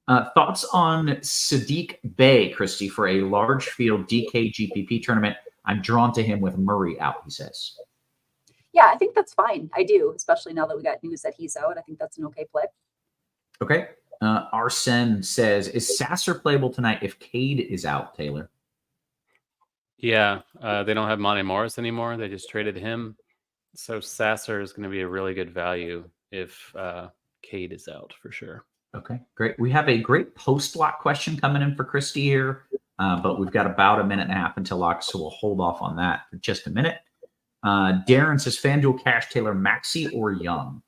Thoughts on Sadiq Bey, Kristi, for a large field DK GPP tournament? I'm drawn to him with Murray out, he says. Yeah, I think that's fine. I do, especially now that we got news that he's out. I think that's an okay play. Okay. Arsene says, is Sasser playable tonight if Cade is out, Taylor? Yeah, they don't have Monte Morris anymore. They just traded him. So Sasser is going to be a really good value if Cade is out for sure. Okay, great. We have a great post-lock question coming in for Kristi here. But we've got about a minute and a half until lock, so we'll hold off on that for just a minute. Darren says, FanDuel Cash, Taylor, Maxey or Young?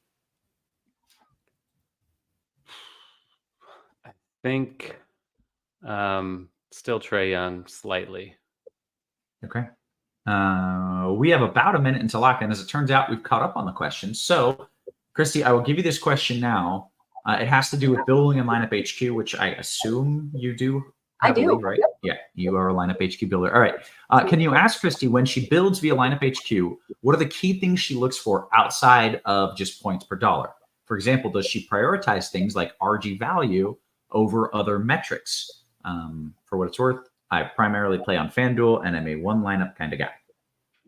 I think still Trae Young slightly. Okay. We have about a minute until lock, and as it turns out, we've caught up on the questions. So, Kristi, I will give you this question now. It has to do with building a lineup HQ, which I assume you do. I do. Right? Yep. Yeah, you are a lineup HQ builder. All right. Can you ask Kristi, when she builds via lineup HQ, what are the key things she looks for outside of just points per dollar? For example, does she prioritize things like RG value over other metrics? For what it's worth, I primarily play on FanDuel, and I'm a one lineup kind of guy.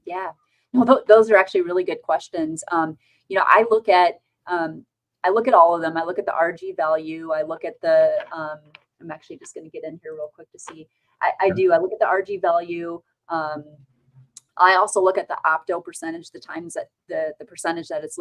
Yeah. No, those are actually really good questions. I look at all of them. I look at the RG value. I look at the I'm actually just going to get in here real quick to see. I look at the RG value. I also look at the opto percentage, the times that the percentage that it's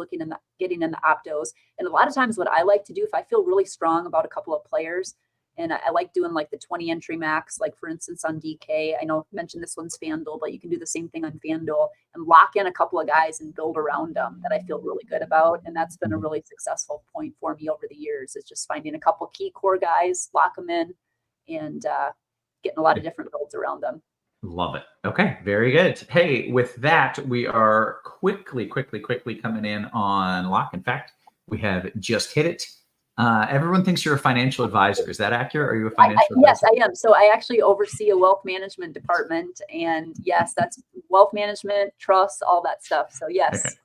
getting in the optos. And a lot of times what I like to do, if I feel really strong about a couple of players, and I like doing like the 20 entry max, like for instance on DK, I know I mentioned this one's FanDuel, but you can do the same thing on FanDuel and lock in a couple of guys and build around them that I feel really good about. And that's been a really successful point for me over the years. It's just finding a couple key core guys, lock them in, and getting a lot of different builds around them. Love it. Okay, very good. Hey, with that, we are quickly coming in on lock. In fact, we have just hit it. Everyone thinks you're a financial advisor. Is that accurate? Are you a financial advisor? Yes, I am. So I actually oversee a wealth management department. And yes, that's wealth management, trust, all that stuff. So yes. Okay.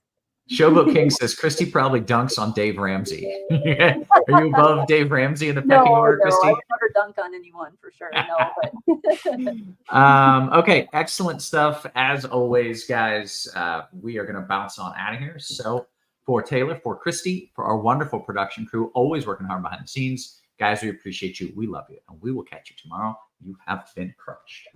Showboat King says, Kristi probably dunks on Dave Ramsey. Are you above Dave Ramsey in the pecking order, Kristi? I would never dunk on anyone for sure. No, but okay, excellent stuff. As always, guys, we are going to bounce on out of here. So for Taylor, for Kristi, for our wonderful production crew, always working hard behind the scenes. Guys, we appreciate you. We love you. And we will catch you tomorrow. You have been crushed.